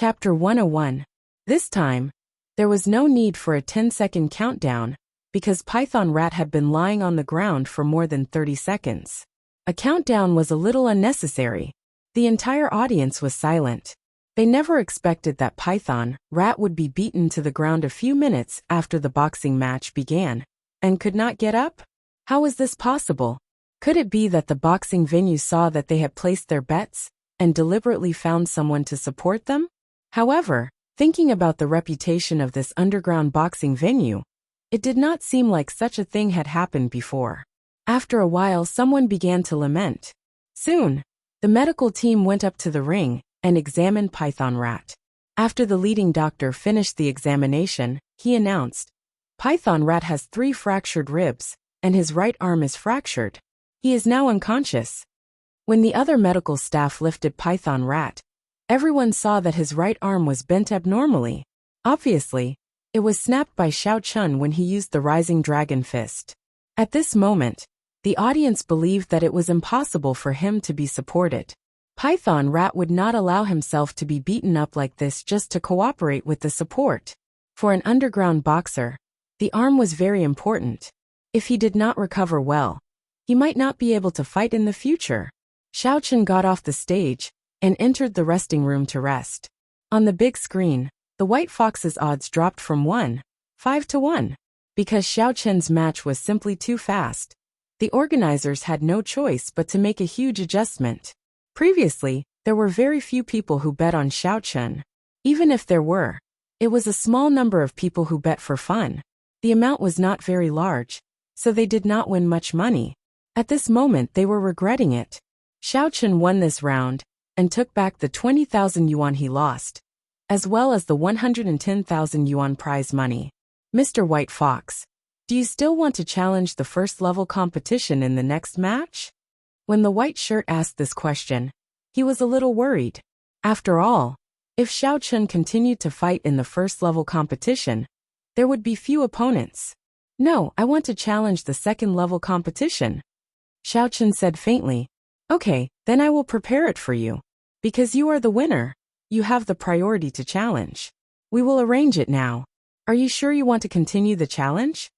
Chapter 101. This time, there was no need for a 10-second countdown, because Python Rat had been lying on the ground for more than 30 seconds. A countdown was a little unnecessary. The entire audience was silent. They never expected that Python Rat would be beaten to the ground a few minutes after the boxing match began, and could not get up? How was this possible? Could it be that the boxing venue saw that they had placed their bets, and deliberately found someone to support them? However, thinking about the reputation of this underground boxing venue, it did not seem like such a thing had happened before. After a while, someone began to lament. Soon, the medical team went up to the ring and examined Python Rat. After the leading doctor finished the examination, he announced, "Python Rat has 3 fractured ribs, and his right arm is fractured. He is now unconscious." When the other medical staff lifted Python Rat, everyone saw that his right arm was bent abnormally. Obviously, it was snapped by Xiao Chun when he used the Rising Dragon Fist. At this moment, the audience believed that it was impossible for him to be supported. Python Rat would not allow himself to be beaten up like this just to cooperate with the support. For an underground boxer, the arm was very important. If he did not recover well, he might not be able to fight in the future. Xiao Chun got off the stage and entered the resting room to rest. On the big screen, the White Fox's odds dropped from 1-5 to 1. Because Xiao Chun's match was simply too fast, the organizers had no choice but to make a huge adjustment. Previously, there were very few people who bet on Xiao Chun. Even if there were, it was a small number of people who bet for fun. The amount was not very large, so they did not win much money. At this moment they were regretting it. Xiao Chun won this round, and took back the 20,000 yuan he lost, as well as the 110,000 yuan prize money. "Mr. White Fox, do you still want to challenge the first-level competition in the next match?" When the white shirt asked this question, he was a little worried. After all, if Xiao Chun continued to fight in the first-level competition, there would be few opponents. "No, I want to challenge the second-level competition," Xiao Chun said faintly. "Okay, then I will prepare it for you. Because you are the winner, you have the priority to challenge. We will arrange it now. Are you sure you want to continue the challenge?"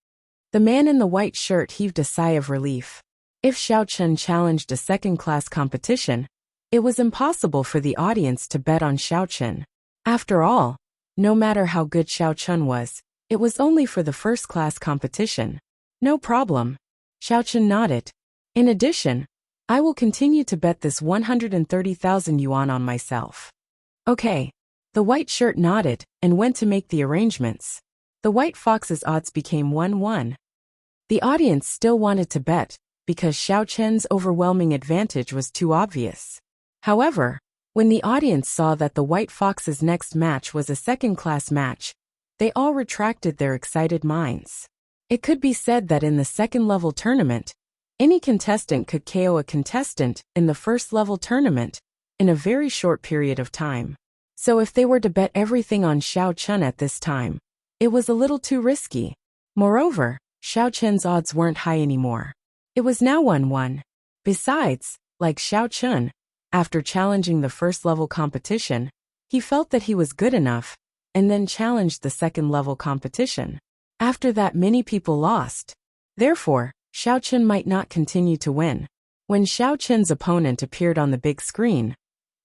The man in the white shirt heaved a sigh of relief. If Xiao Chun challenged a second-class competition, it was impossible for the audience to bet on Xiao Chun. After all, no matter how good Xiao Chun was, it was only for the first-class competition. "No problem." Xiao Chun nodded. "In addition, I will continue to bet this 130,000 yuan on myself." "Okay." The white shirt nodded and went to make the arrangements. The White Fox's odds became 1-1. The audience still wanted to bet, because Xiao Chun's overwhelming advantage was too obvious. However, when the audience saw that the White Fox's next match was a second-class match, they all retracted their excited minds. It could be said that in the second-level tournament, any contestant could KO a contestant in the first-level tournament in a very short period of time. So if they were to bet everything on Xiao Chun at this time, it was a little too risky. Moreover, Xiao Chun's odds weren't high anymore. It was now 1-1. Besides, like Xiao Chun, after challenging the first-level competition, he felt that he was good enough, and then challenged the second-level competition. After that, many people lost. Therefore, Xiao Chun might not continue to win. When Xiao Chun's opponent appeared on the big screen,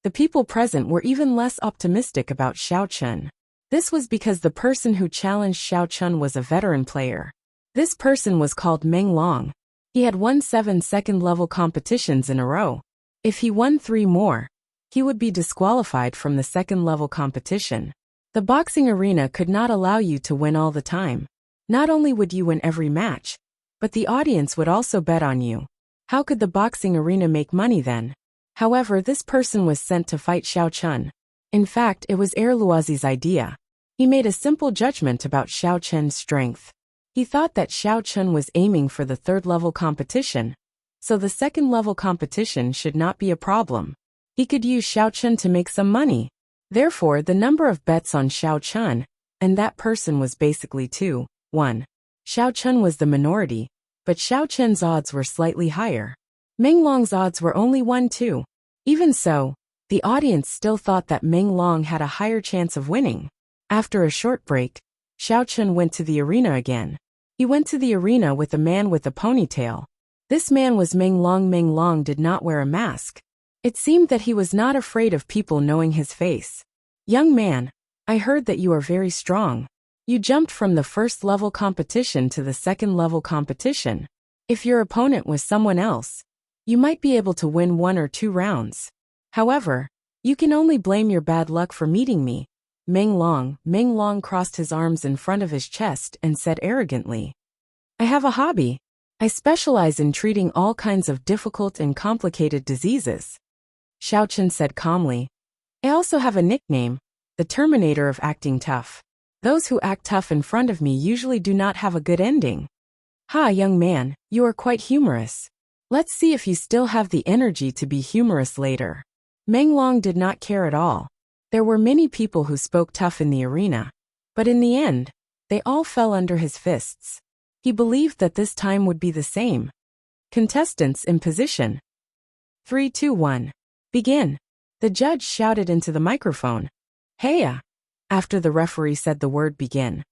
the people present were even less optimistic about Xiao Chun. This was because the person who challenged Xiao Chun was a veteran player. This person was called Meng Long. He had won 7 second-level competitions in a row. If he won 3 more, he would be disqualified from the second-level competition. The boxing arena could not allow you to win all the time. Not only would you win every match, but the audience would also bet on you. How could the boxing arena make money then? However, this person was sent to fight Xiao Chun. In fact, it was Luozi's idea. He made a simple judgment about Xiao Chun's strength. He thought that Xiao Chun was aiming for the third-level competition, so the second-level competition should not be a problem. He could use Xiao Chun to make some money. Therefore, the number of bets on Xiao Chun and that person was basically 2-1. Xiao Chun was the minority, but Xiao Chun's odds were slightly higher. Meng Long's odds were only 1-2. Even so, the audience still thought that Meng Long had a higher chance of winning. After a short break, Xiao Chun went to the arena again. He went to the arena with a man with a ponytail. This man was Meng Long. Meng Long did not wear a mask. It seemed that he was not afraid of people knowing his face. "Young man, I heard that you are very strong. You jumped from the first-level competition to the second-level competition. If your opponent was someone else, you might be able to win 1 or 2 rounds. However, you can only blame your bad luck for meeting me." Meng Long crossed his arms in front of his chest and said arrogantly, "I have a hobby. I specialize in treating all kinds of difficult and complicated diseases." Xiao Chun said calmly, "I also have a nickname, the Terminator of acting tough. Those who act tough in front of me usually do not have a good ending." "Ha, young man, you are quite humorous. Let's see if you still have the energy to be humorous later." Meng Long did not care at all. There were many people who spoke tough in the arena, but in the end, they all fell under his fists. He believed that this time would be the same. Contestants in position. 3, 2, 1. Begin. The judge shouted into the microphone. "Heya!" After the referee said the word begin,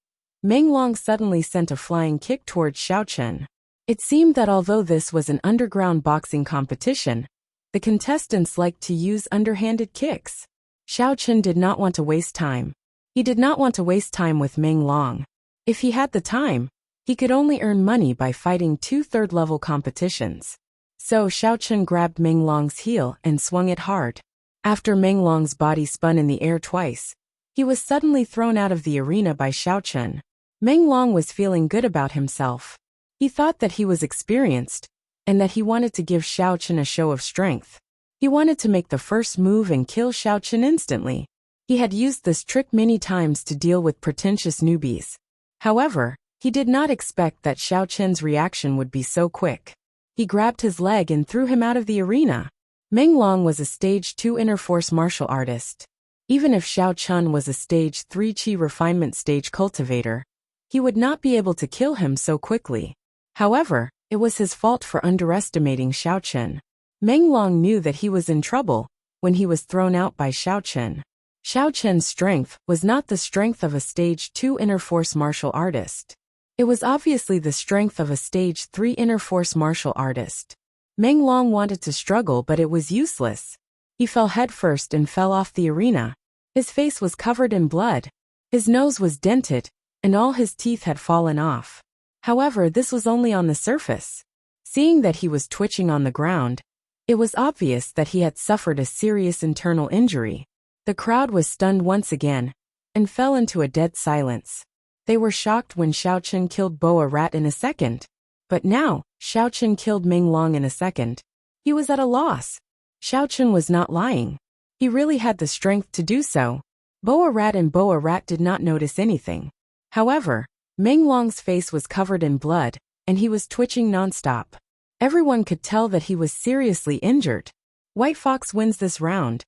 Meng Long suddenly sent a flying kick towards Xiao Chun. It seemed that although this was an underground boxing competition, the contestants liked to use underhanded kicks. Xiao Chun did not want to waste time. He did not want to waste time with Meng Long. If he had the time, he could only earn money by fighting 2 third-level competitions. So Xiao Chun grabbed Meng Long's heel and swung it hard. After Meng Long's body spun in the air twice, he was suddenly thrown out of the arena by Xiao Chun. Meng Long was feeling good about himself. He thought that he was experienced, and that he wanted to give Xiao Chun a show of strength. He wanted to make the first move and kill Xiao Chun instantly. He had used this trick many times to deal with pretentious newbies. However, he did not expect that Xiao Chun's reaction would be so quick. He grabbed his leg and threw him out of the arena. Meng Long was a Stage 2 inner force martial artist. Even if Xiao Chun was a Stage 3 Qi refinement stage cultivator, he would not be able to kill him so quickly. However, it was his fault for underestimating Xiao Chun. Meng Long knew that he was in trouble when he was thrown out by Xiao Chun. Xiao Chun's strength was not the strength of a Stage 2 inner force martial artist. It was obviously the strength of a Stage 3 inner force martial artist. Meng Long wanted to struggle, but it was useless. He fell headfirst and fell off the arena. His face was covered in blood. His nose was dented, and all his teeth had fallen off. However, this was only on the surface. Seeing that he was twitching on the ground, it was obvious that he had suffered a serious internal injury. The crowd was stunned once again, and fell into a dead silence. They were shocked when Xiao Chun killed Boa Rat in a second. But now, Xiao Chun killed Meng Long in a second. He was at a loss. Xiao Chun was not lying. He really had the strength to do so. Boa Rat did not notice anything. However, Meng Long's face was covered in blood, and he was twitching nonstop. Everyone could tell that he was seriously injured. White Fox wins this round.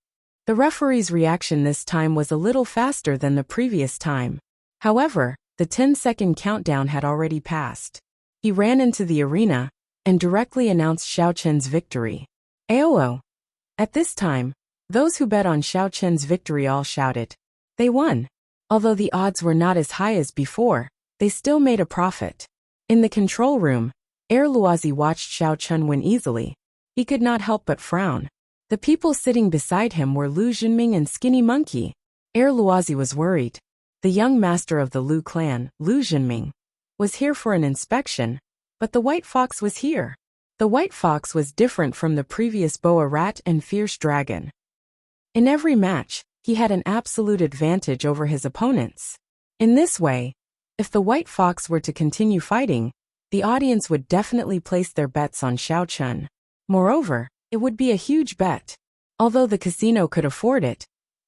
The referee's reaction this time was a little faster than the previous time. However, the 10-second countdown had already passed. He ran into the arena and directly announced Xiao Chun's victory. Aoo! At this time, those who bet on Xiao Chun's victory all shouted. They won. Although the odds were not as high as before, they still made a profit. In the control room, Luozi watched Xiao Chun win easily. He could not help but frown. The people sitting beside him were Lu Jinming and Skinny Monkey. Luozi was worried. The young master of the Lu clan, Lu Jinming, was here for an inspection, but the White Fox was here. The White Fox was different from the previous Boa Rat and Fierce Dragon. In every match, he had an absolute advantage over his opponents. In this way, if the White Fox were to continue fighting, the audience would definitely place their bets on Xiao Chun. Moreover, it would be a huge bet. Although the casino could afford it,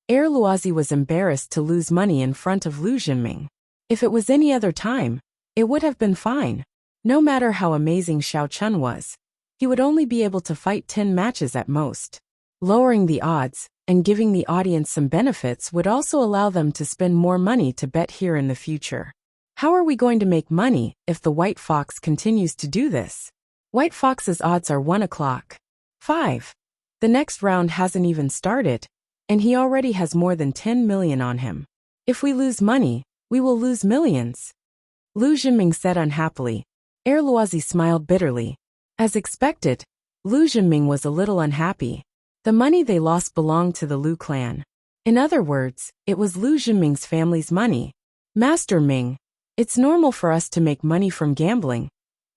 Luozi was embarrassed to lose money in front of Lu Jinming. If it was any other time, it would have been fine. No matter how amazing Xiao Chun was, he would only be able to fight 10 matches at most. Lowering the odds and giving the audience some benefits would also allow them to spend more money to bet here in the future. How are we going to make money if the White Fox continues to do this? White Fox's odds are 1 o'clock. 5. The next round hasn't even started, and he already has more than 10 million on him. If we lose money, we will lose millions. Lu Zhenming said unhappily. Erluozi smiled bitterly. As expected, Lu Zhenming was a little unhappy. The money they lost belonged to the Lu clan. In other words, it was Lu Zhenming's family's money. Master Ming, it's normal for us to make money from gambling,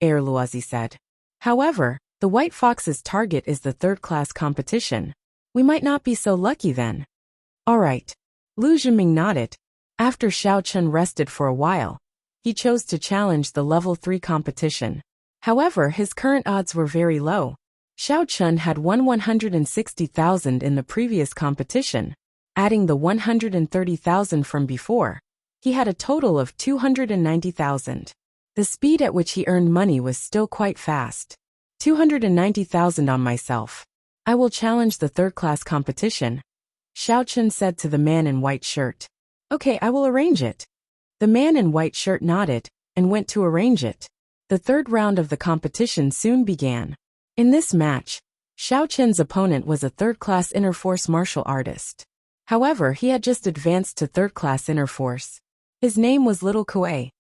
Erluozi said. However, the White Fox's target is the third-class competition. We might not be so lucky then. All right. Lu Zhenming nodded. After Xiao Chun rested for a while, he chose to challenge the level 3 competition. However, his current odds were very low. Xiao Chun had won 160,000 in the previous competition. Adding the 130,000 from before, he had a total of 290,000. The speed at which he earned money was still quite fast. 290,000 on myself. I will challenge the third-class competition, Xiao Chun said to the man in white shirt. Okay, I will arrange it. The man in white shirt nodded and went to arrange it. The third round of the competition soon began. In this match, Xiao Chun's opponent was a third-class inner force martial artist. However, he had just advanced to third-class inner force. His name was Little Kuei.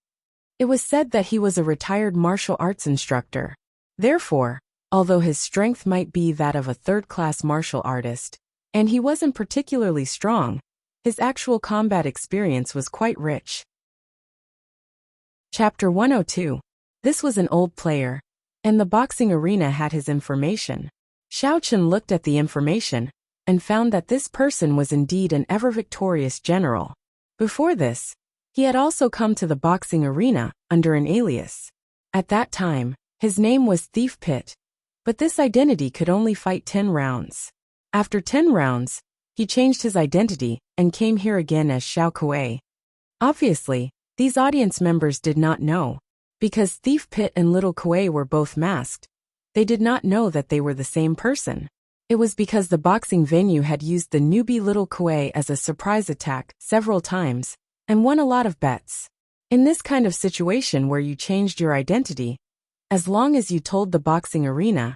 It was said that he was a retired martial arts instructor. Therefore, although his strength might be that of a third-class martial artist, and he wasn't particularly strong, his actual combat experience was quite rich. Chapter 102. This was an old player, and the boxing arena had his information. Xiao Chun looked at the information and found that this person was indeed an ever-victorious general. Before this, he had also come to the boxing arena under an alias. At that time, his name was Thief Pit, but this identity could only fight 10 rounds. After 10 rounds, he changed his identity and came here again as Xiao Kuei. Obviously, these audience members did not know. Because Thief Pit and Little Kuei were both masked, they did not know that they were the same person. It was because the boxing venue had used the newbie Little Kuei as a surprise attack several times and won a lot of bets. In this kind of situation where you changed your identity, as long as you told the boxing arena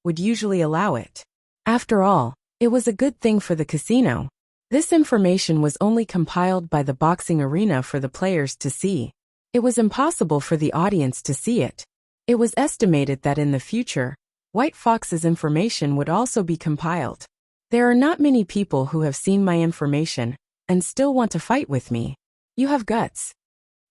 would usually allow it. After all, it was a good thing for the casino. This information was only compiled by the boxing arena for the players to see. It was impossible for the audience to see it. It was estimated that in the future, White Fox's information would also be compiled. There are not many people who have seen my information and still want to fight with me. You have guts.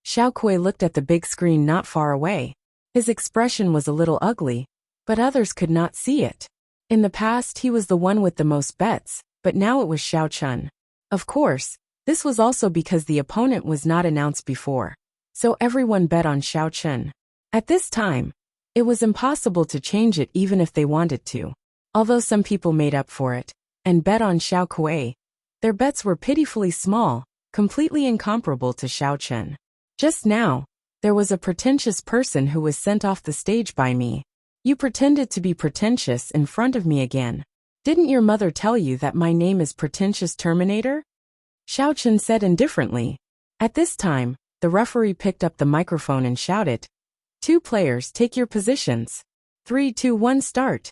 Xiao Kuei looked at the big screen not far away. His expression was a little ugly, but others could not see it. In the past, he was the one with the most bets, but now it was Xiao Chun. Of course, this was also because the opponent was not announced before, so everyone bet on Xiao Chun. At this time, it was impossible to change it even if they wanted to. Although some people made up for it and bet on Xiao Kuei, their bets were pitifully small, completely incomparable to Xiao Chun. Just now, there was a pretentious person who was sent off the stage by me. You pretended to be pretentious in front of me again. Didn't your mother tell you that my name is Pretentious Terminator? Xiao Chun said indifferently. At this time, the referee picked up the microphone and shouted, "Two players, take your positions. 3, 2, 1, start."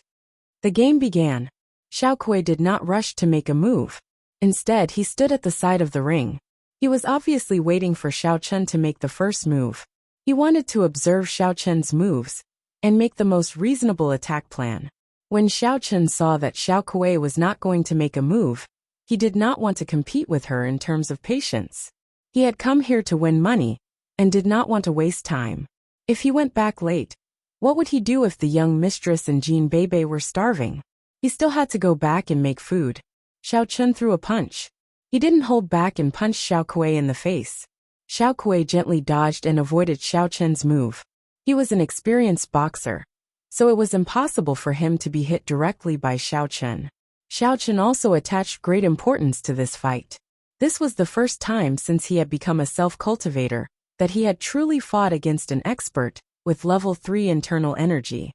The game began. Xiao Kuei did not rush to make a move. Instead, he stood at the side of the ring. He was obviously waiting for Xiao Chun to make the first move. He wanted to observe Xiao Chun's moves and make the most reasonable attack plan. When Xiao Chun saw that Xiao Kuei was not going to make a move, he did not want to compete with her in terms of patience. He had come here to win money and did not want to waste time. If he went back late, what would he do if the young mistress and Jean Bebe were starving? He still had to go back and make food. Xiao Chun threw a punch. He didn't hold back and punched Xiao Kuei in the face. Xiao Kuei gently dodged and avoided Xiao Chun's move. He was an experienced boxer, so it was impossible for him to be hit directly by Xiao Chun. Xiao Chun also attached great importance to this fight. This was the first time since he had become a self-cultivator that he had truly fought against an expert with level 3 internal energy.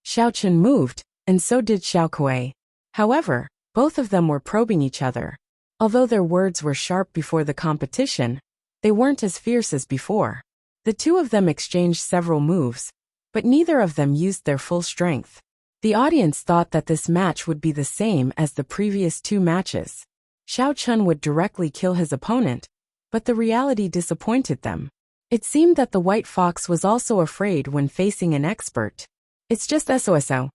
Xiao Chun moved, and so did Xiao Kuei. However, both of them were probing each other. Although their words were sharp before the competition, they weren't as fierce as before. The two of them exchanged several moves, but neither of them used their full strength. The audience thought that this match would be the same as the previous two matches. Xiao Chun would directly kill his opponent, but the reality disappointed them. It seemed that the white fox was also afraid when facing an expert. It's just SOSO.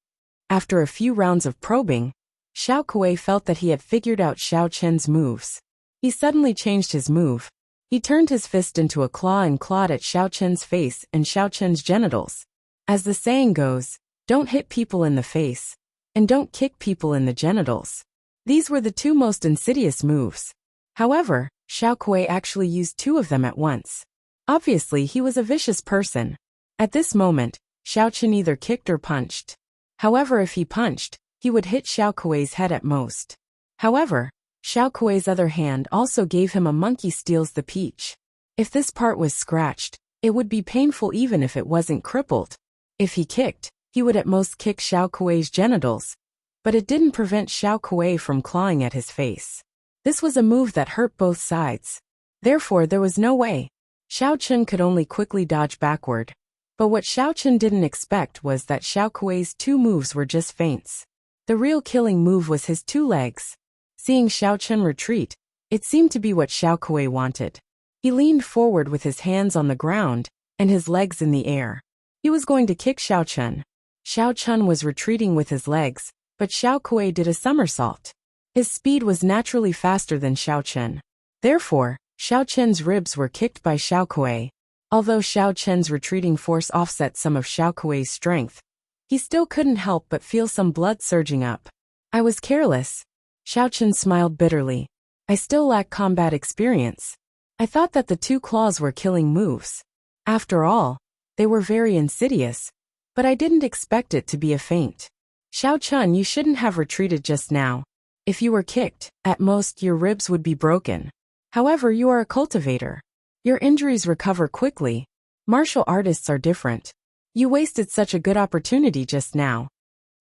After a few rounds of probing, Xiao Kuei felt that he had figured out Xiao Chen's moves. He suddenly changed his move. He turned his fist into a claw and clawed at Xiao Chen's face and Xiao Chen's genitals. As the saying goes, don't hit people in the face, and don't kick people in the genitals. These were the two most insidious moves. However, Xiao Kuei actually used two of them at once. Obviously, he was a vicious person. At this moment, Xiao Chen either kicked or punched. However, if he punched, he would hit Xiao Kuei's head at most. However, Xiao Kuei's other hand also gave him a monkey steals the peach. If this part was scratched, it would be painful even if it wasn't crippled. If he kicked, he would at most kick Xiao Kuei's genitals, but it didn't prevent Xiao Kuei from clawing at his face. This was a move that hurt both sides. Therefore, there was no way. Xiao Chen could only quickly dodge backward. But what Xiao Chen didn't expect was that Xiao Kuei's two moves were just feints. The real killing move was his two legs. Seeing Xiao Chen retreat, it seemed to be what Xiao Kuei wanted. He leaned forward with his hands on the ground and his legs in the air. He was going to kick Xiao Chen. Xiao Chen was retreating with his legs, but Xiao Kuei did a somersault. His speed was naturally faster than Xiao Chen. Therefore, Xiao Chen's ribs were kicked by Xiao Kuei. Although Xiao Chen's retreating force offset some of Xiao Kuei's strength, he still couldn't help but feel some blood surging up. I was careless. Xiao Chen smiled bitterly. I still lack combat experience. I thought that the two claws were killing moves. After all, they were very insidious, but I didn't expect it to be a feint. Xiao Chen, you shouldn't have retreated just now. If you were kicked, at most your ribs would be broken. However, you are a cultivator. Your injuries recover quickly. Martial artists are different. You wasted such a good opportunity just now.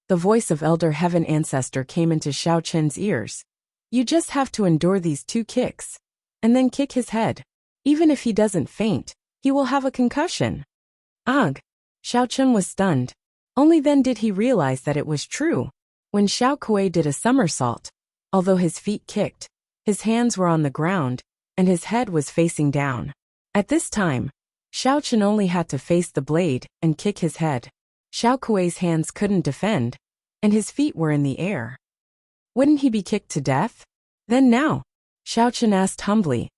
The voice of Elder Heaven Ancestor came into Xiao Chen's ears. You just have to endure these two kicks, and then kick his head. Even if he doesn't faint, he will have a concussion. Ugh! Xiao Chen was stunned. Only then did he realize that it was true. When Xiao Kuei did a somersault, although his feet kicked, his hands were on the ground, and his head was facing down. At this time, Xiao Chen only had to face the blade and kick his head. Xiao Kuei's hands couldn't defend, and his feet were in the air. Wouldn't he be kicked to death? Then now? Xiao Chen asked humbly.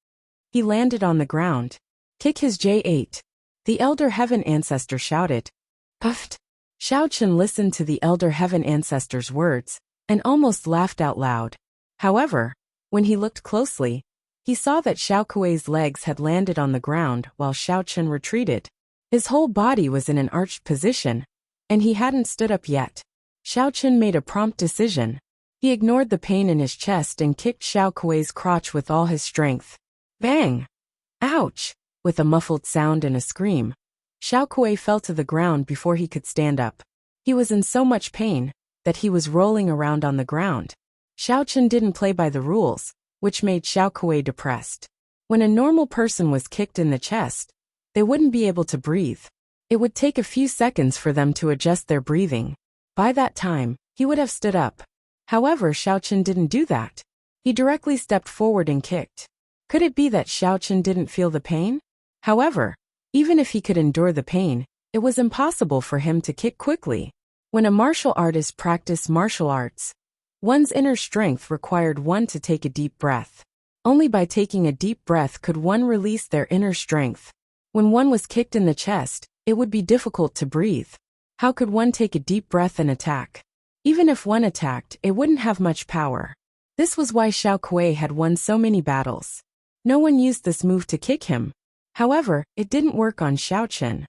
He landed on the ground. Kick his J8. The Elder Heaven Ancestor shouted. Puffed. Xiao Chen listened to the Elder Heaven Ancestor's words, and almost laughed out loud. However, when he looked closely, he saw that Xiao Kuei's legs had landed on the ground while Xiao Chen retreated. His whole body was in an arched position, and he hadn't stood up yet. Xiao Chen made a prompt decision. He ignored the pain in his chest and kicked Xiao Kuei's crotch with all his strength. Bang! Ouch! With a muffled sound and a scream, Xiao Kuei fell to the ground before he could stand up. He was in so much pain that he was rolling around on the ground. Xiao Chen didn't play by the rules, which made Xiao Kuei depressed. When a normal person was kicked in the chest, they wouldn't be able to breathe. It would take a few seconds for them to adjust their breathing. By that time, he would have stood up. However, Xiao Chen didn't do that. He directly stepped forward and kicked. Could it be that Xiao Chen didn't feel the pain? However, even if he could endure the pain, it was impossible for him to kick quickly. When a martial artist practiced martial arts, one's inner strength required one to take a deep breath. Only by taking a deep breath could one release their inner strength. When one was kicked in the chest, it would be difficult to breathe. How could one take a deep breath and attack? Even if one attacked, it wouldn't have much power. This was why Xiao Kuei had won so many battles. No one used this move to kick him. However, it didn't work on Xiao Chen.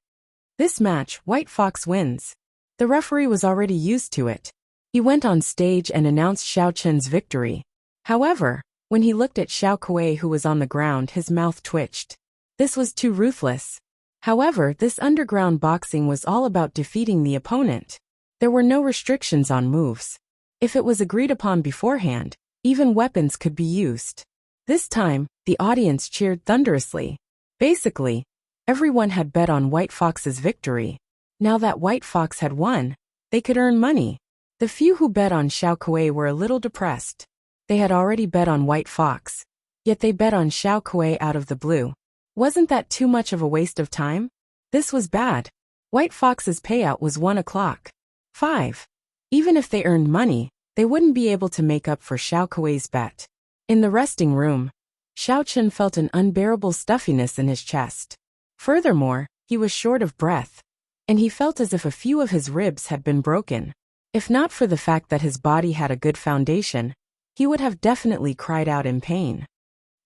This match, White Fox wins. The referee was already used to it. He went on stage and announced Xiao Chen's victory. However, when he looked at Xiao Kuei who was on the ground, his mouth twitched. This was too ruthless. However, this underground boxing was all about defeating the opponent. There were no restrictions on moves. If it was agreed upon beforehand, even weapons could be used. This time, the audience cheered thunderously. Basically, everyone had bet on White Fox's victory. Now that White Fox had won, they could earn money. The few who bet on Xiao Kuei were a little depressed. They had already bet on White Fox, yet they bet on Xiao Kuei out of the blue. Wasn't that too much of a waste of time? This was bad. White Fox's payout was 1 o'clock. 5. Even if they earned money, they wouldn't be able to make up for Xiao Kuei's bet. In the resting room, Xiao Chun felt an unbearable stuffiness in his chest. Furthermore, he was short of breath, and he felt as if a few of his ribs had been broken. If not for the fact that his body had a good foundation, he would have definitely cried out in pain.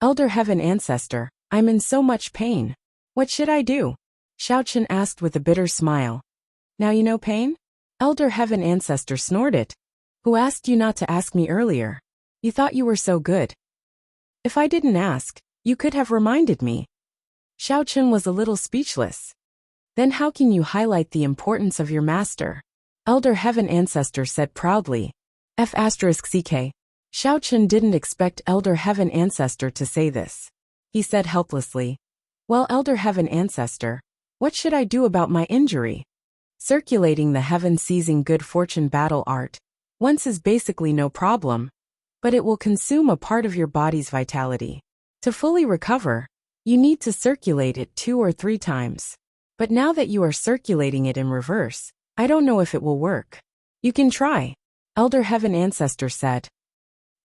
Elder Heaven Ancestor, I'm in so much pain. What should I do? Xiao Chun asked with a bitter smile. Now you know pain? Elder Heaven Ancestor snorted. Who asked you not to ask me earlier? You thought you were so good. If I didn't ask, you could have reminded me. Xiao Chun was a little speechless. Then how can you highlight the importance of your master? Elder Heaven Ancestor said proudly. F*CK. Xiao Chun didn't expect Elder Heaven Ancestor to say this. He said helplessly. Well, Elder Heaven Ancestor, what should I do about my injury? Circulating the heaven-seizing good fortune battle art once is basically no problem, but it will consume a part of your body's vitality. To fully recover, you need to circulate it 2 or 3 times. But now that you are circulating it in reverse, I don't know if it will work. You can try, Elder Heaven Ancestor said.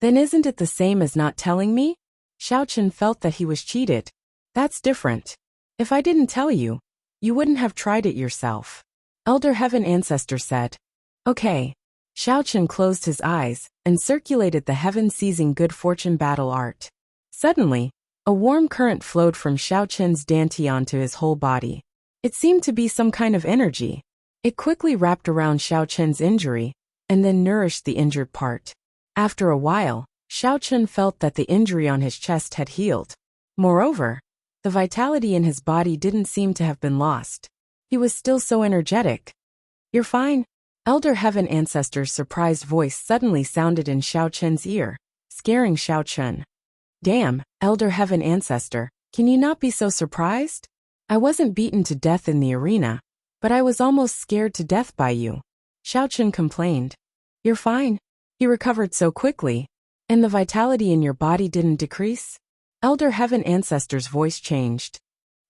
Then isn't it the same as not telling me? Xiao Chun felt that he was cheated. That's different. If I didn't tell you, you wouldn't have tried it yourself. Elder Heaven Ancestor said. Okay. Xiao Chun closed his eyes and circulated the heaven-seizing good fortune battle art. Suddenly, a warm current flowed from Xiao Chun's dantian to his whole body. It seemed to be some kind of energy. It quickly wrapped around Xiao Chun's injury and then nourished the injured part. After a while, Xiao Chun felt that the injury on his chest had healed. Moreover, the vitality in his body didn't seem to have been lost. He was still so energetic. You're fine? Elder Heaven Ancestor's surprised voice suddenly sounded in Xiao Chun's ear, scaring Xiao Chun. Damn, Elder Heaven Ancestor, can you not be so surprised? I wasn't beaten to death in the arena, but I was almost scared to death by you. Xiao Chun complained. You're fine. He recovered so quickly, and the vitality in your body didn't decrease? Elder Heaven Ancestor's voice changed.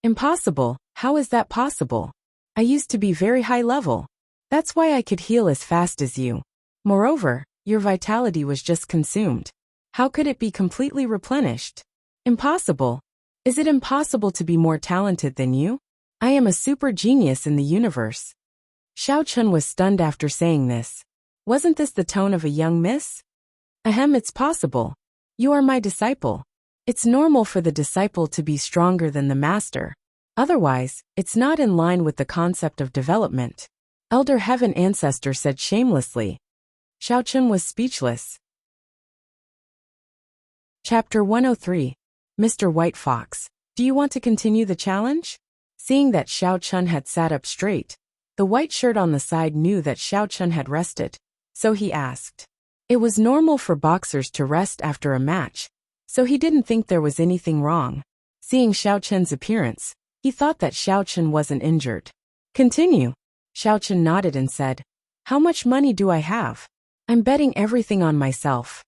Impossible, how is that possible? I used to be very high level. That's why I could heal as fast as you. Moreover, your vitality was just consumed. How could it be completely replenished? Impossible. Is it impossible to be more talented than you? I am a super genius in the universe. Xiao Chun was stunned after saying this. Wasn't this the tone of a young miss? Ahem, it's possible. You are my disciple. It's normal for the disciple to be stronger than the master. Otherwise, it's not in line with the concept of development. Elder Heaven Ancestor said shamelessly. Xiao Chun was speechless. Chapter 103. Mr. White Fox, do you want to continue the challenge? Seeing that Xiao Chun had sat up straight, the white shirt on the side knew that Xiao Chun had rested, so he asked. It was normal for boxers to rest after a match, so he didn't think there was anything wrong. Seeing Xiao Chun's appearance, he thought that Xiao Chun wasn't injured. Continue. Xiao Chun nodded and said, How much money do I have? I'm betting everything on myself.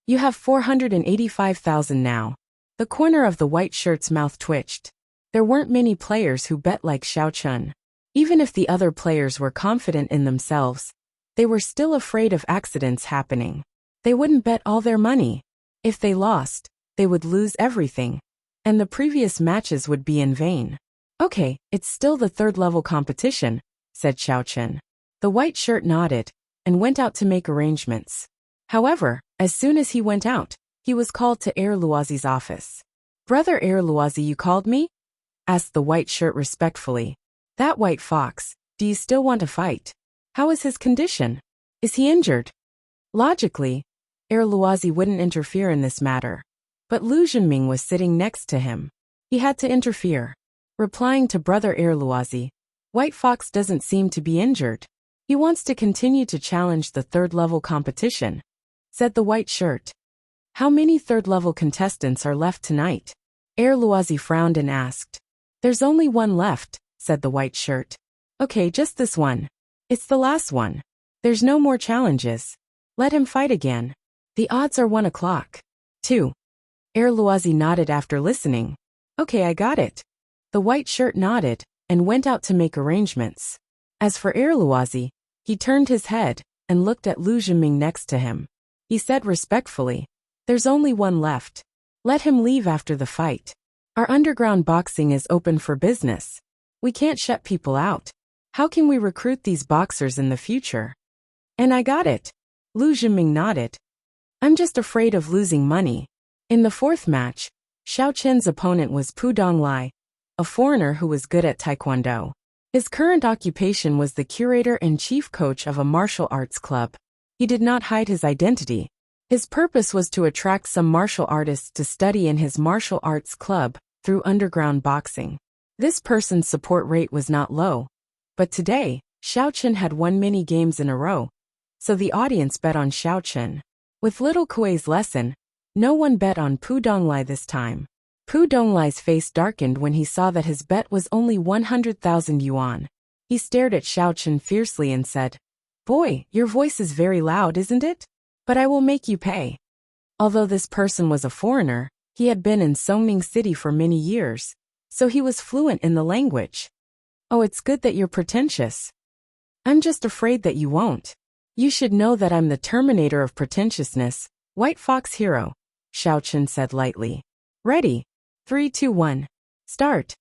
You have 485,000 now. The corner of the white shirt's mouth twitched. There weren't many players who bet like Xiao Chun. Even if the other players were confident in themselves, they were still afraid of accidents happening. They wouldn't bet all their money. If they lost, they would lose everything, and the previous matches would be in vain. Okay, it's still the 3rd level competition, said Xiao Chun. The white shirt nodded and went out to make arrangements. However, as soon as he went out, he was called to Air Luozi's office. Brother Air Luozi, you called me? Asked the white shirt respectfully. That White Fox, do you still want to fight? How is his condition? Is he injured? Logically, Air Luozi wouldn't interfere in this matter. But Lu Zhenming was sitting next to him. He had to interfere. Replying to Brother Air Luozi, White Fox doesn't seem to be injured. He wants to continue to challenge the 3rd level competition, said the white shirt. How many 3rd level contestants are left tonight? Air Luozi frowned and asked. There's only one left, said the white shirt. Okay, just this one. It's the last one. There's no more challenges. Let him fight again. The odds are 1 o'clock. 2. Loisy nodded after listening. Okay, I got it. The white shirt nodded and went out to make arrangements. As for Loisy, he turned his head and looked at Lu Zhiming next to him. He said respectfully, there's only one left. Let him leave after the fight. Our underground boxing is open for business. We can't shut people out. How can we recruit these boxers in the future? And I got it. Lu Zhiming nodded. I'm just afraid of losing money. In the 4th match, Xiao Chen's opponent was Pu Donglai, a foreigner who was good at Taekwondo. His current occupation was the curator and chief coach of a martial arts club. He did not hide his identity. His purpose was to attract some martial artists to study in his martial arts club through underground boxing. This person's support rate was not low. But today, Xiao Chen had won many games in a row, so the audience bet on Xiao Chen. With little Kuei's lesson, no one bet on Pu Donglai this time. Pu Donglai's face darkened when he saw that his bet was only 100,000 yuan. He stared at Xiao Chen fiercely and said, Boy, your voice is very loud, isn't it? But I will make you pay. Although this person was a foreigner, he had been in Songning City for many years, so he was fluent in the language. Oh, it's good that you're pretentious. I'm just afraid that you won't. You should know that I'm the terminator of pretentiousness, White Fox Hero, Xiao Chen said lightly. Ready? 3, 2, 1. Start.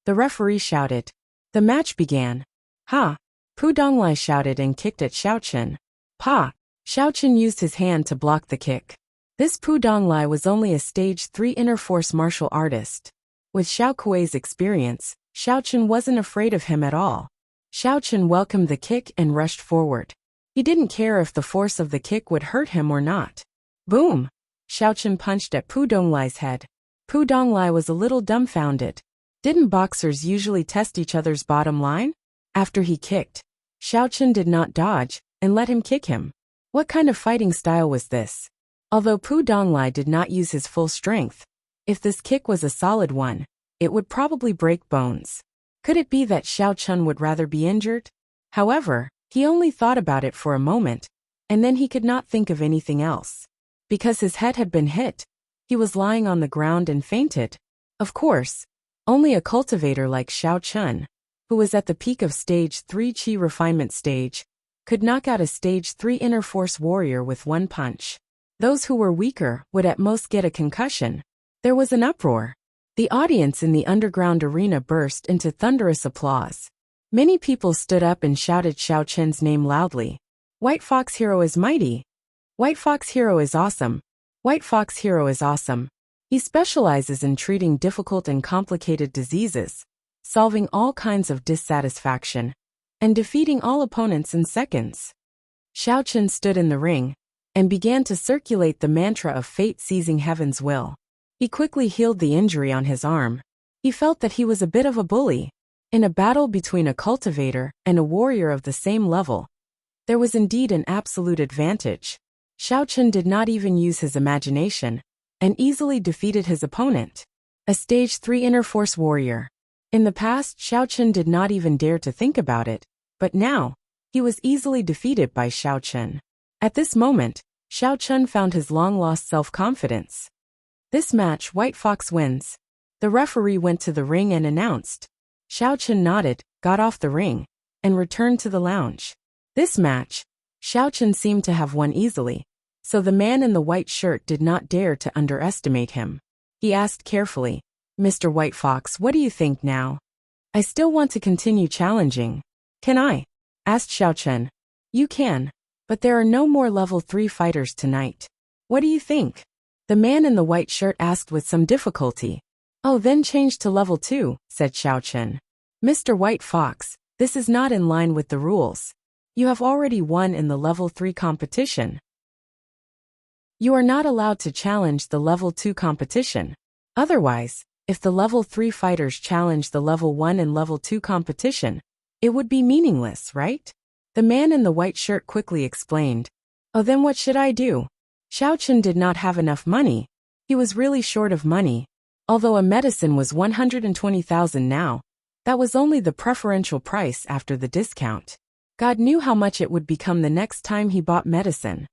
The referee shouted. The match began. Ha! Pu Donglai shouted and kicked at Xiao Chen. Pa! Xiao Chen used his hand to block the kick. This Pu Donglai was only a stage 3 inner force martial artist. With Xiao Kuei's experience, Xiao Chen wasn't afraid of him at all. Xiao Chen welcomed the kick and rushed forward. He didn't care if the force of the kick would hurt him or not. Boom! Xiao Chen punched at Pu Donglai's head. Pu Donglai was a little dumbfounded. Didn't boxers usually test each other's bottom line? After he kicked, Xiao Chen did not dodge and let him kick him. What kind of fighting style was this? Although Pu Donglai did not use his full strength, if this kick was a solid one, it would probably break bones. Could it be that Xiao Chen would rather be injured? However, he only thought about it for a moment, and then he could not think of anything else. Because his head had been hit, he was lying on the ground and fainted. Of course, only a cultivator like Xiao Chen, who was at the peak of stage 3 Qi refinement stage, could knock out a stage 3 inner force warrior with one punch. Those who were weaker would at most get a concussion. There was an uproar. The audience in the underground arena burst into thunderous applause. Many people stood up and shouted Xiao Chen's name loudly. White Fox Hero is mighty. White Fox Hero is awesome. White Fox Hero is awesome. He specializes in treating difficult and complicated diseases, solving all kinds of dissatisfaction, and defeating all opponents in seconds. Xiao Chen stood in the ring and began to circulate the mantra of fate seizing heaven's will. He quickly healed the injury on his arm. He felt that he was a bit of a bully. In a battle between a cultivator and a warrior of the same level, there was indeed an absolute advantage. Xiao Chen did not even use his imagination and easily defeated his opponent, a stage 3 inner force warrior. In the past, Xiao Chen did not even dare to think about it, but now, he was easily defeated by Xiao Chen. At this moment, Xiao Chen found his long-lost self-confidence. This match, White Fox wins. The referee went to the ring and announced. Xiao Chen nodded, got off the ring, and returned to the lounge. This match, Xiao Chen seemed to have won easily, so the man in the white shirt did not dare to underestimate him. He asked carefully, Mr. White Fox, what do you think now? I still want to continue challenging. Can I? Asked Xiao Chen. You can, but there are no more level 3 fighters tonight. What do you think? The man in the white shirt asked with some difficulty. Oh, then change to level 2, said Xiao Chen. Mr. White Fox, this is not in line with the rules. You have already won in the level 3 competition. You are not allowed to challenge the level 2 competition. Otherwise, if the level 3 fighters challenge the level 1 and level 2 competition, it would be meaningless, right? The man in the white shirt quickly explained. Oh, then what should I do? Xiao Chen did not have enough money. He was really short of money. Although a medicine was 120,000 now, that was only the preferential price after the discount. God knew how much it would become the next time he bought medicine.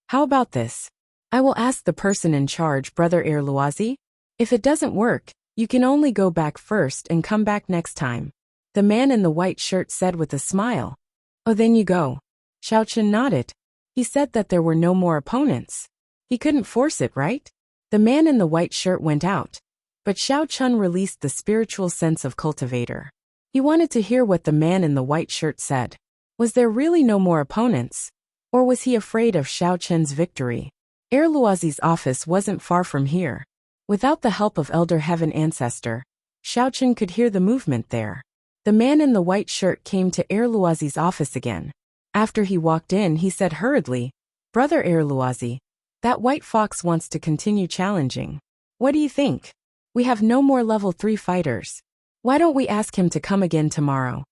How about this? I will ask the person in charge, Brother Erluazi. If it doesn't work, you can only go back first and come back next time. The man in the white shirt said with a smile. Oh, then you go. Xiaochen nodded. He said that there were no more opponents. He couldn't force it, right? The man in the white shirt went out. But Xiaochen released the spiritual sense of cultivator. He wanted to hear what the man in the white shirt said. Was there really no more opponents? Or was he afraid of Xiaochen's victory? Erluazi's office wasn't far from here. Without the help of Elder Heaven Ancestor, Xiaochen could hear the movement there. The man in the white shirt came to Erluazi's office again. After he walked in, he said hurriedly, Brother Erluazi, that white fox wants to continue challenging. What do you think? We have no more level 3 fighters. Why don't we ask him to come again tomorrow?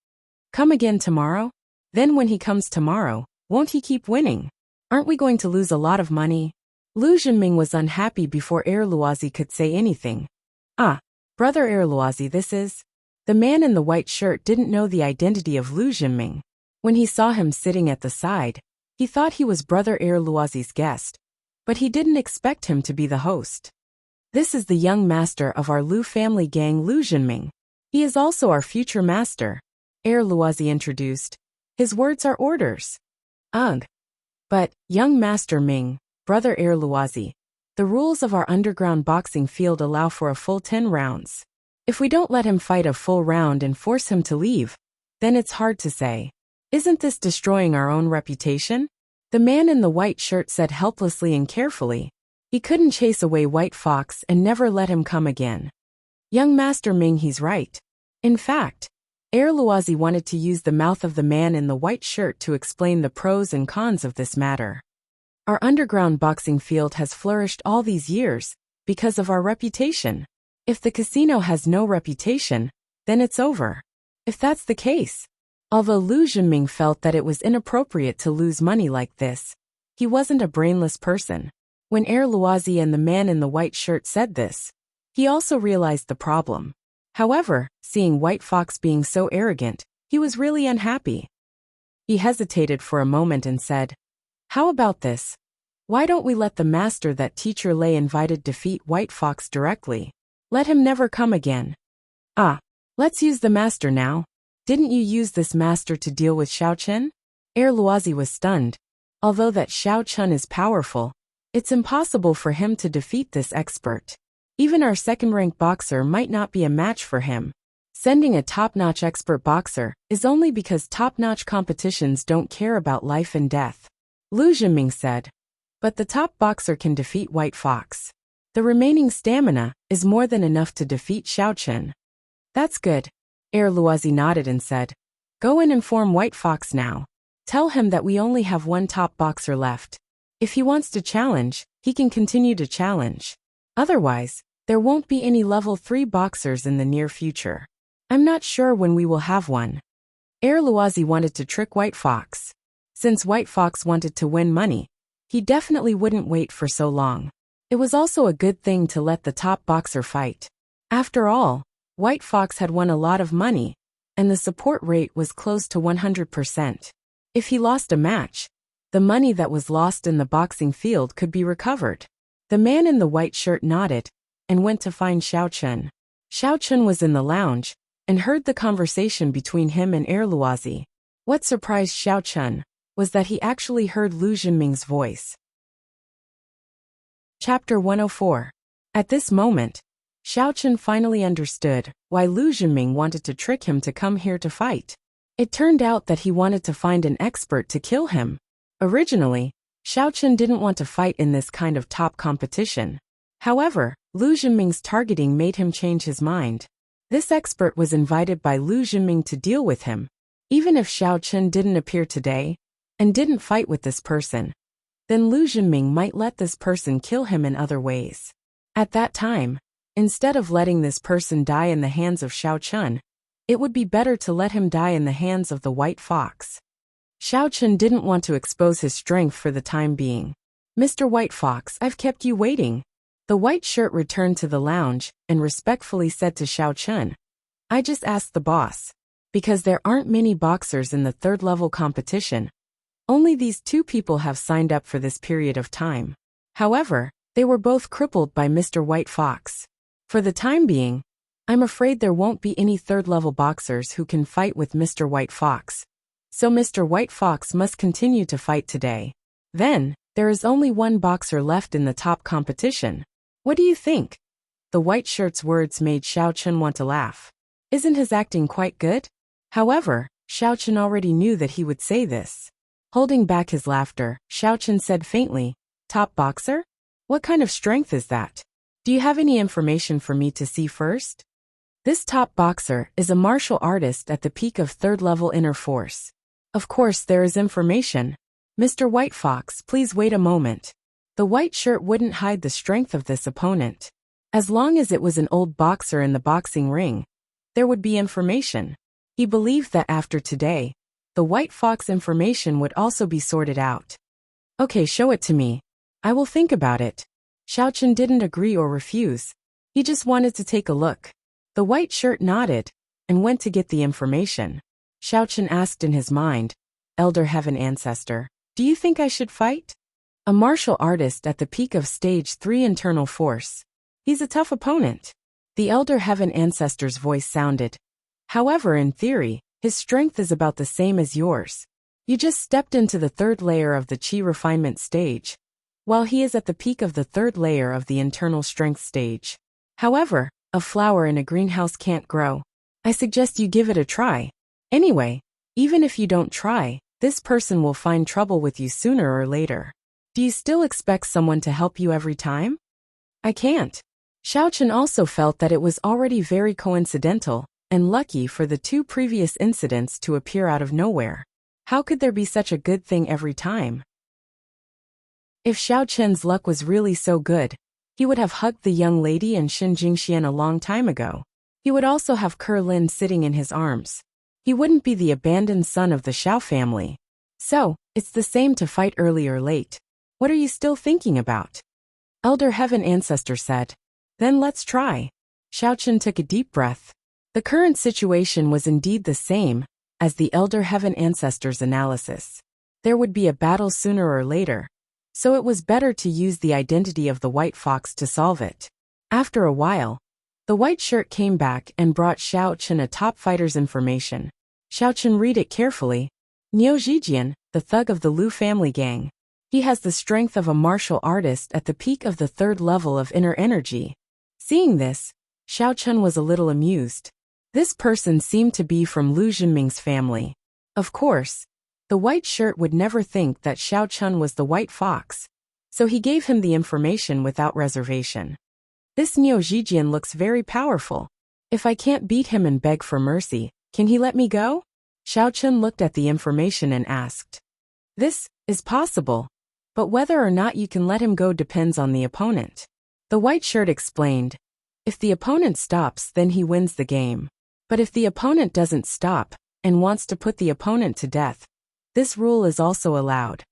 Come again tomorrow? Then when he comes tomorrow, won't he keep winning? Aren't we going to lose a lot of money? Lu Zhenming was unhappy before Erluazi could say anything. Ah, Brother Erluazi, this is... The man in the white shirt didn't know the identity of Lu Zhenming. When he saw him sitting at the side, he thought he was Brother Erluazi's guest, but he didn't expect him to be the host. This is the young master of our Lu family gang, Lu Zhenming. He is also our future master, Erluazi introduced. His words are orders. Ugh. But, young Master Ming, Brother Erluazi, the rules of our underground boxing field allow for a full 10 rounds. If we don't let him fight a full round and force him to leave, then it's hard to say. Isn't this destroying our own reputation? The man in the white shirt said helplessly and carefully. He couldn't chase away White Fox and never let him come again. Young Master Ming, he's right. In fact, Erluazi wanted to use the mouth of the man in the white shirt to explain the pros and cons of this matter. Our underground boxing field has flourished all these years because of our reputation. If the casino has no reputation, then it's over. If that's the case. Although Lu Zhenming felt that it was inappropriate to lose money like this, he wasn't a brainless person. When Erluazi and the man in the white shirt said this, he also realized the problem. However, seeing White Fox being so arrogant, he was really unhappy. He hesitated for a moment and said, How about this? Why don't we let the master that Teacher Lei invited defeat White Fox directly? Let him never come again. Ah, let's use the master now. Didn't you use this master to deal with Xiaochen? Erluazi was stunned. Although that Xiaochen is powerful, it's impossible for him to defeat this expert. Even our second-rank boxer might not be a match for him. Sending a top-notch expert boxer is only because top-notch competitions don't care about life and death. Lu Zhenming said. But the top boxer can defeat White Fox. The remaining stamina is more than enough to defeat Xiaochen. That's good. Erluazi nodded and said, Go and inform White Fox now. Tell him that we only have one top boxer left. If he wants to challenge, he can continue to challenge. Otherwise, there won't be any level 3 boxers in the near future. I'm not sure when we will have one. Erluazi wanted to trick White Fox. Since White Fox wanted to win money, he definitely wouldn't wait for so long. It was also a good thing to let the top boxer fight. After all, White Fox had won a lot of money, and the support rate was close to 100%. If he lost a match, the money that was lost in the boxing field could be recovered. The man in the white shirt nodded and went to find Xiaochen. Xiaochen was in the lounge and heard the conversation between him and Erluazi. What surprised Xiaochen was that he actually heard Lu Zhenming's voice. Chapter 104. At this moment, Xiaochen finally understood why Lu Zhenming wanted to trick him to come here to fight. It turned out that he wanted to find an expert to kill him. Originally, Xiaochen didn't want to fight in this kind of top competition. However, Lu Zhenming's targeting made him change his mind. This expert was invited by Lu Zhenming to deal with him. Even if Xiaochen didn't appear today and didn't fight with this person, then Lu Zhenming might let this person kill him in other ways. At that time, instead of letting this person die in the hands of Xiaochen, it would be better to let him die in the hands of the White Fox. Xiaochen didn't want to expose his strength for the time being. Mr. White Fox, I've kept you waiting. The white shirt returned to the lounge and respectfully said to Xiaochen, I just asked the boss. because there aren't many boxers in the third-level competition. Only these two people have signed up for this period of time. However, they were both crippled by Mr. White Fox. For the time being, I'm afraid there won't be any third-level boxers who can fight with Mr. White Fox. So Mr. White Fox must continue to fight today. Then, there is only one boxer left in the top competition. What do you think? The white shirt's words made Xiao Chun want to laugh. Isn't his acting quite good? However, Xiao Chun already knew that he would say this. Holding back his laughter, Xiao Chun said faintly, "Top boxer? What kind of strength is that? Do you have any information for me to see first?" This top boxer is a martial artist at the peak of third-level inner force. Of course there is information. Mr. White Fox, please wait a moment. The white shirt wouldn't hide the strength of this opponent. As long as it was an old boxer in the boxing ring, there would be information. He believed that after today, the White Fox information would also be sorted out. Okay, show it to me. I will think about it. Xiao Chun didn't agree or refuse. He just wanted to take a look. The white shirt nodded and went to get the information. Xiao Chun asked in his mind, "Elder Heaven Ancestor, do you think I should fight?" A martial artist at the peak of stage 3 internal force. He's a tough opponent. The Elder Heaven Ancestor's voice sounded. However, in theory, his strength is about the same as yours. You just stepped into the third layer of the Qi refinement stage, while he is at the peak of the third layer of the internal strength stage. However, a flower in a greenhouse can't grow. I suggest you give it a try. Anyway, even if you don't try, this person will find trouble with you sooner or later. Do you still expect someone to help you every time? I can't. Xiao Chun also felt that it was already very coincidental and lucky for the two previous incidents to appear out of nowhere. How could there be such a good thing every time? If Xiao Chun's luck was really so good, he would have hugged the young lady and Xin Jingxian a long time ago. He would also have Ke Lin sitting in his arms. He wouldn't be the abandoned son of the Xiao family. So, it's the same to fight early or late. What are you still thinking about? Elder Heaven Ancestor said. Then let's try. Xiao Chun took a deep breath. The current situation was indeed the same as the Elder Heaven Ancestor's analysis. There would be a battle sooner or later, so it was better to use the identity of the White Fox to solve it. After a while, the white shirt came back and brought Xiao Chun a top fighter's information. Xiao Chun read it carefully. Niu Zhijian, the thug of the Lu family gang. He has the strength of a martial artist at the peak of the third level of inner energy. Seeing this, Xiao Chun was a little amused. This person seemed to be from Lu Jinming's family. Of course, the white shirt would never think that Xiao Chun was the White Fox, so he gave him the information without reservation. This Niu Zhijian looks very powerful. If I can't beat him and beg for mercy, can he let me go? Xiao Chun looked at the information and asked. This is possible, but whether or not you can let him go depends on the opponent. The white shirt explained. If the opponent stops, then he wins the game. But if the opponent doesn't stop and wants to put the opponent to death, this rule is also allowed.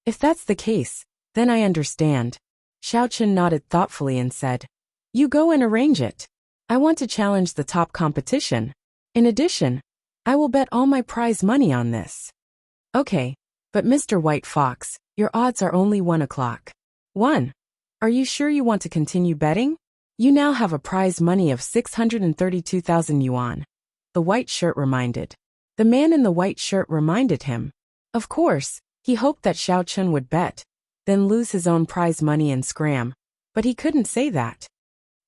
If that's the case, then I understand. Xiao Chun nodded thoughtfully and said, "You go and arrange it. I want to challenge the top competition. In addition, I will bet all my prize money on this." Okay, but Mr. White Fox, your odds are only 1 o'clock. 1. Are you sure you want to continue betting? You now have a prize money of 632,000 yuan. The white shirt reminded. The man in the white shirt reminded him. Of course, he hoped that Xiao Chun would bet, then lose his own prize money and scram, but he couldn't say that.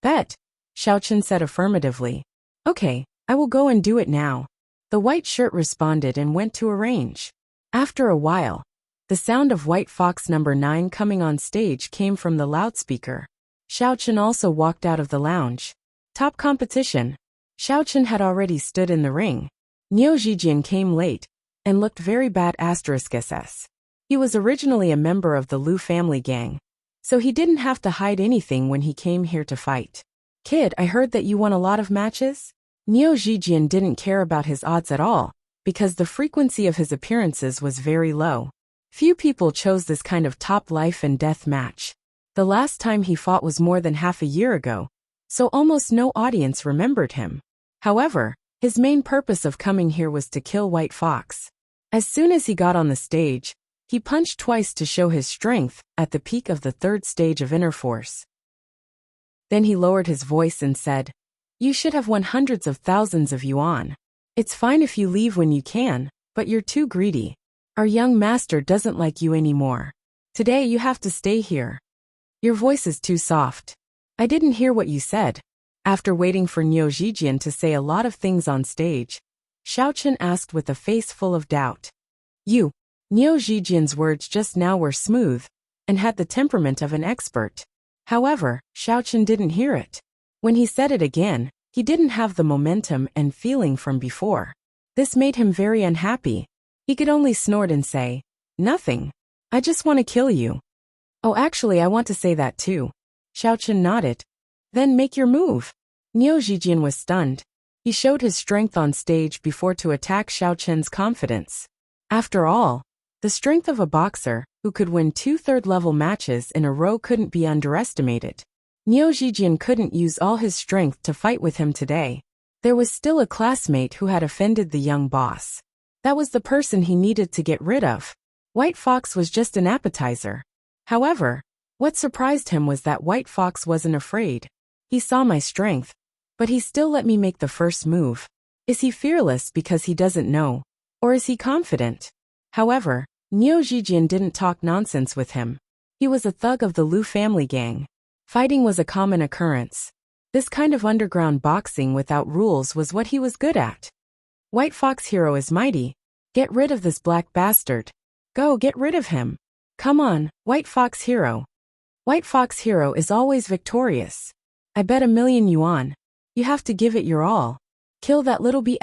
Bet, Xiao Chun said affirmatively. Okay, I will go and do it now. The white shirt responded and went to arrange. After a while, the sound of White Fox number 9 coming on stage came from the loudspeaker. Xiao Chun also walked out of the lounge. Top competition. Xiao Chun had already stood in the ring. Niu Zhijian came late and looked very bad *SS. He was originally a member of the Lu family gang, so he didn't have to hide anything when he came here to fight. Kid, I heard that you won a lot of matches? Niu Zhijian didn't care about his odds at all, because the frequency of his appearances was very low. Few people chose this kind of top life and death match. The last time he fought was more than half a year ago, so almost no audience remembered him. However, His main purpose of coming here was to kill White Fox. As soon as he got on the stage, he punched twice to show his strength at the peak of the third stage of inner force. Then he lowered his voice and said, "You should have won hundreds of thousands of yuan. It's fine if you leave when you can, but you're too greedy. Our young master doesn't like you anymore. Today you have to stay here. Your voice is too soft. I didn't hear what you said." After waiting for Niu Zhijian to say a lot of things on stage, Xiao Chen asked with a face full of doubt. Niu Zhijian's words just now were smooth and had the temperament of an expert. However, Xiao Chen didn't hear it. When he said it again, he didn't have the momentum and feeling from before. This made him very unhappy. He could only snort and say, "Nothing. I just want to kill you." "Oh, actually I want to say that too." Xiao Chen nodded. "Then make your move." Niu Zhijian was stunned. He showed his strength on stage before to attack Xiao Chen's confidence. After all, the strength of a boxer, who could win 2 third-level matches in a row, couldn't be underestimated. Niu Zhijian couldn't use all his strength to fight with him today. There was still a classmate who had offended the young boss. That was the person he needed to get rid of. White Fox was just an appetizer. However, what surprised him was that White Fox wasn't afraid. He saw my strength, but he still let me make the first move. Is he fearless because he doesn't know? Or is he confident? However, Niu Zhijian didn't talk nonsense with him. He was a thug of the Liu family gang. Fighting was a common occurrence. This kind of underground boxing without rules was what he was good at. White Fox hero is mighty. Get rid of this black bastard. Go get rid of him. Come on, White Fox hero. White Fox hero is always victorious. I bet 1,000,000 yuan. You have to give it your all. Kill that little B****.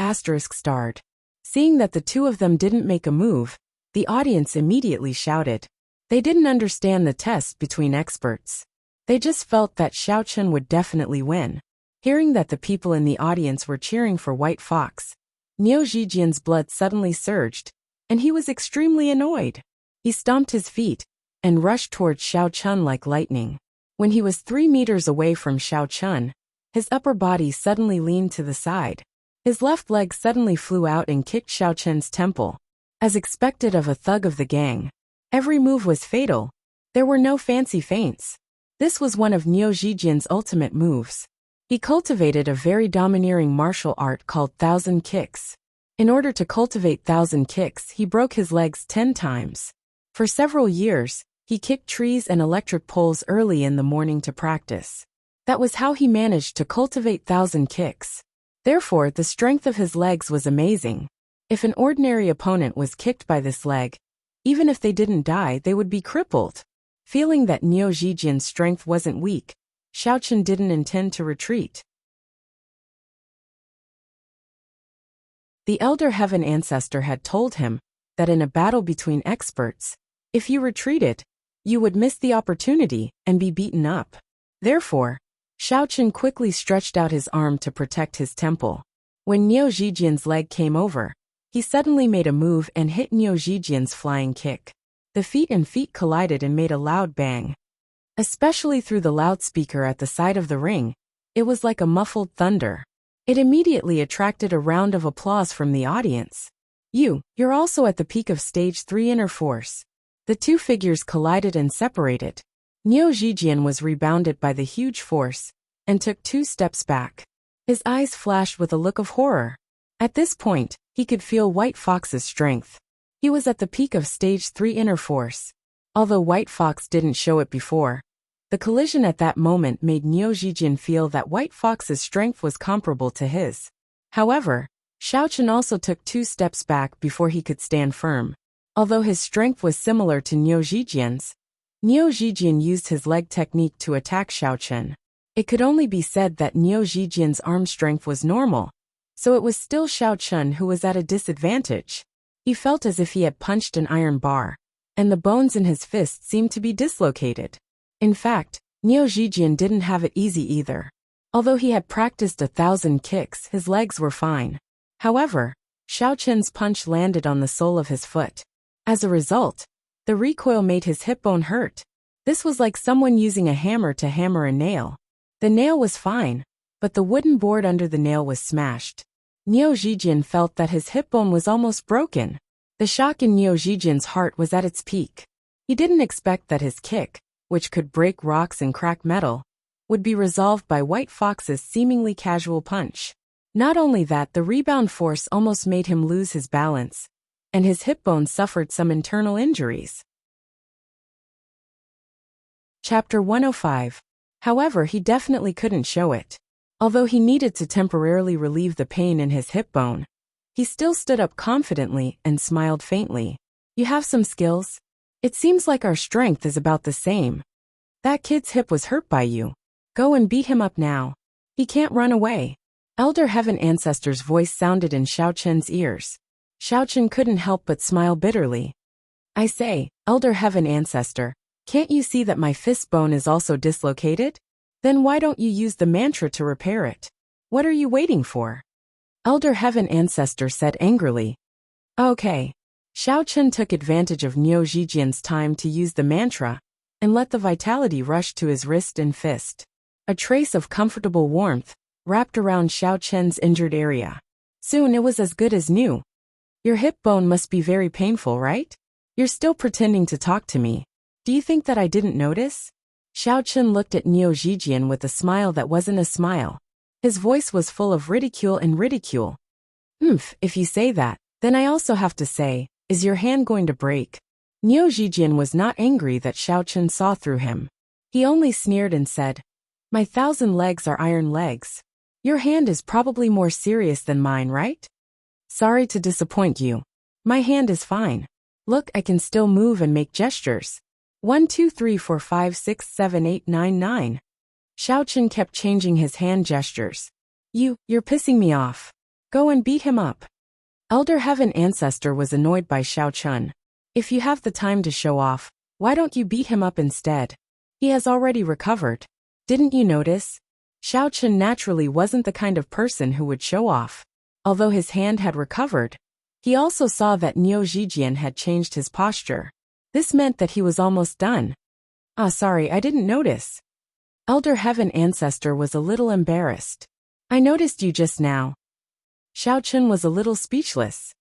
Seeing that the two of them didn't make a move, the audience immediately shouted. They didn't understand the test between experts. They just felt that Xiao Chen would definitely win. Hearing that the people in the audience were cheering for White Fox, Niu Zhijian's blood suddenly surged, and he was extremely annoyed. He stomped his feet and rushed towards Xiao Chen like lightning. When he was 3 meters away from Xiao Chen, his upper body suddenly leaned to the side. His left leg suddenly flew out and kicked Xiao Chen's temple. As expected of a thug of the gang, every move was fatal. There were no fancy feints. This was one of Niu Zhijian's ultimate moves. He cultivated a very domineering martial art called 1,000 kicks. In order to cultivate 1,000 kicks, he broke his legs 10 times. For several years, he kicked trees and electric poles early in the morning to practice. That was how he managed to cultivate 1,000 kicks. Therefore, the strength of his legs was amazing. If an ordinary opponent was kicked by this leg, even if they didn't die, they would be crippled. Feeling that Niu Zhijian's strength wasn't weak, Xiao Chen didn't intend to retreat. The Elder Heaven Ancestor had told him that in a battle between experts, if you retreated, you would miss the opportunity and be beaten up. Therefore, Xiao Chen quickly stretched out his arm to protect his temple. When Niu Zhijian's leg came over, he suddenly made a move and hit Niu Zhijian's flying kick. The feet collided and made a loud bang. Especially through the loudspeaker at the side of the ring, it was like a muffled thunder. It immediately attracted a round of applause from the audience. You're also at the peak of stage 3 inner force. The two figures collided and separated. Niu Zhijian was rebounded by the huge force and took 2 steps back. His eyes flashed with a look of horror. At this point, he could feel White Fox's strength. He was at the peak of stage 3 inner force. Although White Fox didn't show it before, the collision at that moment made Niu Zhijian feel that White Fox's strength was comparable to his. However, Xiao Chen also took 2 steps back before he could stand firm. Although his strength was similar to Niu Zhijian's, Niu Zhijian used his leg technique to attack Xiao Chen. It could only be said that Niu Zhijian's arm strength was normal, so it was still Xiao Chen who was at a disadvantage. He felt as if he had punched an iron bar, and the bones in his fist seemed to be dislocated. In fact, Niu Zhijian didn't have it easy either. Although he had practiced 1,000 kicks, his legs were fine. However, Xiao Chen's punch landed on the sole of his foot. As a result, the recoil made his hip bone hurt. This was like someone using a hammer to hammer a nail. The nail was fine, but the wooden board under the nail was smashed. Niu Zhijian felt that his hip bone was almost broken. The shock in Niu Zhijian's heart was at its peak. He didn't expect that his kick, which could break rocks and crack metal, would be resolved by White Fox's seemingly casual punch. Not only that, the rebound force almost made him lose his balance, and his hip bone suffered some internal injuries. Chapter 105. However, he definitely couldn't show it. Although he needed to temporarily relieve the pain in his hip bone, he still stood up confidently and smiled faintly. You have some skills? It seems like our strength is about the same. That kid's hip was hurt by you. Go and beat him up now. He can't run away. Elder Heaven Ancestor's voice sounded in Xiao Chen's ears. Xiao Chen couldn't help but smile bitterly. I say, Elder Heaven Ancestor, can't you see that my fist bone is also dislocated? Then why don't you use the mantra to repair it? What are you waiting for? Elder Heaven Ancestor said angrily. Okay. Xiao Chen took advantage of Niu Zhijian's time to use the mantra, and let the vitality rush to his wrist and fist. A trace of comfortable warmth wrapped around Xiao Chen's injured area. Soon it was as good as new. Your hip bone must be very painful, right? You're still pretending to talk to me. Do you think that I didn't notice? Xiao Chen looked at Niu Zhijian with a smile that wasn't a smile. His voice was full of ridicule and ridicule. If you say that, then I also have to say, is your hand going to break? Niu Zhijian was not angry that Xiao Chen saw through him. He only sneered and said, My 1,000 legs are iron legs. Your hand is probably more serious than mine, right? Sorry to disappoint you. My hand is fine. Look, I can still move and make gestures. 1 2 3 4 5 6 7 8 9 9. Xiao Chen kept changing his hand gestures. You're pissing me off. Go and beat him up. Elder Heaven Ancestor was annoyed by Xiao Chen. If you have the time to show off, why don't you beat him up instead? He has already recovered. Didn't you notice? Xiao Chen naturally wasn't the kind of person who would show off. Although his hand had recovered, he also saw that Niu Zhijian had changed his posture. This meant that he was almost done. Sorry, I didn't notice. Elder Heaven Ancestor was a little embarrassed. I noticed you just now. Xiao Chen was a little speechless.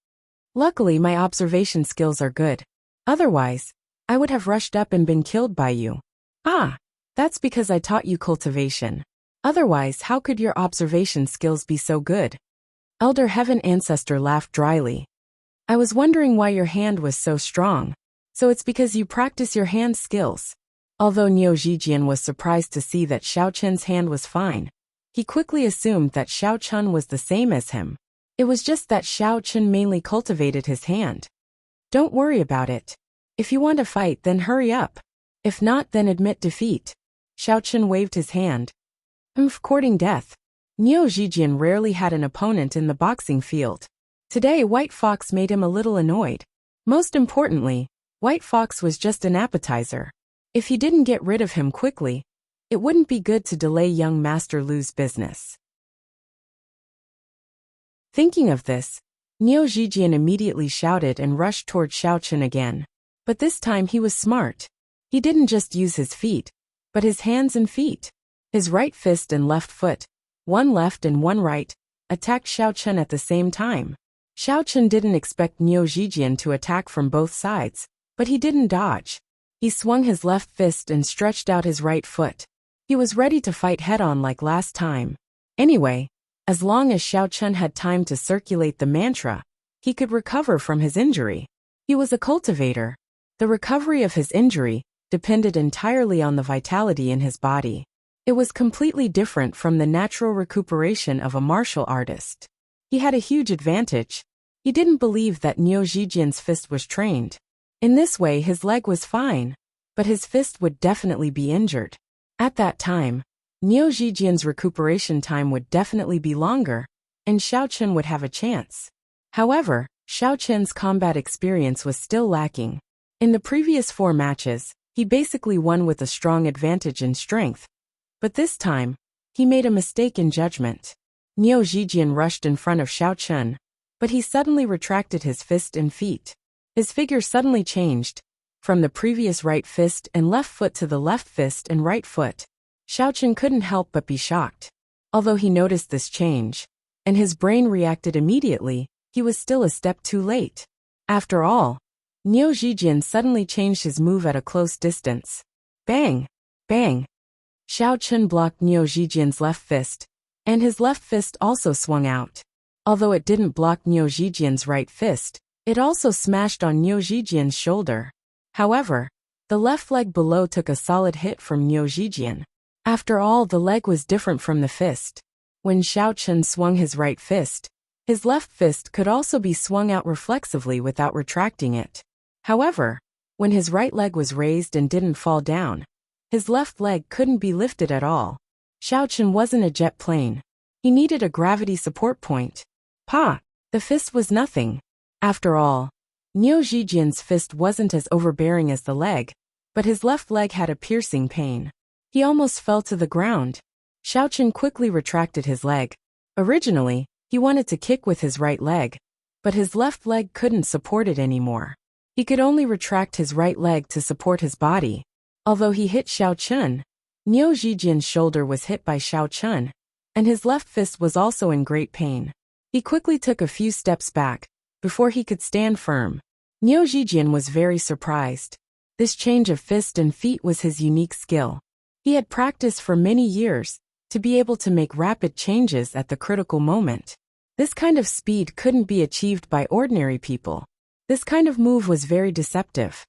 Luckily, my observation skills are good. Otherwise, I would have rushed up and been killed by you. That's because I taught you cultivation. Otherwise, how could your observation skills be so good? Elder Heaven Ancestor laughed dryly. I was wondering why your hand was so strong. So it's because you practice your hand skills. Although Niu Zhijian was surprised to see that Xiao Chen's hand was fine, he quickly assumed that Xiao Chen was the same as him. It was just that Xiao Chen mainly cultivated his hand. Don't worry about it. If you want to fight, then hurry up. If not, then admit defeat. Xiao Chen waved his hand. Courting death. Niu Zhijian rarely had an opponent in the boxing field. Today, White Fox made him a little annoyed. Most importantly, White Fox was just an appetizer. If he didn't get rid of him quickly, it wouldn't be good to delay young Master Lu's business. Thinking of this, Niu Zhijian immediately shouted and rushed toward Xiao Chen again. But this time he was smart. He didn't just use his feet, but his hands and feet. His right fist and left foot, one left and one right, attacked Xiao Chen at the same time. Xiao Chen didn't expect Niu Zhijian to attack from both sides, but he didn't dodge. He swung his left fist and stretched out his right foot. He was ready to fight head-on like last time. Anyway, as long as Xiao Chen had time to circulate the mantra, he could recover from his injury. He was a cultivator. The recovery of his injury depended entirely on the vitality in his body. It was completely different from the natural recuperation of a martial artist. He had a huge advantage. He didn't believe that Niu Zhijian's fist was trained. In this way, his leg was fine, but his fist would definitely be injured. At that time, Niu Zhijian's recuperation time would definitely be longer, and Xiao Chen would have a chance. However, Xiao Chen's combat experience was still lacking. In the previous 4 matches, he basically won with a strong advantage in strength. But this time, he made a mistake in judgment. Niu Zhijian rushed in front of Xiao Chen, but he suddenly retracted his fist and feet. His figure suddenly changed, from the previous right fist and left foot to the left fist and right foot. Xiao Chen couldn't help but be shocked. Although he noticed this change, and his brain reacted immediately. He was still a step too late. After all, Niu Zhijian suddenly changed his move at a close distance. Bang! Bang! Xiao Chun blocked Niu Zhijian's left fist, and his left fist also swung out. Although it didn't block Niu Zhijian's right fist, it also smashed on Niu Zhijian's shoulder. However, the left leg below took a solid hit from Niu Zhijian. After all, the leg was different from the fist. When Xiao Chun swung his right fist, his left fist could also be swung out reflexively without retracting it. However, when his right leg was raised and didn't fall down, his left leg couldn't be lifted at all. Xiao Chun wasn't a jet plane. He needed a gravity support point. Pa! The fist was nothing. After all, Niu Zhijian's fist wasn't as overbearing as the leg, but his left leg had a piercing pain. He almost fell to the ground. Xiao Chun quickly retracted his leg. Originally, he wanted to kick with his right leg, but his left leg couldn't support it anymore. He could only retract his right leg to support his body. Although he hit Xiao Chun, Niu Zhijian's shoulder was hit by Xiao Chun, and his left fist was also in great pain. He quickly took a few steps back before he could stand firm. Niu Zhijian was very surprised. This change of fist and feet was his unique skill. He had practiced for many years to be able to make rapid changes at the critical moment. This kind of speed couldn't be achieved by ordinary people. This kind of move was very deceptive.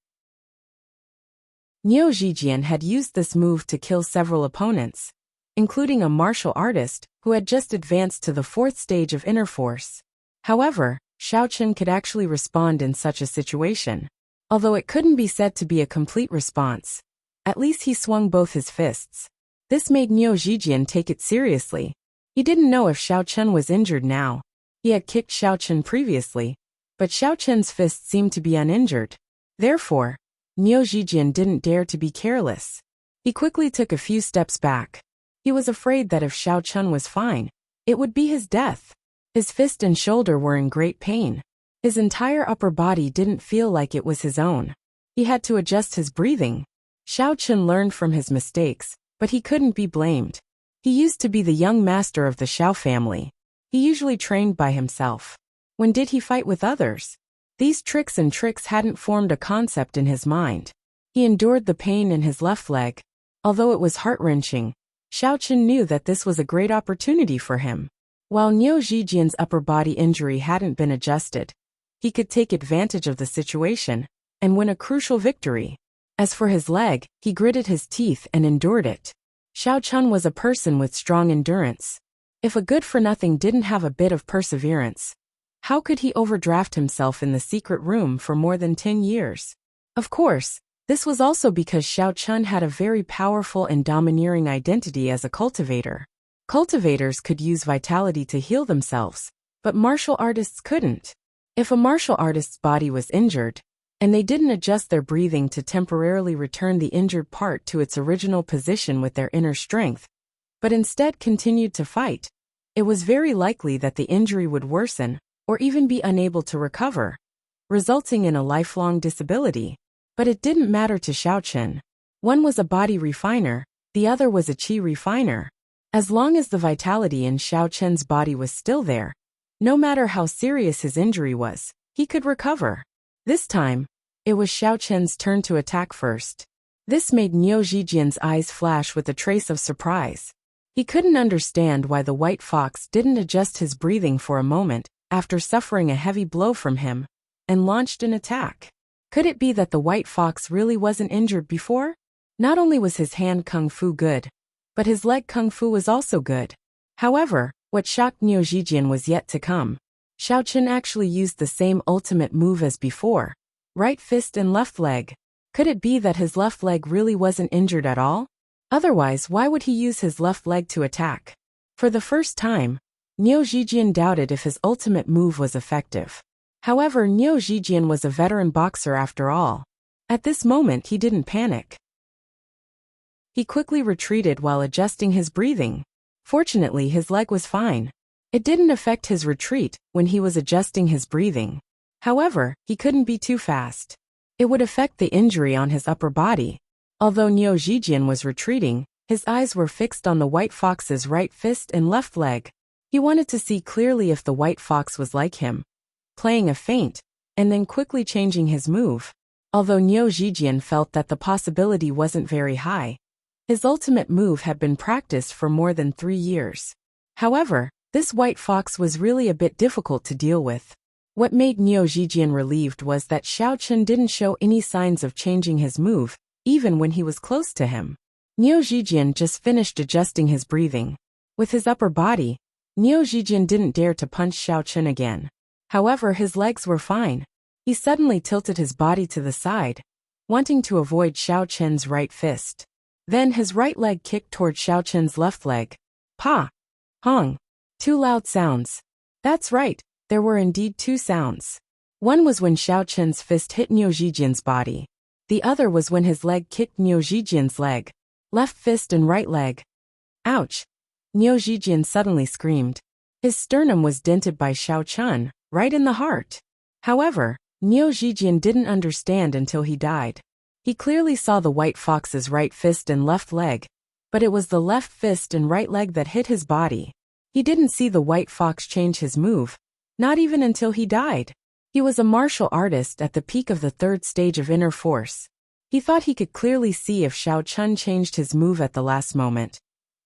Niu Zhijian had used this move to kill several opponents, including a martial artist who had just advanced to the 4th stage of inner force. However, Xiao Chun could actually respond in such a situation. Although it couldn't be said to be a complete response, at least he swung both his fists. This made Niu Zhijian take it seriously. He didn't know if Xiao Chun was injured now. He had kicked Xiao Chun previously, but Xiao Chun's fist seemed to be uninjured. Therefore, Niu Zhijian didn't dare to be careless. He quickly took a few steps back. He was afraid that if Xiao Chun was fine, it would be his death. His fist and shoulder were in great pain. His entire upper body didn't feel like it was his own. He had to adjust his breathing. Xiao Chun learned from his mistakes, but he couldn't be blamed. He used to be the young master of the Xiao family. He usually trained by himself. When did he fight with others? These tricks hadn't formed a concept in his mind. He endured the pain in his left leg. Although it was heart-wrenching, Xiao Chun knew that this was a great opportunity for him. While Niu Zhijian's upper body injury hadn't been adjusted, he could take advantage of the situation and win a crucial victory. As for his leg, he gritted his teeth and endured it. Xiao Chun was a person with strong endurance. If a good-for-nothing didn't have a bit of perseverance, how could he overdraft himself in the secret room for more than 10 years? Of course, this was also because Xiao Chun had a very powerful and domineering identity as a cultivator. Cultivators could use vitality to heal themselves, but martial artists couldn't. If a martial artist's body was injured, and they didn't adjust their breathing to temporarily return the injured part to its original position with their inner strength, but instead continued to fight, it was very likely that the injury would worsen or even be unable to recover, resulting in a lifelong disability. But it didn't matter to Xiao Chun. One was a body refiner, the other was a qi refiner. As long as the vitality in Xiao Chun's body was still there, no matter how serious his injury was, he could recover. This time, it was Xiao Chun's turn to attack first. This made Niu Zhijian's eyes flash with a trace of surprise. He couldn't understand why the white fox didn't adjust his breathing for a moment after suffering a heavy blow from him, and launched an attack. Could it be that the white fox really wasn't injured before? Not only was his hand kung fu good, but his leg kung fu was also good. However, what shocked Niu Zhijian was yet to come. Xiao Chun actually used the same ultimate move as before, right fist and left leg. Could it be that his left leg really wasn't injured at all? Otherwise, why would he use his left leg to attack? For the first time, Niu Zhijian doubted if his ultimate move was effective. However, Niu Zhijian was a veteran boxer after all. At this moment, he didn't panic. He quickly retreated while adjusting his breathing. Fortunately, his leg was fine. It didn't affect his retreat when he was adjusting his breathing. However, he couldn't be too fast. It would affect the injury on his upper body. Although Niu Zhijian was retreating, his eyes were fixed on the white fox's right fist and left leg. He wanted to see clearly if the white fox was like him, playing a feint, and then quickly changing his move. Although Niu Zhijian felt that the possibility wasn't very high, his ultimate move had been practiced for more than 3 years. However, this white fox was really a bit difficult to deal with. What made Niu Zhijian relieved was that Xiao Chen didn't show any signs of changing his move, even when he was close to him. Niu Zhijian just finished adjusting his breathing. With his upper body, Niu Zhijian didn't dare to punch Xiao Chen again. However, his legs were fine. He suddenly tilted his body to the side, wanting to avoid Xiao Chen's right fist. Then his right leg kicked toward Xiao Chen's left leg. Pa! Hong! 2 loud sounds. That's right, there were indeed 2 sounds. One was when Xiao Chen's fist hit Niu Zhijian's body. The other was when his leg kicked Niu Zhijian's leg. Left fist and right leg. Ouch! Niu Zhijian suddenly screamed. His sternum was dented by Xiao Chen, right in the heart. However, Niu Zhijian didn't understand until he died. He clearly saw the white fox's right fist and left leg, but it was the left fist and right leg that hit his body. He didn't see the white fox change his move, not even until he died. He was a martial artist at the peak of the 3rd stage of inner force. He thought he could clearly see if Xiao Chen changed his move at the last moment.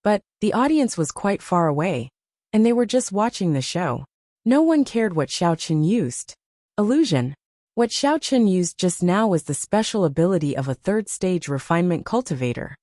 But the audience was quite far away, and they were just watching the show. No one cared what Xiao Chen used. Illusion. What Xiao Chen used just now was the special ability of a 3rd stage refinement cultivator.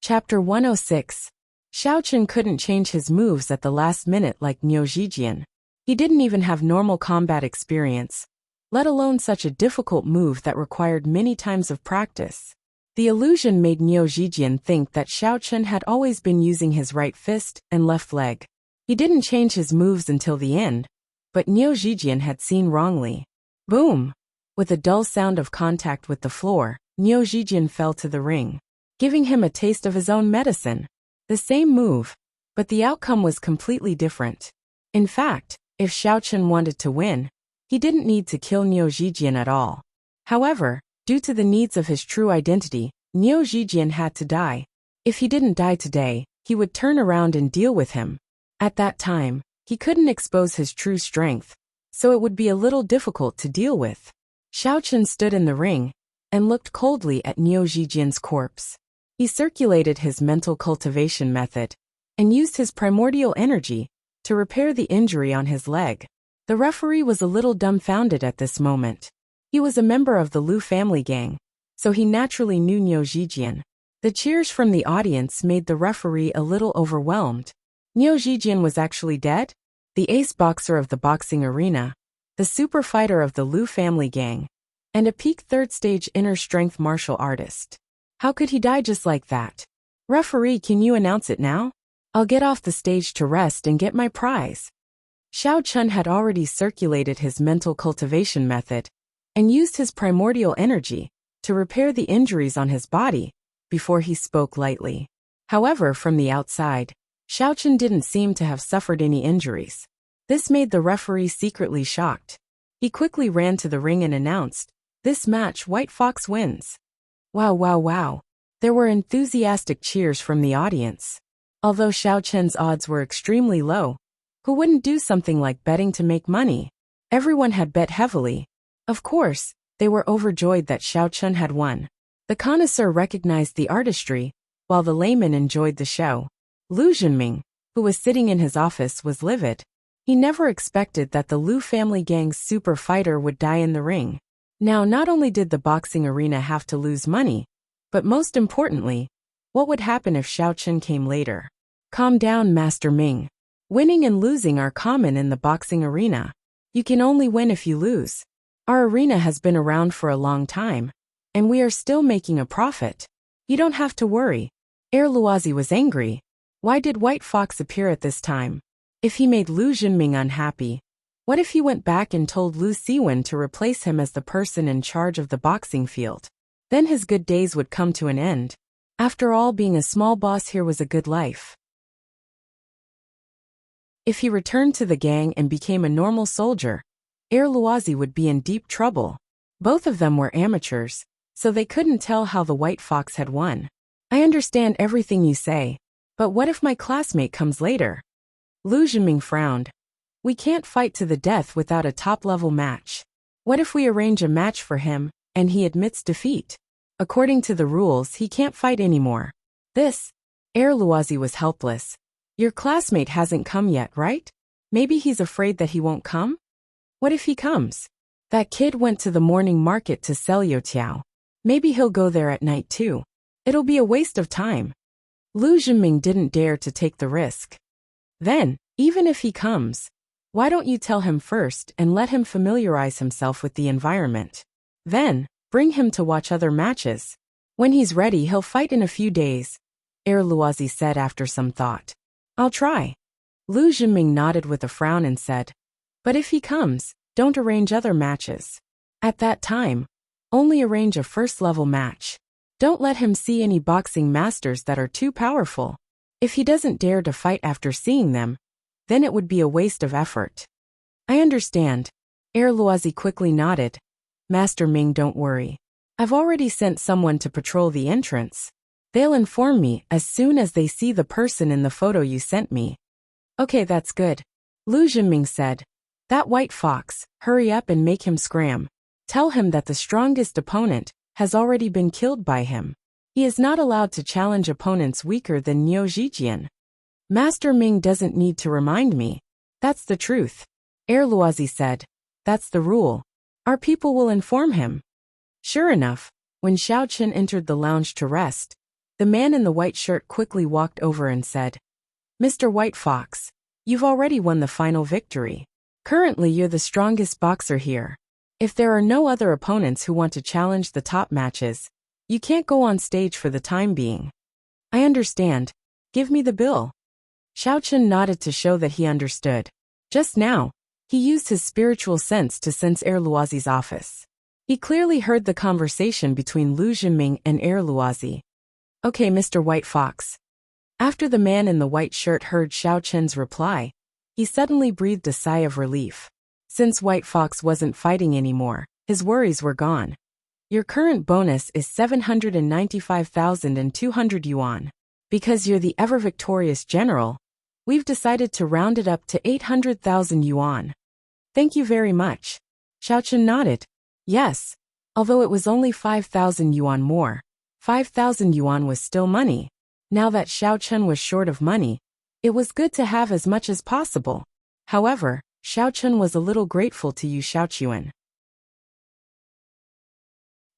Chapter 106. Xiao Chen couldn't change his moves at the last minute like Niu Zhijian. He didn't even have normal combat experience, let alone such a difficult move that required many times of practice. The illusion made Niu Zhijian think that Xiao Chen had always been using his right fist and left leg. He didn't change his moves until the end, but Niu Zhijian had seen wrongly. Boom! With a dull sound of contact with the floor, Niu Zhijian fell to the ring, giving him a taste of his own medicine. The same move, but the outcome was completely different. In fact, if Xiao Chen wanted to win, he didn't need to kill Niu Zhijian at all. However, due to the needs of his true identity, Niu Zhijian had to die. If he didn't die today, he would turn around and deal with him. At that time, he couldn't expose his true strength, so it would be a little difficult to deal with. Xiao Chen stood in the ring and looked coldly at Niu Zhijian's corpse. He circulated his mental cultivation method and used his primordial energy to repair the injury on his leg. The referee was a little dumbfounded at this moment. He was a member of the Lu family gang, so he naturally knew Niu Zhijian. The cheers from the audience made the referee a little overwhelmed. Niu Zhijian was actually dead? The ace boxer of the boxing arena, the super fighter of the Lu family gang, and a peak 3rd stage inner strength martial artist. How could he die just like that? Referee, can you announce it now? I'll get off the stage to rest and get my prize. Xiao Chen had already circulated his mental cultivation method and used his primordial energy to repair the injuries on his body before he spoke lightly. However, from the outside, Xiao Chen didn't seem to have suffered any injuries. This made the referee secretly shocked. He quickly ran to the ring and announced, "This match, White Fox wins." Wow, wow, wow. There were enthusiastic cheers from the audience. Although Xiao Chen's odds were extremely low, who wouldn't do something like betting to make money? Everyone had bet heavily. Of course, they were overjoyed that Xiao Chen had won. The connoisseur recognized the artistry, while the layman enjoyed the show. Lu Zhenming, who was sitting in his office, was livid. He never expected that the Lu family gang's super fighter would die in the ring. Now, not only did the boxing arena have to lose money, but most importantly, what would happen if Xiao Chen came later? Calm down, Master Ming. Winning and losing are common in the boxing arena. You can only win if you lose. Our arena has been around for a long time, and we are still making a profit. You don't have to worry. Luozi was angry. Why did White Fox appear at this time? If he made Lu Zhenming unhappy, what if he went back and told Lu Siwen to replace him as the person in charge of the boxing field? Then his good days would come to an end. After all, being a small boss here was a good life. If he returned to the gang and became a normal soldier, Luozi would be in deep trouble. Both of them were amateurs, so they couldn't tell how the White Fox had won. I understand everything you say, but what if my classmate comes later? Lu Zhenming frowned. We can't fight to the death without a top-level match. What if we arrange a match for him, and he admits defeat? According to the rules, he can't fight anymore. Luozi was helpless. Your classmate hasn't come yet, right? Maybe he's afraid that he won't come? What if he comes? That kid went to the morning market to sell youtiao. Maybe he'll go there at night too. It'll be a waste of time. Lu Zhenming didn't dare to take the risk. Then, even if he comes, why don't you tell him first and let him familiarize himself with the environment? Then, bring him to watch other matches. When he's ready, he'll fight in a few days, Luozi said after some thought. I'll try. Lu Zhenming nodded with a frown and said, but if he comes, don't arrange other matches. At that time, only arrange a first-level match. Don't let him see any boxing masters that are too powerful. If he doesn't dare to fight after seeing them, then it would be a waste of effort. I understand. Luozi quickly nodded. Master Ming, don't worry. I've already sent someone to patrol the entrance. They'll inform me as soon as they see the person in the photo you sent me. Okay, that's good. Lu Zhenming said. That white fox, hurry up and make him scram. Tell him that the strongest opponent has already been killed by him. He is not allowed to challenge opponents weaker than Niu Zhijian. Master Ming doesn't need to remind me. That's the truth. Luozi said. That's the rule. Our people will inform him. Sure enough, when Xiao Chen entered the lounge to rest, the man in the white shirt quickly walked over and said, Mr. White Fox, you've already won the final victory. Currently you're the strongest boxer here. If there are no other opponents who want to challenge the top matches, you can't go on stage for the time being. I understand. Give me the bill. Xiao Chen nodded to show that he understood. Just now, he used his spiritual sense to sense Luozi's office. He clearly heard the conversation between Lu Zhenming and Luozi. Okay, Mr. White Fox. After the man in the white shirt heard Xiao Chen's reply, he suddenly breathed a sigh of relief. Since White Fox wasn't fighting anymore, his worries were gone. Your current bonus is 795,200 yuan. Because you're the ever-victorious general, we've decided to round it up to 800,000 yuan. Thank you very much. Xiao Chen nodded. Yes, although it was only 5,000 yuan more, 5,000 yuan was still money. Now that Xiao Chen was short of money, it was good to have as much as possible. However, Xiao Chen was a little grateful to Yu Xiaochuan.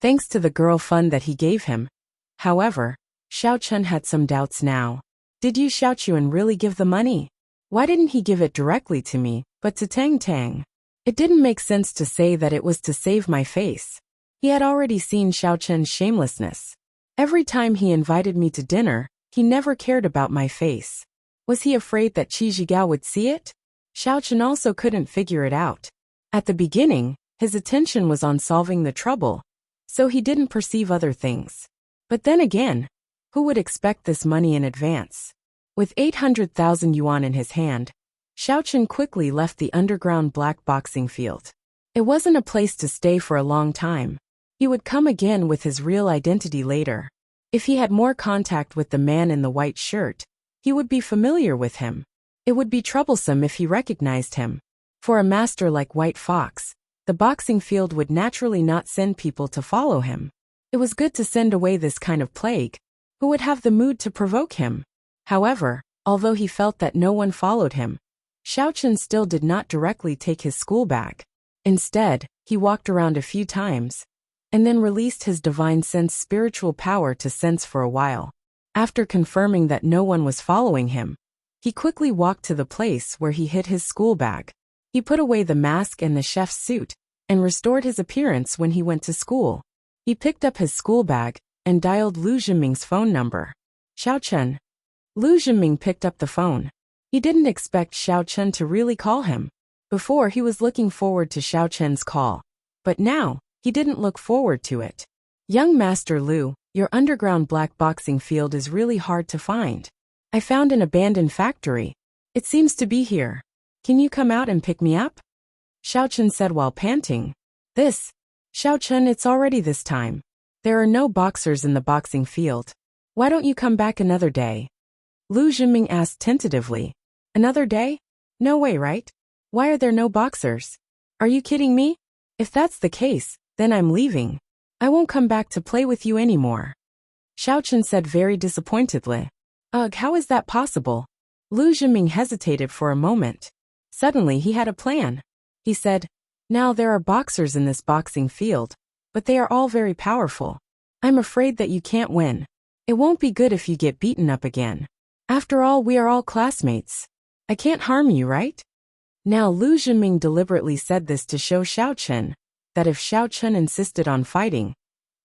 Thanks to the girl fund that he gave him. However, Xiao Chen had some doubts now. Did Yu Xiaochuan really give the money? Why didn't he give it directly to me, but to Tang Tang? It didn't make sense to say that it was to save my face. He had already seen Xiao Chen's shamelessness. Every time he invited me to dinner, he never cared about my face. Was he afraid that Qi Zhigao would see it? Xiao Chen also couldn't figure it out. At the beginning, his attention was on solving the trouble, so he didn't perceive other things. But then again, who would expect this money in advance? With 800,000 yuan in his hand, Xiao Chen quickly left the underground black boxing field. It wasn't a place to stay for a long time. He would come again with his real identity later. If he had more contact with the man in the white shirt, he would be familiar with him. It would be troublesome if he recognized him. For a master like White Fox, the boxing field would naturally not send people to follow him. It was good to send away this kind of plague. Who would have the mood to provoke him? However, although he felt that no one followed him, Xiao Chen still did not directly take his school bag. Instead, he walked around a few times, and then released his divine sense spiritual power to sense for a while. After confirming that no one was following him, he quickly walked to the place where he hid his school bag. He put away the mask and the chef's suit, and restored his appearance when he went to school. He picked up his school bag, and dialed Lu Zhenming's phone number. Xiao Chen. Lu Zhenming picked up the phone. He didn't expect Xiao Chen to really call him. Before, he was looking forward to Xiao Chen's call. But now, he didn't look forward to it. Young Master Lu, your underground black boxing field is really hard to find. I found an abandoned factory. It seems to be here. Can you come out and pick me up? Xiao Chen said while panting. Xiao Chen, it's already this time. There are no boxers in the boxing field. Why don't you come back another day? Lu Zhenming asked tentatively. Another day? No way, right? Why are there no boxers? Are you kidding me? If that's the case, then I'm leaving. I won't come back to play with you anymore. Xiao Chen said very disappointedly. Ugh, how is that possible? Lu Zhenming hesitated for a moment. Suddenly he had a plan. He said, now there are boxers in this boxing field, but they are all very powerful. I'm afraid that you can't win. It won't be good if you get beaten up again. After all, we are all classmates. I can't harm you, right? Now Lu Zhenming deliberately said this to show Xiao Chen that if Xiao Chen insisted on fighting,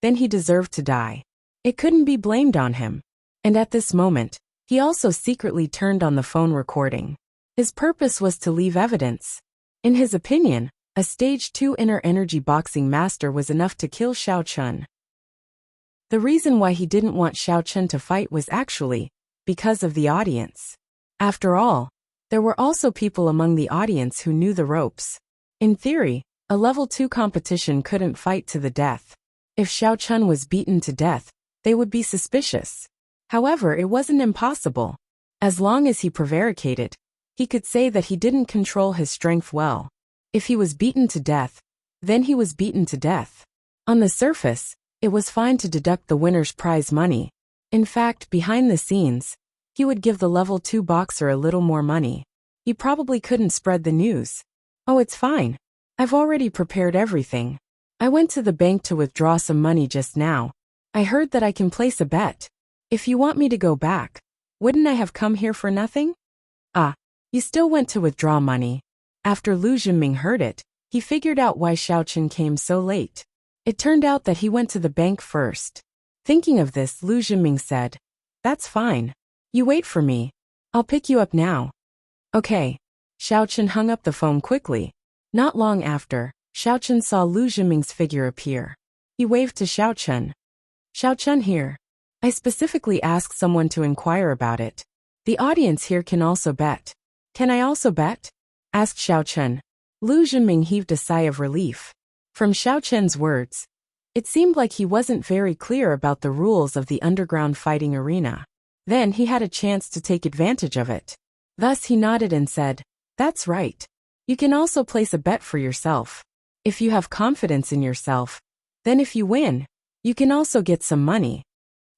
then he deserved to die. It couldn't be blamed on him. And at this moment, he also secretly turned on the phone recording. His purpose was to leave evidence. In his opinion, a Stage 2 inner energy boxing master was enough to kill Xiao Chen. The reason why he didn't want Xiao Chen to fight was actually because of the audience. After all, there were also people among the audience who knew the ropes. In theory, a level 2 competition couldn't fight to the death. If Xiao Chen was beaten to death, they would be suspicious. However, it wasn't impossible. As long as he prevaricated, he could say that he didn't control his strength well. If he was beaten to death, then he was beaten to death. On the surface, it was fine to deduct the winner's prize money. In fact, behind the scenes, he would give the level 2 boxer a little more money. He probably couldn't spread the news. Oh, it's fine. I've already prepared everything. I went to the bank to withdraw some money just now. I heard that I can place a bet. If you want me to go back, wouldn't I have come here for nothing? Ah, you still went to withdraw money. After Lu Zhenming heard it, he figured out why Xiao Chen came so late. It turned out that he went to the bank first. Thinking of this, Lu Zhenming said, that's fine. You wait for me. I'll pick you up now. Okay. Xiao Chen hung up the phone quickly. Not long after, Xiao Chen saw Lu Zhenming's figure appear. He waved to Xiao Chen. Xiao Chen here. I specifically asked someone to inquire about it. The audience here can also bet. Can I also bet? Asked Xiao Chen. Lu Zhenming heaved a sigh of relief. From Xiao Chen's words, it seemed like he wasn't very clear about the rules of the underground fighting arena. Then he had a chance to take advantage of it. Thus he nodded and said, that's right. You can also place a bet for yourself. If you have confidence in yourself, then if you win, you can also get some money.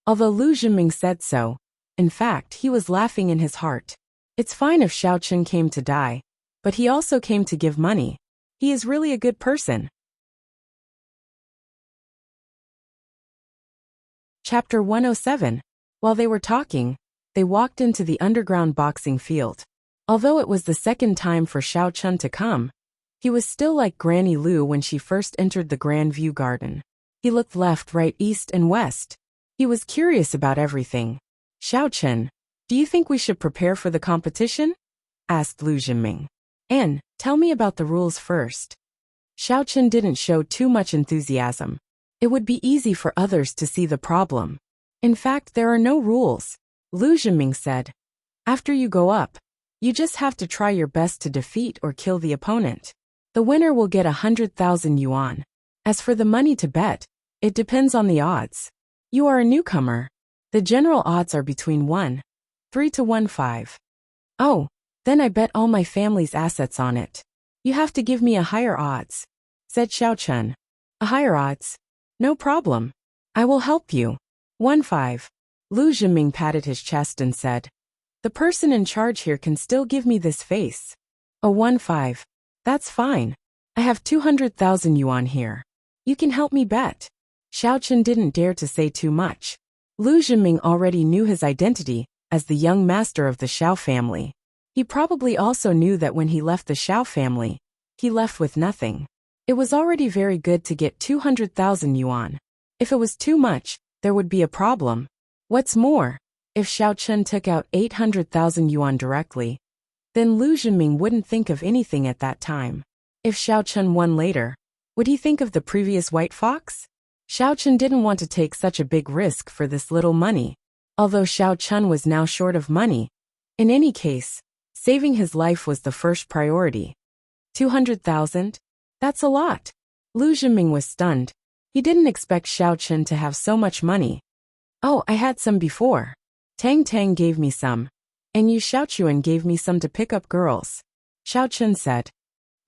Although Lu Zhenming said so, in fact, he was laughing in his heart. It's fine if Xiao Chen came to die, but he also came to give money. He is really a good person. Chapter 107. While they were talking, they walked into the underground boxing field. Although it was the second time for Xiao Chen to come, he was still like Granny Lu when she first entered the Grand View Garden. He looked left, right, east, and west. He was curious about everything. Xiao Chen, do you think we should prepare for the competition? Asked Lu Zhenming. And, tell me about the rules first. Xiao Chen didn't show too much enthusiasm. It would be easy for others to see the problem. In fact, there are no rules. Lu Zhenming said. After you go up, you just have to try your best to defeat or kill the opponent. The winner will get 100,000 yuan. As for the money to bet, it depends on the odds. You are a newcomer. The general odds are between 1-3 to 1-5. Oh, then I bet all my family's assets on it. You have to give me a higher odds, said Xiao Chen. A higher odds? No problem. I will help you. 1-5. Lu Zhenming patted his chest and said, the person in charge here can still give me this face. A 1-5. That's fine. I have 200,000 yuan here. You can help me bet. Xiao Chen didn't dare to say too much. Lu Zhenming already knew his identity as the young master of the Xiao family. He probably also knew that when he left the Xiao family, he left with nothing. It was already very good to get 200,000 yuan. If it was too much, there would be a problem. What's more, if Xiao Chen took out 800,000 yuan directly, then Lu Zhenming wouldn't think of anything at that time. If Xiao Chen won later, would he think of the previous white fox? Xiao Chen didn't want to take such a big risk for this little money. Although Xiao Chen was now short of money, in any case, saving his life was the first priority. 200,000? That's a lot. Lu Zhenming was stunned. He didn't expect Xiao Chen to have so much money. Oh, I had some before. Tang Tang gave me some. And you Xiaochuan gave me some to pick up girls. Xiao Chun said.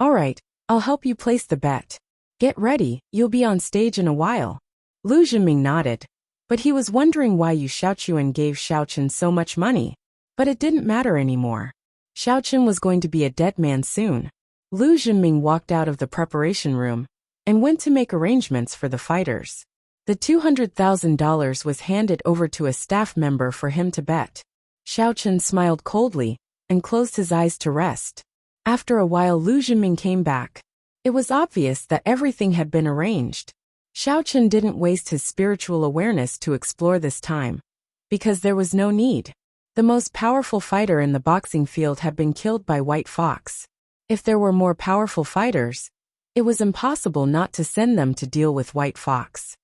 All right, I'll help you place the bet. Get ready, you'll be on stage in a while. Lu Zhenming nodded. But he was wondering why Yu Xiaochuan gave Xiao Chun so much money. But it didn't matter anymore. Xiao Chun was going to be a dead man soon. Lu Zhenming walked out of the preparation room and went to make arrangements for the fighters. The $200,000 was handed over to a staff member for him to bet. Xiao Chun smiled coldly and closed his eyes to rest. After a while Lu Zhenming came back. It was obvious that everything had been arranged. Xiao Chun didn't waste his spiritual awareness to explore this time, because there was no need. The most powerful fighter in the boxing field had been killed by White Fox. If there were more powerful fighters, it was impossible not to send them to deal with White Fox.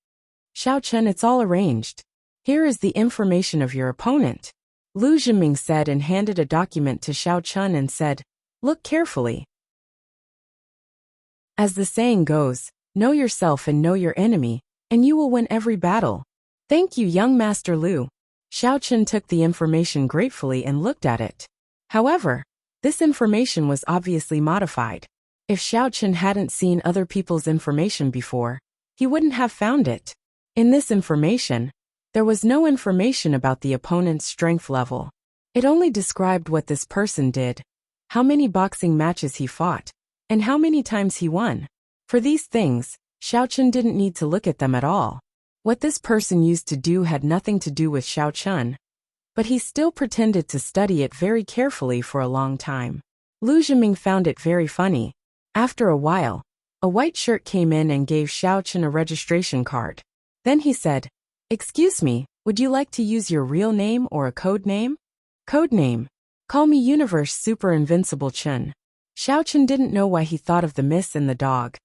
Xiao Chun, it's all arranged. Here is the information of your opponent. Lu Zhenming said and handed a document to Xiao Chun and said, look carefully. As the saying goes, know yourself and know your enemy, and you will win every battle. Thank you, young Master Lu. Xiao Chun took the information gratefully and looked at it. However, this information was obviously modified. If Xiao Chun hadn't seen other people's information before, he wouldn't have found it. In this information, there was no information about the opponent's strength level. It only described what this person did, how many boxing matches he fought, and how many times he won. For these things, Xiao Chun didn't need to look at them at all. What this person used to do had nothing to do with Xiao Chun, but he still pretended to study it very carefully for a long time. Lu Zhenming found it very funny. After a while, a white shirt came in and gave Xiao Chun a registration card. Then he said, excuse me, would you like to use your real name or a code name? Code name. Call me Universe Super Invincible Chun. Xiao Chun didn't know why he thought of the miss and the dog.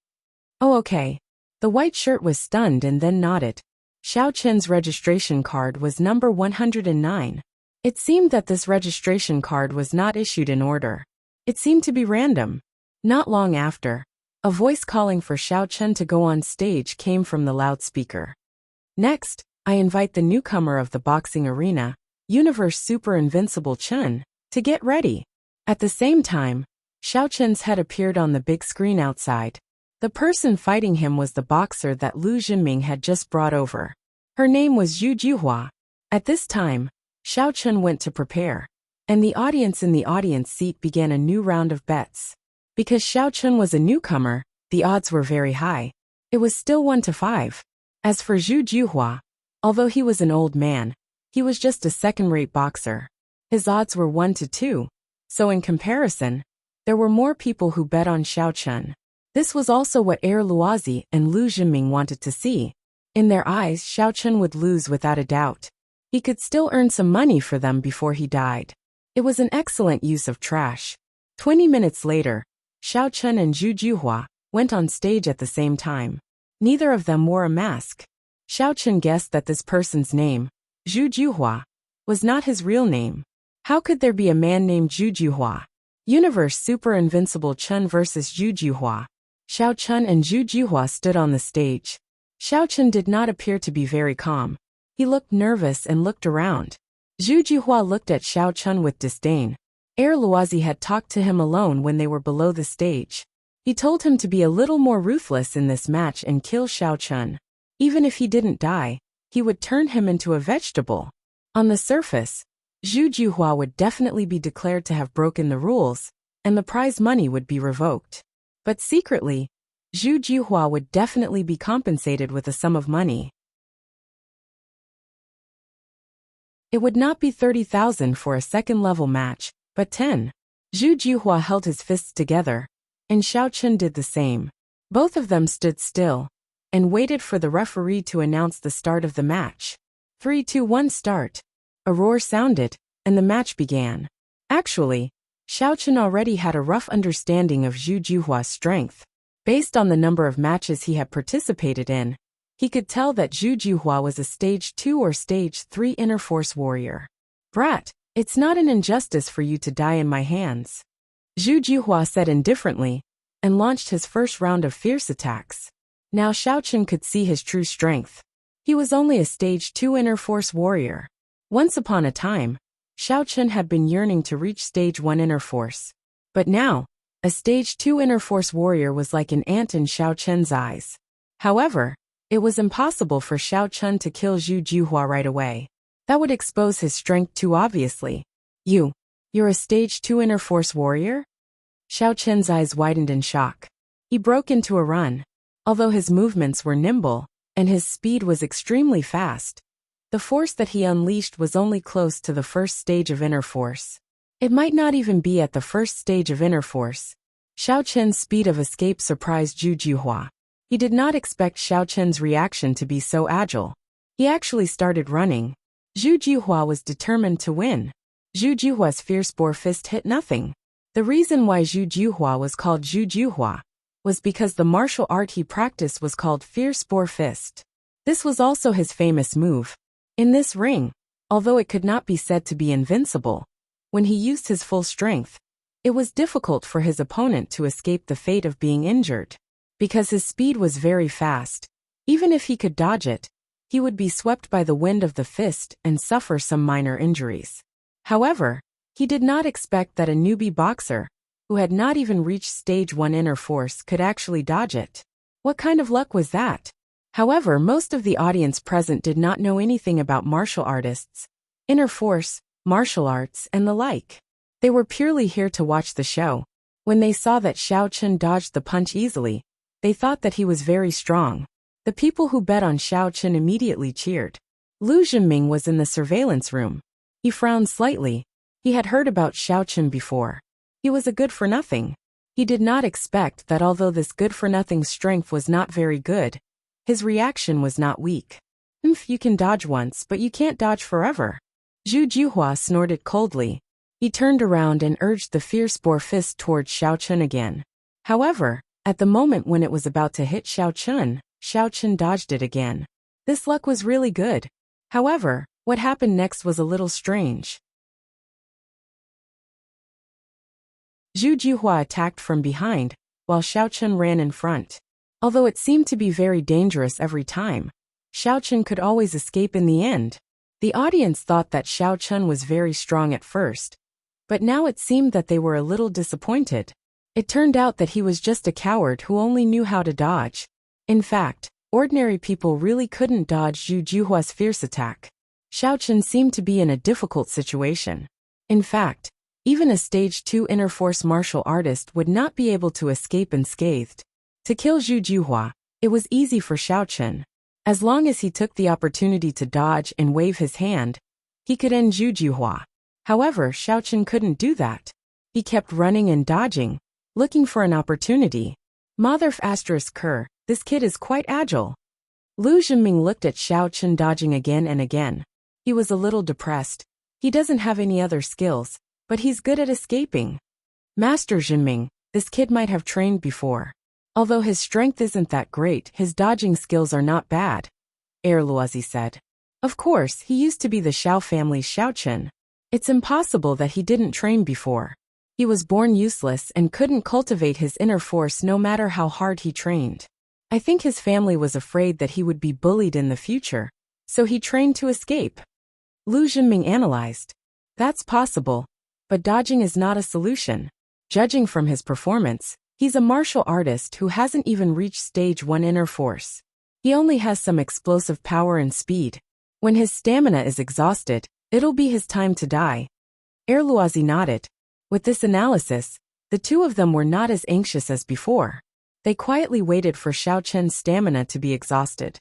Oh, okay. The white shirt was stunned and then nodded. Xiao Chun's registration card was number 109. It seemed that this registration card was not issued in order. It seemed to be random. Not long after, a voice calling for Xiao Chun to go on stage came from the loudspeaker. Next, I invite the newcomer of the boxing arena, Universe Super Invincible Chun, to get ready. At the same time, Xiao Chun's head appeared on the big screen outside. The person fighting him was the boxer that Lu Zhenming had just brought over. Her name was Zhu Juhua. At this time, Xiao Chun went to prepare, and the audience in the audience seat began a new round of bets. Because Xiao Chun was a newcomer, the odds were very high. It was still 1-5. As for Zhu Juhua, although he was an old man, he was just a second-rate boxer. His odds were 1-2. So in comparison, there were more people who bet on Xiao Chun. This was also what Luozi and Lu Zhenming wanted to see. In their eyes, Xiao Chun would lose without a doubt. He could still earn some money for them before he died. It was an excellent use of trash. 20 minutes later, Xiao Chun and Zhu Juhua went on stage at the same time. Neither of them wore a mask. Xiao Chun guessed that this person's name, Zhu Juhua, was not his real name. How could there be a man named Zhu Juhua? Universe Super Invincible Chun versus Zhu Juhua. Xiao Chun and Zhu Juhua stood on the stage. Xiao Chun did not appear to be very calm. He looked nervous and looked around. Zhu Juhua looked at Xiao Chun with disdain. Luozi had talked to him alone when they were below the stage. He told him to be a little more ruthless in this match and kill Xiao Chun. Even if he didn't die, he would turn him into a vegetable. On the surface, Zhu Juhua would definitely be declared to have broken the rules, and the prize money would be revoked. But secretly, Zhu Juhua would definitely be compensated with a sum of money. It would not be 30,000 for a second-level match, but 10. Zhu Juhua held his fists together, and Xiao Chun did the same. Both of them stood still and waited for the referee to announce the start of the match. 3, 2, 1, start. A roar sounded, and the match began. Actually, Xiao Chun already had a rough understanding of Zhu Juhua's strength. Based on the number of matches he had participated in, he could tell that Zhu Juhua was a Stage 2 or Stage 3 inner force warrior. Brat, it's not an injustice for you to die in my hands. Zhu Juhua said indifferently, and launched his first round of fierce attacks. Now Xiao Chun could see his true strength. He was only a Stage 2 inner force warrior. Once upon a time, Xiao Chun had been yearning to reach Stage 1 inner force. But now, a Stage 2 inner force warrior was like an ant in Xiao Chun's eyes. However, it was impossible for Xiao Chun to kill Zhu Juhua right away. That would expose his strength too obviously. You're a Stage 2 inner force warrior? Xiao Chun's eyes widened in shock. He broke into a run. Although his movements were nimble, and his speed was extremely fast, the force that he unleashed was only close to the first stage of inner force. It might not even be at the first stage of inner force. Xiao Chun's speed of escape surprised Zhu Juhua. He did not expect Xiao Chun's reaction to be so agile. He actually started running. Zhu Juhua was determined to win. Zhu Juhua's fierce boar fist hit nothing. The reason why Zhu Juhua was called Zhu Juhua was because the martial art he practiced was called fierce boar fist. This was also his famous move. In this ring, although it could not be said to be invincible, when he used his full strength, it was difficult for his opponent to escape the fate of being injured. Because his speed was very fast, even if he could dodge it, he would be swept by the wind of the fist and suffer some minor injuries. However, he did not expect that a newbie boxer, who had not even reached Stage 1 inner force, could actually dodge it. What kind of luck was that? However, most of the audience present did not know anything about martial artists, inner force, martial arts, and the like. They were purely here to watch the show. When they saw that Xiao Chun dodged the punch easily, they thought that he was very strong. The people who bet on Xiao Chun immediately cheered. Lu Zhenming was in the surveillance room. He frowned slightly. He had heard about Xiao Chun before. He was a good-for-nothing. He did not expect that although this good-for-nothing strength was not very good, his reaction was not weak. You can dodge once, but you can't dodge forever. Zhu Juhua snorted coldly. He turned around and urged the fierce boar fist towards Xiao Chun again. However, at the moment when it was about to hit Xiao Chun dodged it again. This luck was really good. However, what happened next was a little strange. Zhu Juhua attacked from behind, while Xiao Chun ran in front. Although it seemed to be very dangerous every time, Xiao Chun could always escape in the end. The audience thought that Xiao Chun was very strong at first, but now it seemed that they were a little disappointed. It turned out that he was just a coward who only knew how to dodge. In fact, ordinary people really couldn't dodge Zhu Juhua's fierce attack. Xiao Chun seemed to be in a difficult situation. In fact, even a Stage 2 inner force martial artist would not be able to escape unscathed. To kill Zhu Juhua, it was easy for Xiao Chun. As long as he took the opportunity to dodge and wave his hand, he could end Zhu Juhua. However, Xiao Chun couldn't do that. He kept running and dodging, looking for an opportunity. Mother ***, this kid is quite agile. Lu Zhenming looked at Xiao Chun dodging again and again. He was a little depressed. He doesn't have any other skills, but he's good at escaping. Master Zhenming, this kid might have trained before. Although his strength isn't that great, his dodging skills are not bad, Luozi said. Of course, he used to be the Xiao family's Xiao Chun. It's impossible that he didn't train before. He was born useless and couldn't cultivate his inner force no matter how hard he trained. I think his family was afraid that he would be bullied in the future, so he trained to escape. Lu Zhenming analyzed. That's possible, but dodging is not a solution. Judging from his performance, he's a martial artist who hasn't even reached Stage 1 inner force. He only has some explosive power and speed. When his stamina is exhausted, it'll be his time to die. Luozi nodded. With this analysis, the two of them were not as anxious as before. They quietly waited for Xiao Chun's stamina to be exhausted.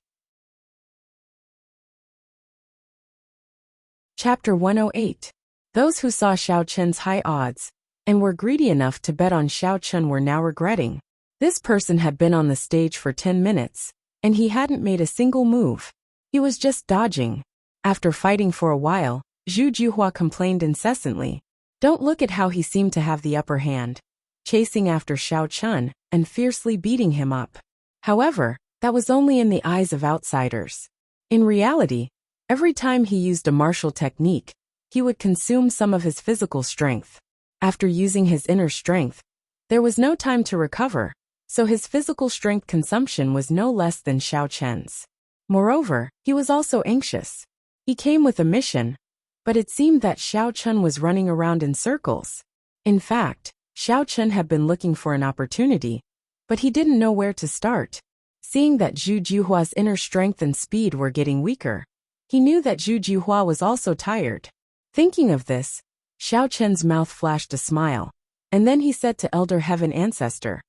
Chapter 108. Those who saw Xiao Chun's high odds and were greedy enough to bet on Xiao Chun were now regretting. This person had been on the stage for 10 minutes, and he hadn't made a single move. He was just dodging. After fighting for a while, Zhu Juhua complained incessantly. Don't look at how he seemed to have the upper hand, chasing after Xiao Chun and fiercely beating him up. However, that was only in the eyes of outsiders. In reality, every time he used a martial technique, he would consume some of his physical strength. After using his inner strength, there was no time to recover, so his physical strength consumption was no less than Xiao Chun's. Moreover, he was also anxious. He came with a mission, but it seemed that Xiao Chun was running around in circles. In fact, Xiao Chun had been looking for an opportunity, but he didn't know where to start. Seeing that Zhu Juhua's inner strength and speed were getting weaker, he knew that Zhu Juhua was also tired. Thinking of this, Xiao Chun's mouth flashed a smile, and then he said to Elder Heaven Ancestor,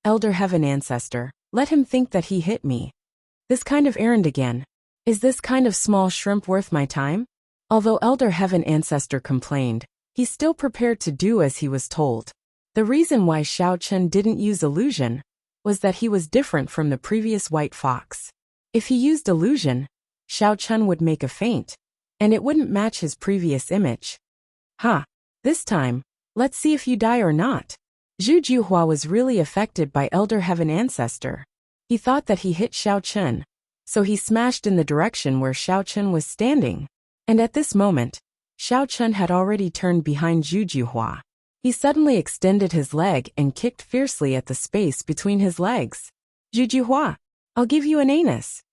"Elder Heaven Ancestor, let him think that he hit me. This kind of errand again. Is this kind of small shrimp worth my time?" Although Elder Heaven Ancestor complained, he still prepared to do as he was told. The reason why Xiao Chun didn't use illusion was that he was different from the previous white fox. If he used illusion, Xiao Chun would make a feint, and it wouldn't match his previous image. This time, let's see if you die or not. Zhu Juhua was really affected by Elder Heaven Ancestor. He thought that he hit Xiao Chun, so he smashed in the direction where Xiao Chun was standing. And at this moment, Xiao Chun had already turned behind Zhu Juhua. He suddenly extended his leg and kicked fiercely at the space between his legs. "Zhu Juhua, I'll give you an anus."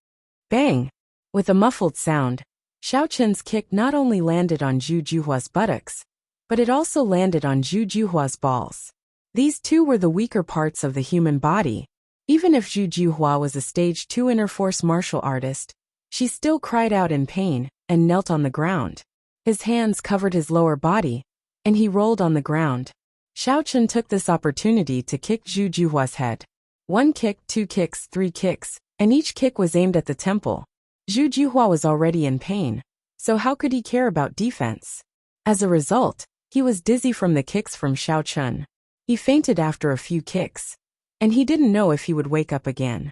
Bang! With a muffled sound, Xiao Chun's kick not only landed on Zhu Juhua's buttocks, but it also landed on Zhu Juhua's balls. These two were the weaker parts of the human body. Even if Zhu Juhua was a stage 2 inner force martial artist, she still cried out in pain and knelt on the ground. His hands covered his lower body, and he rolled on the ground. Xiao Chun took this opportunity to kick Zhu Juhua's head. 1 kick, 2 kicks, 3 kicks, and each kick was aimed at the temple. Zhu Juhua was already in pain, so how could he care about defense? As a result, he was dizzy from the kicks from Xiao Chun. He fainted after a few kicks, and he didn't know if he would wake up again.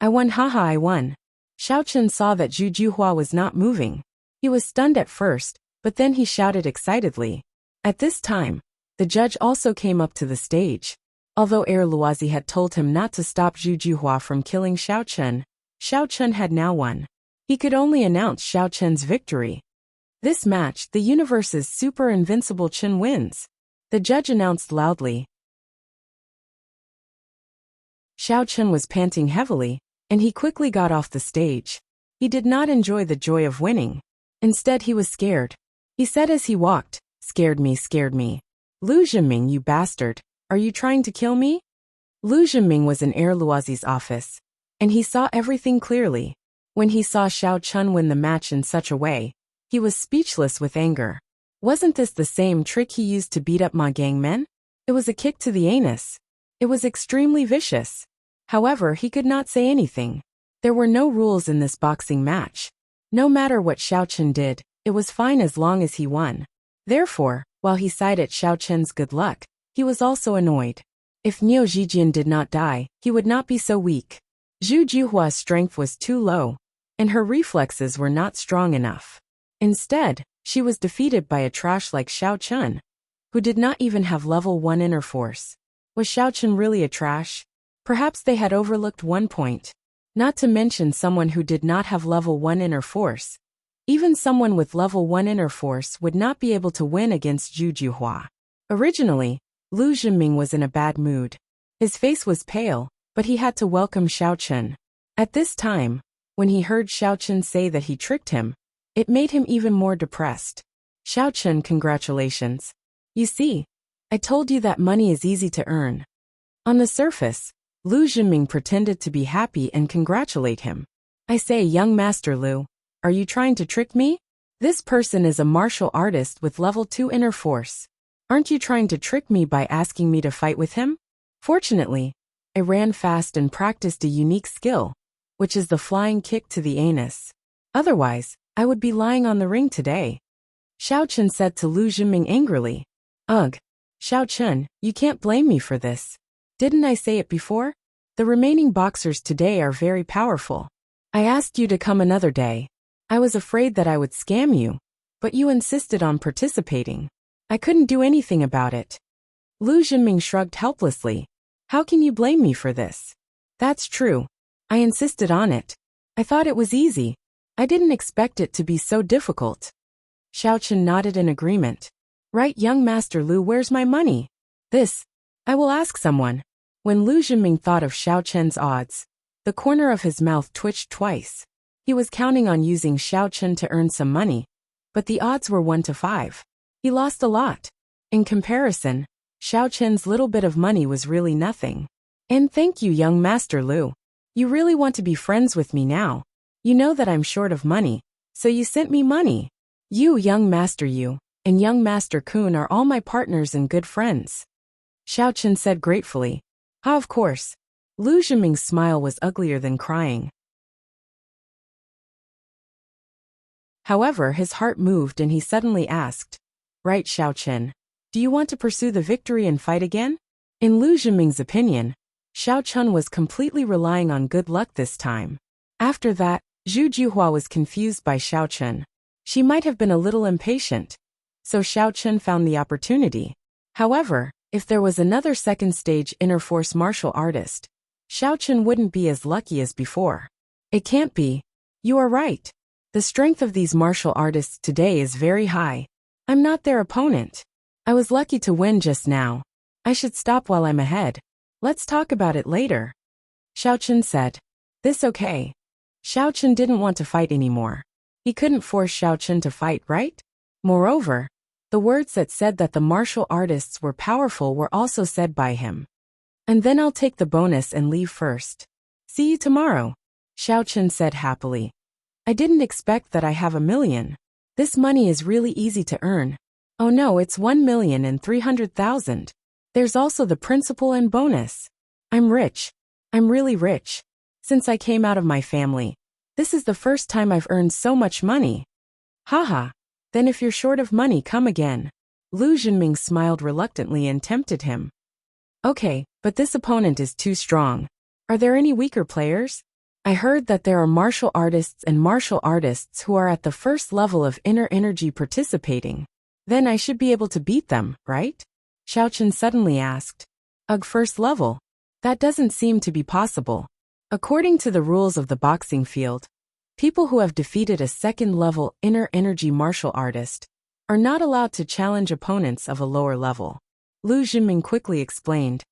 "I won, haha, I won." Xiao Chun saw that Zhu Juhua was not moving. He was stunned at first, but then he shouted excitedly. At this time, the judge also came up to the stage. Although Luozi had told him not to stop Zhu Juhua from killing Xiao Chun had now won. He could only announce Xiao Chun's victory. "This match, the universe's super invincible Chun wins," the judge announced loudly. Xiao Chun was panting heavily, and he quickly got off the stage. He did not enjoy the joy of winning. Instead, he was scared. He said as he walked, scared me. "Lu Zhenming, you bastard, are you trying to kill me?" Lu Zhenming was in Luozi's office, and he saw everything clearly. When he saw Xiao Chun win the match in such a way, he was speechless with anger. Wasn't this the same trick he used to beat up Ma Gang men? It was a kick to the anus. It was extremely vicious. However, he could not say anything. There were no rules in this boxing match. No matter what Xiao Chun did, it was fine as long as he won. Therefore, while he sighed at Xiao Chun's good luck, he was also annoyed. If Niu Zhijian did not die, he would not be so weak. Zhu Juhua's strength was too low, and her reflexes were not strong enough. Instead, she was defeated by a trash like Xiao Chun, who did not even have level 1 inner force. Was Xiao Chun really a trash? Perhaps they had overlooked one point. Not to mention someone who did not have level 1 inner force. Even someone with level 1 inner force would not be able to win against Zhu Juhua. Originally, Lu Zhenming was in a bad mood. His face was pale, but he had to welcome Xiao Chun. At this time, when he heard Xiao Chun say that he tricked him, it made him even more depressed. "Xiao Chun, congratulations. You see, I told you that money is easy to earn." On the surface, Lu Zhenming pretended to be happy and congratulate him. "I say, young Master Lu, are you trying to trick me? This person is a martial artist with level 2 inner force. Aren't you trying to trick me by asking me to fight with him?" Fortunately, I ran fast and practiced a unique skill, which is the flying kick to the anus. Otherwise, I would be lying on the ring today. Xiao Chun said to Lu Zhenming angrily. "Ugh, Xiao Chun, you can't blame me for this. Didn't I say it before? The remaining boxers today are very powerful. I asked you to come another day. I was afraid that I would scam you, but you insisted on participating. I couldn't do anything about it." Lu Zhenming shrugged helplessly. "How can you blame me for this? That's true. I insisted on it. I thought it was easy. I didn't expect it to be so difficult." Xiao Chun nodded in agreement. "Right, young Master Lu, where's my money?" "This. I will ask someone." When Lu Zhenming thought of Xiao Chun's odds, the corner of his mouth twitched twice. He was counting on using Xiao Chun to earn some money, but the odds were 1 to 5. He lost a lot. In comparison, Xiao Chun's little bit of money was really nothing. And thank you, young Master Lu. You really want to be friends with me now. You know that I'm short of money, so you sent me money. You, young Master Yu, and young Master Kun are all my partners and good friends. Xiao Chun said gratefully. Ah, of course. Lu Zhiming's smile was uglier than crying. However, his heart moved and he suddenly asked, Right, Xiao Chun, do you want to pursue the victory and fight again? In Lu Zhiming's opinion, Xiao Chun was completely relying on good luck this time. After that, Zhu Juhua was confused by Xiao Chun. She might have been a little impatient, so Xiao Chun found the opportunity. However, if there was another second stage inner force martial artist, Xiao Chun wouldn't be as lucky as before. It can't be. You are right. The strength of these martial artists today is very high. I'm not their opponent. I was lucky to win just now. I should stop while I'm ahead. Let's talk about it later. Xiao Chun said. This okay? Xiao Chun didn't want to fight anymore. He couldn't force Xiao Chun to fight, right? Moreover, the words that said that the martial artists were powerful were also said by him. And then I'll take the bonus and leave first. See you tomorrow, Xiao Chun said happily. I didn't expect that I have 1 million. This money is really easy to earn. Oh no, it's 1,300,000. There's also the principal and bonus. I'm rich. I'm really rich. Since I came out of my family, this is the first time I've earned so much money. Haha. Then if you're short of money, come again. Lu Zhenming smiled reluctantly and tempted him. Okay, but this opponent is too strong. Are there any weaker players? I heard that there are martial artists who are at the first level of inner energy participating. Then I should be able to beat them, right? Xiao Chun suddenly asked. Ugh, first level? That doesn't seem to be possible. According to the rules of the boxing field, people who have defeated a second-level inner energy martial artist are not allowed to challenge opponents of a lower level. Lu Zhenming quickly explained.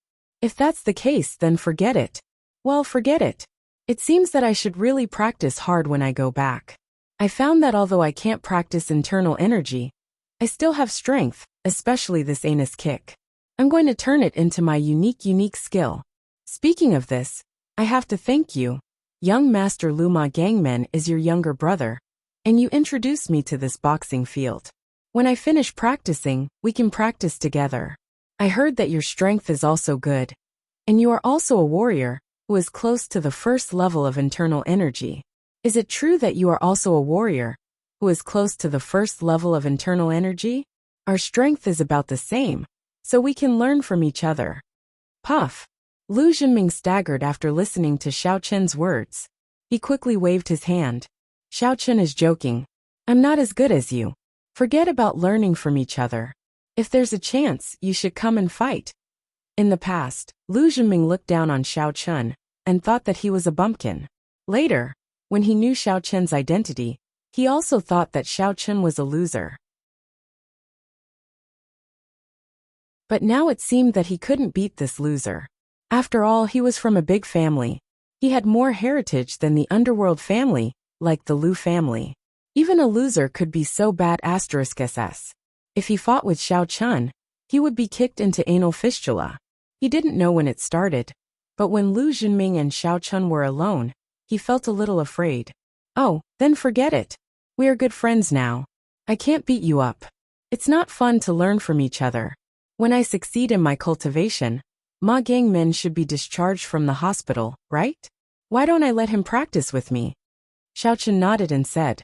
If that's the case, then forget it. Well, forget it. It seems that I should really practice hard when I go back. I found that although I can't practice internal energy, I still have strength, especially this anus kick. I'm going to turn it into my unique skill. Speaking of this, I have to thank you. Young Master Lu Ma Gangmen is your younger brother, and you introduced me to this boxing field. When I finish practicing, we can practice together. I heard that your strength is also good, and you are also a warrior who is close to the first level of internal energy. Is it true that you are also a warrior who is close to the first level of internal energy? Our strength is about the same, so we can learn from each other. Puff. Lu Zhenming staggered after listening to Xiao Chun's words. He quickly waved his hand. Xiao Chun is joking. I'm not as good as you. Forget about learning from each other. If there's a chance, you should come and fight. In the past, Lu Zhenming looked down on Xiao Chun and thought that he was a bumpkin. Later, when he knew Xiao Chun's identity, he also thought that Xiao Chun was a loser. But now it seemed that he couldn't beat this loser. After all, he was from a big family. He had more heritage than the underworld family, like the Lu family. Even a loser could be so bad *SS. If he fought with Xiao Chun, he would be kicked into anal fistula. He didn't know when it started, but when Lu Zhenming and Xiao Chun were alone, he felt a little afraid. Oh, then forget it. We are good friends now. I can't beat you up. It's not fun to learn from each other. When I succeed in my cultivation, Ma Gangmin should be discharged from the hospital, right? Why don't I let him practice with me? Xiao Chun nodded and said.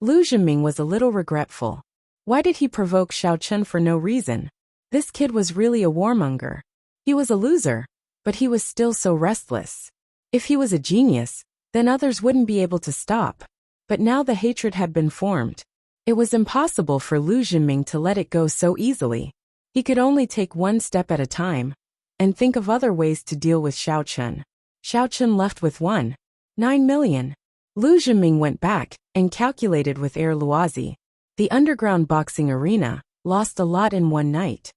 Lu Zhenming was a little regretful. Why did he provoke Xiao Chun for no reason? This kid was really a warmonger. He was a loser, but he was still so restless. If he was a genius, then others wouldn't be able to stop. But now the hatred had been formed. It was impossible for Lu Zhenming to let it go so easily. He could only take one step at a time and think of other ways to deal with Xiao Chun. Xiao Chun left with 1.9 million. Lu Zhenming went back and calculated with Air Luozi. The underground boxing arena lost a lot in one night.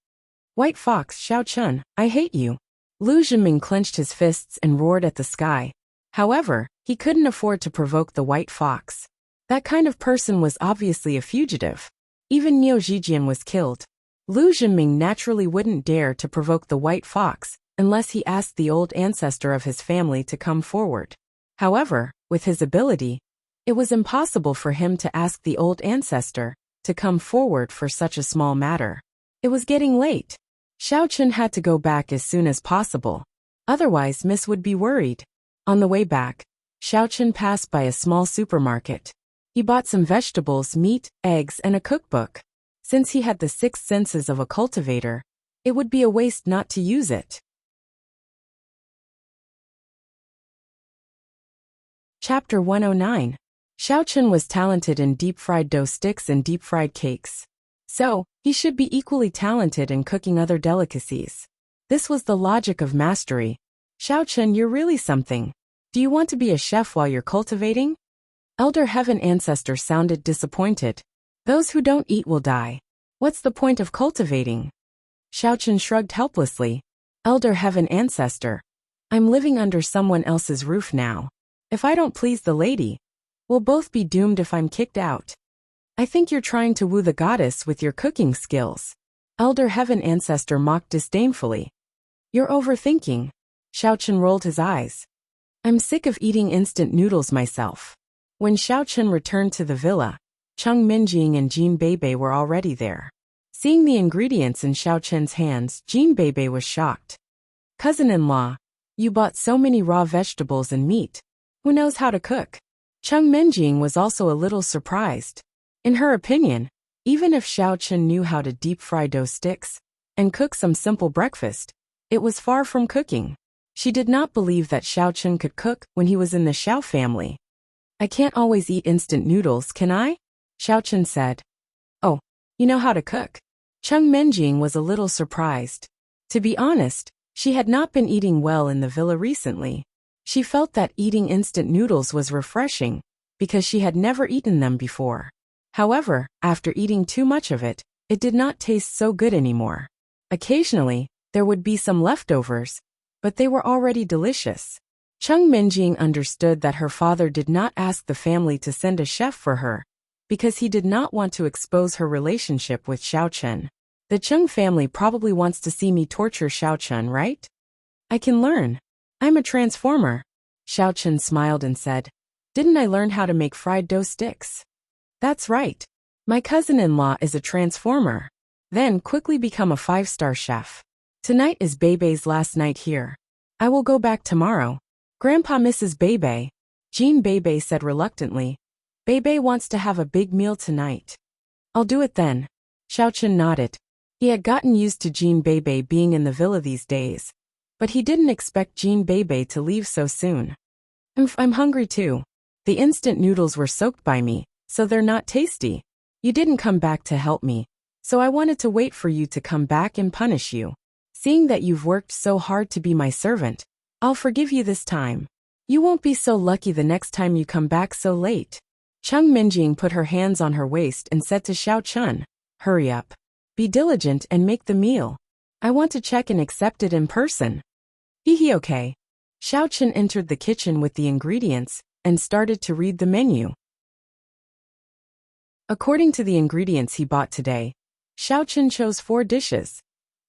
White Fox, Xiao Chun, I hate you. Lu Zhenming clenched his fists and roared at the sky. However, he couldn't afford to provoke the white fox. That kind of person was obviously a fugitive. Even Niu Zhijian was killed. Lu Zhenming naturally wouldn't dare to provoke the white fox unless he asked the old ancestor of his family to come forward. However, with his ability, it was impossible for him to ask the old ancestor to come forward for such a small matter. It was getting late. Xiao Chen had to go back as soon as possible. Otherwise, Miss would be worried. On the way back, Xiao Chen passed by a small supermarket. He bought some vegetables, meat, eggs, and a cookbook. Since he had the 6 senses of a cultivator, it would be a waste not to use it. Chapter 109. Xiao Chen was talented in deep-fried dough sticks and deep-fried cakes. So, he should be equally talented in cooking other delicacies. This was the logic of mastery. Xiao Chen, you're really something. Do you want to be a chef while you're cultivating? Elder Heaven Ancestor sounded disappointed. Those who don't eat will die. What's the point of cultivating? Xiao Chen shrugged helplessly. Elder Heaven Ancestor, I'm living under someone else's roof now. If I don't please the lady, we'll both be doomed if I'm kicked out. I think you're trying to woo the goddess with your cooking skills. Elder Heaven Ancestor mocked disdainfully. You're overthinking. Xiao Chen rolled his eyes. I'm sick of eating instant noodles myself. When Xiao Chen returned to the villa, Cheng Minjing and Jean Beibei were already there. Seeing the ingredients in Xiao Chen's hands, Jean Beibei was shocked. Cousin-in-law, you bought so many raw vegetables and meat. Who knows how to cook? Cheng Minjing was also a little surprised. In her opinion, even if Xiao Chen knew how to deep-fry dough sticks and cook some simple breakfast, it was far from cooking. She did not believe that Xiao Chen could cook when he was in the Xiao family. I can't always eat instant noodles, can I? Xiao Chen said. Oh, you know how to cook? Cheng Minjing was a little surprised. To be honest, she had not been eating well in the villa recently. She felt that eating instant noodles was refreshing, because she had never eaten them before. However, after eating too much of it, it did not taste so good anymore. Occasionally, there would be some leftovers, but they were already delicious. Cheng Minjing understood that her father did not ask the family to send a chef for her, because he did not want to expose her relationship with Xiao Chen. The Cheng family probably wants to see me torture Xiao Chen, right? I can learn. I'm a transformer. Xiao Chen smiled and said, didn't I learn how to make fried dough sticks? That's right. My cousin-in-law is a transformer. Then quickly become a 5-star chef. Tonight is Beibei's last night here. I will go back tomorrow. Grandpa misses Beibei. Jean Beibei said reluctantly. Beibei wants to have a big meal tonight. I'll do it then. Xiao Chen nodded. He had gotten used to Jean Beibei being in the villa these days, but he didn't expect Jean Beibei to leave so soon. I'm hungry too. The instant noodles were soaked by me, so they're not tasty. You didn't come back to help me, so I wanted to wait for you to come back and punish you. Seeing that you've worked so hard to be my servant, I'll forgive you this time. You won't be so lucky the next time you come back so late. Cheng Minjing put her hands on her waist and said to Xiao Chen, hurry up. Be diligent and make the meal. I want to check and accept it in person. Hee okay. Xiao Chen entered the kitchen with the ingredients and started to read the menu. According to the ingredients he bought today, Xiao Chen chose 4 dishes: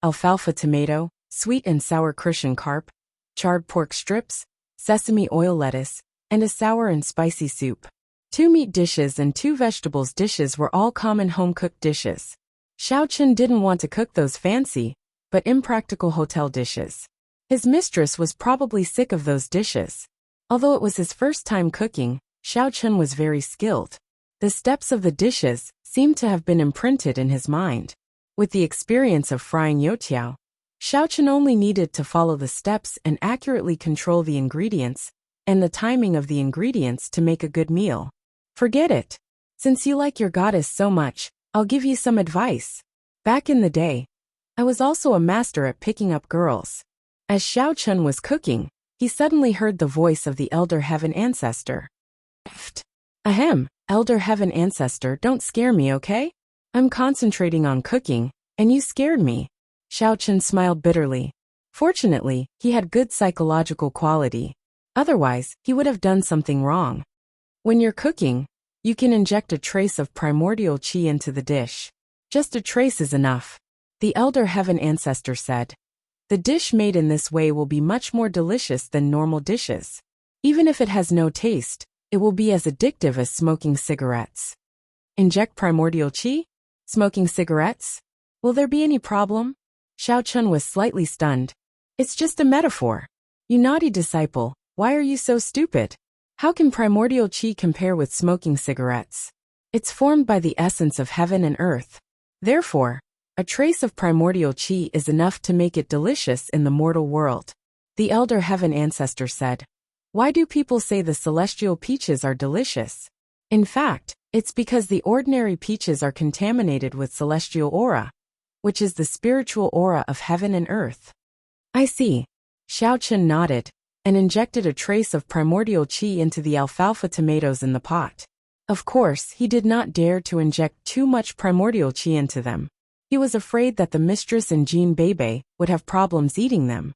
alfalfa tomato, sweet and sour Crucian carp, charred pork strips, sesame oil lettuce, and a sour and spicy soup. 2 meat dishes and 2 vegetables dishes were all common home-cooked dishes. Xiao Chen didn't want to cook those fancy, but impractical hotel dishes. His mistress was probably sick of those dishes. Although it was his first time cooking, Xiao Chen was very skilled. The steps of the dishes seemed to have been imprinted in his mind. With the experience of frying youtiao, Xiao Chen only needed to follow the steps and accurately control the ingredients and the timing of the ingredients to make a good meal. Forget it. Since you like your goddess so much, I'll give you some advice. Back in the day, I was also a master at picking up girls. As Xiao Chen was cooking, he suddenly heard the voice of the Elder Heaven Ancestor. Ahem, Elder Heaven Ancestor, don't scare me, okay? I'm concentrating on cooking, and you scared me. Xiao Chen smiled bitterly. Fortunately, he had good psychological quality. Otherwise, he would have done something wrong. When you're cooking, you can inject a trace of primordial qi into the dish. Just a trace is enough. The elder heaven ancestor said. The dish made in this way will be much more delicious than normal dishes. Even if it has no taste, it will be as addictive as smoking cigarettes. Inject primordial qi? Smoking cigarettes? Will there be any problem? Xiao Chun was slightly stunned. It's just a metaphor. You naughty disciple, why are you so stupid? How can primordial qi compare with smoking cigarettes? It's formed by the essence of heaven and earth. Therefore, a trace of primordial qi is enough to make it delicious in the mortal world. The elder heaven ancestor said. Why do people say the celestial peaches are delicious? In fact, it's because the ordinary peaches are contaminated with celestial aura, which is the spiritual aura of heaven and earth. I see. Xiao Chun nodded and injected a trace of primordial qi into the alfalfa tomatoes in the pot. Of course, he did not dare to inject too much primordial qi into them. He was afraid that the mistress and Jean Bebe would have problems eating them.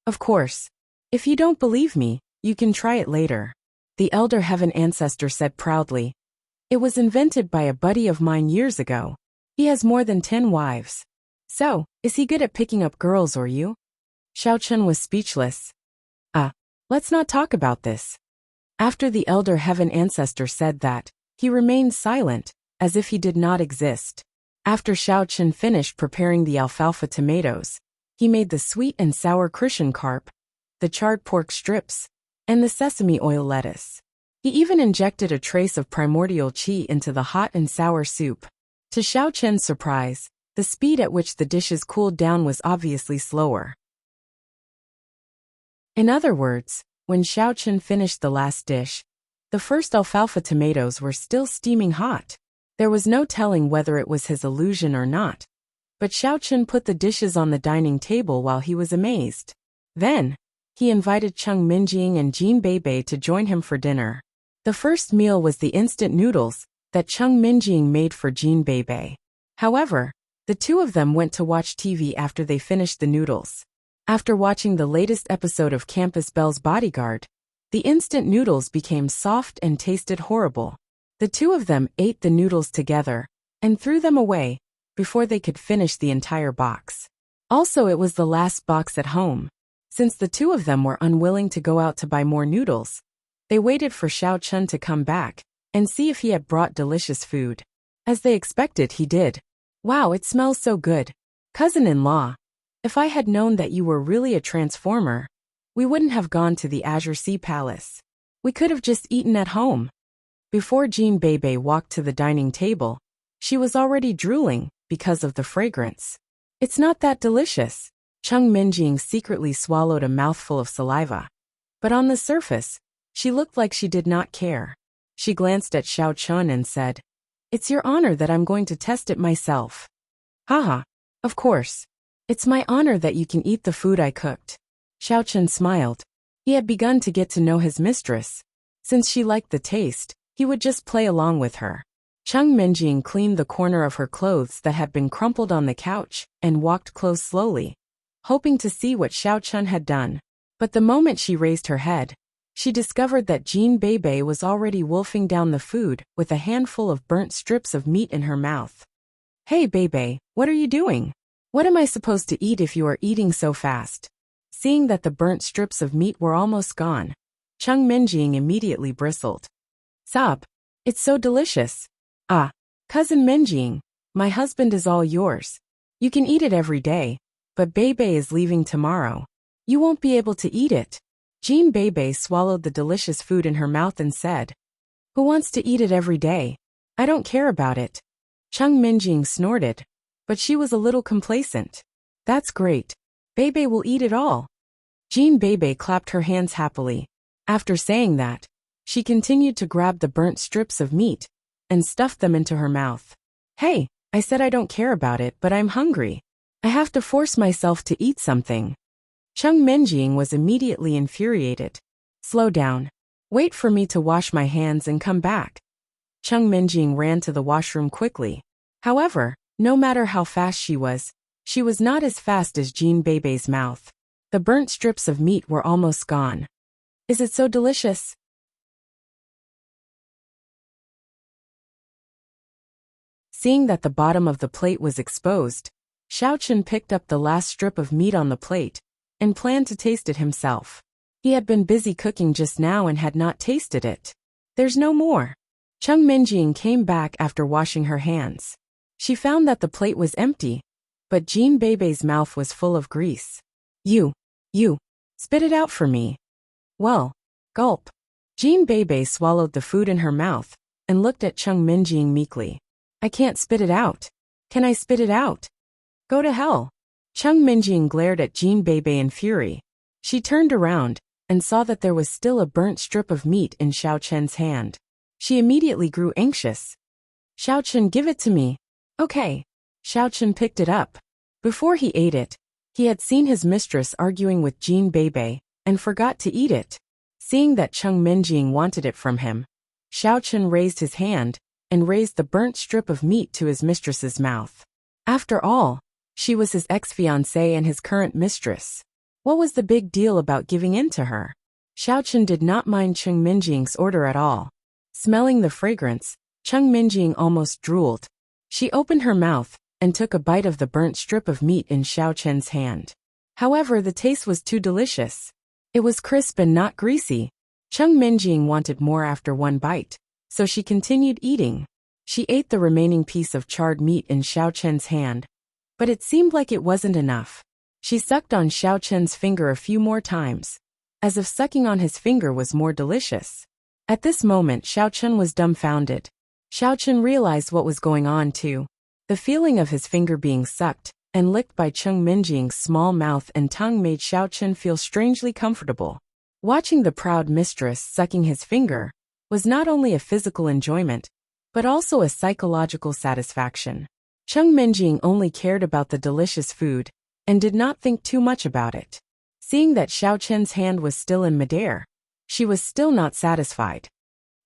Of course, if you don't believe me, you can try it later. The elder heaven ancestor said proudly. It was invented by a buddy of mine years ago. He has more than 10 wives. So, is he good at picking up girls or you? Xiao Chun was speechless. Let's not talk about this. After the elder heaven ancestor said that, he remained silent, as if he did not exist. After Xiao Chun finished preparing the alfalfa tomatoes, he made the sweet and sour Christian carp, the charred pork strips, and the sesame oil lettuce. He even injected a trace of primordial qi into the hot and sour soup. To Xiao Chun's surprise, the speed at which the dishes cooled down was obviously slower. In other words, when Xiao Chun finished the last dish, the first alfalfa tomatoes were still steaming hot. There was no telling whether it was his illusion or not. But Xiao Chun put the dishes on the dining table while he was amazed. Then, he invited Cheng Minjing and Jean Bebe to join him for dinner. The first meal was the instant noodles that Cheng Minjing made for Jean Bebe. However, the two of them went to watch TV after they finished the noodles. After watching the latest episode of Campus Belle's Bodyguard, the instant noodles became soft and tasted horrible. The two of them ate the noodles together and threw them away before they could finish the entire box. Also, it was the last box at home. Since the two of them were unwilling to go out to buy more noodles, they waited for Xiao Chun to come back and see if he had brought delicious food. As they expected, he did. Wow, it smells so good. Cousin-in-law, if I had known that you were really a transformer, we wouldn't have gone to the Azure Sea Palace. We could have just eaten at home. Before Jean Bebe walked to the dining table, she was already drooling because of the fragrance. It's not that delicious. Cheng Minjing secretly swallowed a mouthful of saliva. But on the surface, she looked like she did not care. She glanced at Xiao Chun and said, It's your honor that I'm going to test it myself. Haha, of course. It's my honor that you can eat the food I cooked. Xiao Chun smiled. He had begun to get to know his mistress. Since she liked the taste, he would just play along with her. Cheng Minjing cleaned the corner of her clothes that had been crumpled on the couch and walked close slowly, hoping to see what Xiao Chun had done. But the moment she raised her head, she discovered that Jean Bebe was already wolfing down the food with a handful of burnt strips of meat in her mouth. Hey Bebe, what are you doing? What am I supposed to eat if you are eating so fast? Seeing that the burnt strips of meat were almost gone, Cheng Minjing immediately bristled. Sob, it's so delicious. Cousin Minjing, my husband is all yours. You can eat it every day, but Bebe is leaving tomorrow. You won't be able to eat it. Jean Bebe swallowed the delicious food in her mouth and said, Who wants to eat it every day? I don't care about it. Cheng Minjing snorted, but she was a little complacent. That's great. Bebe will eat it all. Jean Bebe clapped her hands happily. After saying that, she continued to grab the burnt strips of meat and stuffed them into her mouth. Hey, I said I don't care about it, but I'm hungry. I have to force myself to eat something. Cheng Minjing was immediately infuriated. Slow down. Wait for me to wash my hands and come back. Cheng Minjing ran to the washroom quickly. However, no matter how fast she was not as fast as Jean Bebe's mouth. The burnt strips of meat were almost gone. Is it so delicious? Seeing that the bottom of the plate was exposed, Xiaochen picked up the last strip of meat on the plate and planned to taste it himself. He had been busy cooking just now and had not tasted it. There's no more. Cheng Minjing came back after washing her hands. She found that the plate was empty, but Jean Bei's mouth was full of grease. You, spit it out for me. Well, gulp. Jean Bei swallowed the food in her mouth and looked at Cheng Minjing meekly. I can't spit it out. Can I spit it out? Go to hell. Cheng Minjing glared at Jean Bei in fury. She turned around and saw that there was still a burnt strip of meat in Xiaochen's hand. She immediately grew anxious. Xiaochen, give it to me. Okay. Xiaochen picked it up. Before he ate it, he had seen his mistress arguing with Jean Bei and forgot to eat it. Seeing that Cheng Minjing wanted it from him, Xiaochen raised his hand and raised the burnt strip of meat to his mistress's mouth. After all, she was his ex-fiancée and his current mistress. What was the big deal about giving in to her? Xiaochen did not mind Cheng Minjing's order at all. Smelling the fragrance, Cheng Minjing almost drooled. She opened her mouth and took a bite of the burnt strip of meat in Xiaochen's hand. However, the taste was too delicious. It was crisp and not greasy. Cheng Minjing wanted more after one bite, so she continued eating. She ate the remaining piece of charred meat in Xiaochen's hand, but it seemed like it wasn't enough. She sucked on Xiaochen's finger a few more times, as if sucking on his finger was more delicious. At this moment, Xiaochen was dumbfounded. Xiaochen realized what was going on too. The feeling of his finger being sucked and licked by Cheng Minjing's small mouth and tongue made Xiaochen feel strangely comfortable. Watching the proud mistress sucking his finger was not only a physical enjoyment, but also a psychological satisfaction. Cheng Minjing only cared about the delicious food and did not think too much about it. Seeing that Xiaochen's hand was still in midair, she was still not satisfied.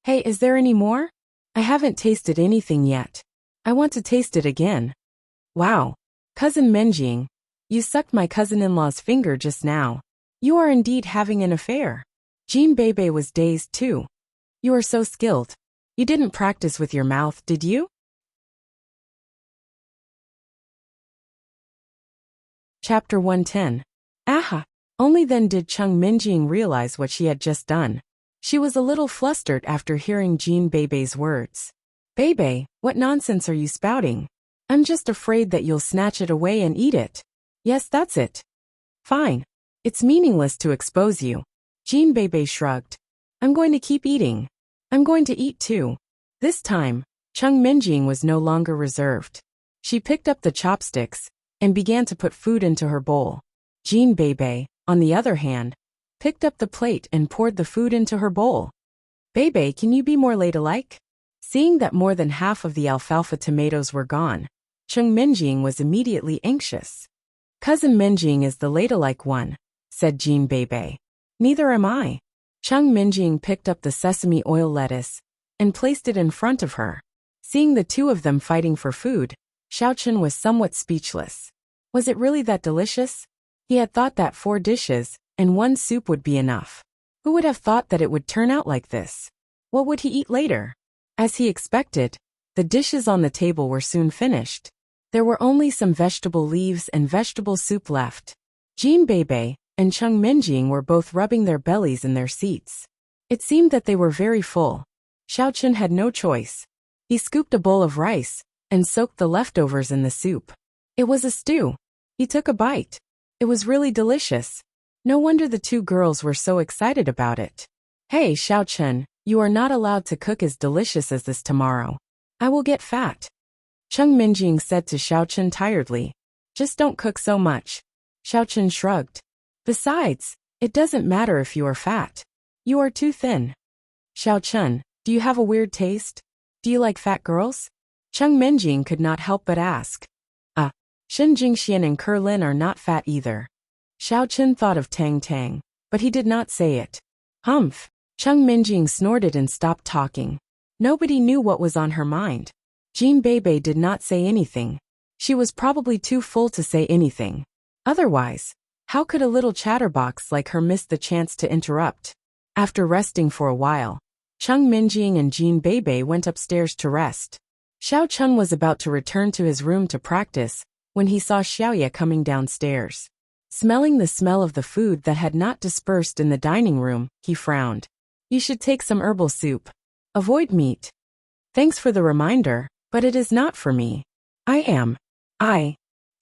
Hey, is there any more? I haven't tasted anything yet. I want to taste it again. Wow. Cousin Minjing, you sucked my cousin-in-law's finger just now. You are indeed having an affair. Jean Bei was dazed too. You are so skilled. You didn't practice with your mouth, did you? Chapter 110. Aha! Only then did Cheng Minjing realize what she had just done. She was a little flustered after hearing Jean Bei's words. Bei, what nonsense are you spouting? I'm just afraid that you'll snatch it away and eat it. Yes, that's it. Fine. It's meaningless to expose you. Jean Bei shrugged. I'm going to keep eating. I'm going to eat too. This time, Cheng Minjing was no longer reserved. She picked up the chopsticks and began to put food into her bowl. Jean Bei, on the other hand, picked up the plate and poured the food into her bowl. Bei, can you be more ladylike? Seeing that more than half of the alfalfa tomatoes were gone, Cheng Minjing was immediately anxious. Cousin Minjing is the ladylike one, said Jean Bei. Neither am I. Cheng Minjing picked up the sesame oil lettuce and placed it in front of her. Seeing the two of them fighting for food, Xiaochen was somewhat speechless. Was it really that delicious? He had thought that 4 dishes and 1 soup would be enough. Who would have thought that it would turn out like this? What would he eat later? As he expected, the dishes on the table were soon finished. There were only some vegetable leaves and vegetable soup left. Jean Bei and Cheng Minjing were both rubbing their bellies in their seats. It seemed that they were very full. Xiaochen had no choice. He scooped a bowl of rice and soaked the leftovers in the soup. It was a stew. He took a bite. It was really delicious. No wonder the 2 girls were so excited about it. Hey, Xiaochen, you are not allowed to cook as delicious as this tomorrow. I will get fat. Cheng Minjing said to Xiaochen tiredly. Just don't cook so much. Xiaochen shrugged. Besides, it doesn't matter if you are fat. You are too thin. Xiaochen, do you have a weird taste? Do you like fat girls? Cheng Minjing could not help but ask. Shen Jingxian and Kerlin are not fat either. Xiaochen thought of Tang Tang, but he did not say it. Humph! Cheng Minjing snorted and stopped talking. Nobody knew what was on her mind. Jean Bei did not say anything. She was probably too full to say anything. Otherwise, how could a little chatterbox like her miss the chance to interrupt? After resting for a while, Cheng Minjing and Jean Beibei went upstairs to rest. Xiao Chun was about to return to his room to practice when he saw Xiaoye coming downstairs. Smelling the smell of the food that had not dispersed in the dining room, he frowned. You should take some herbal soup. Avoid meat. Thanks for the reminder, but it is not for me. Xiaoye.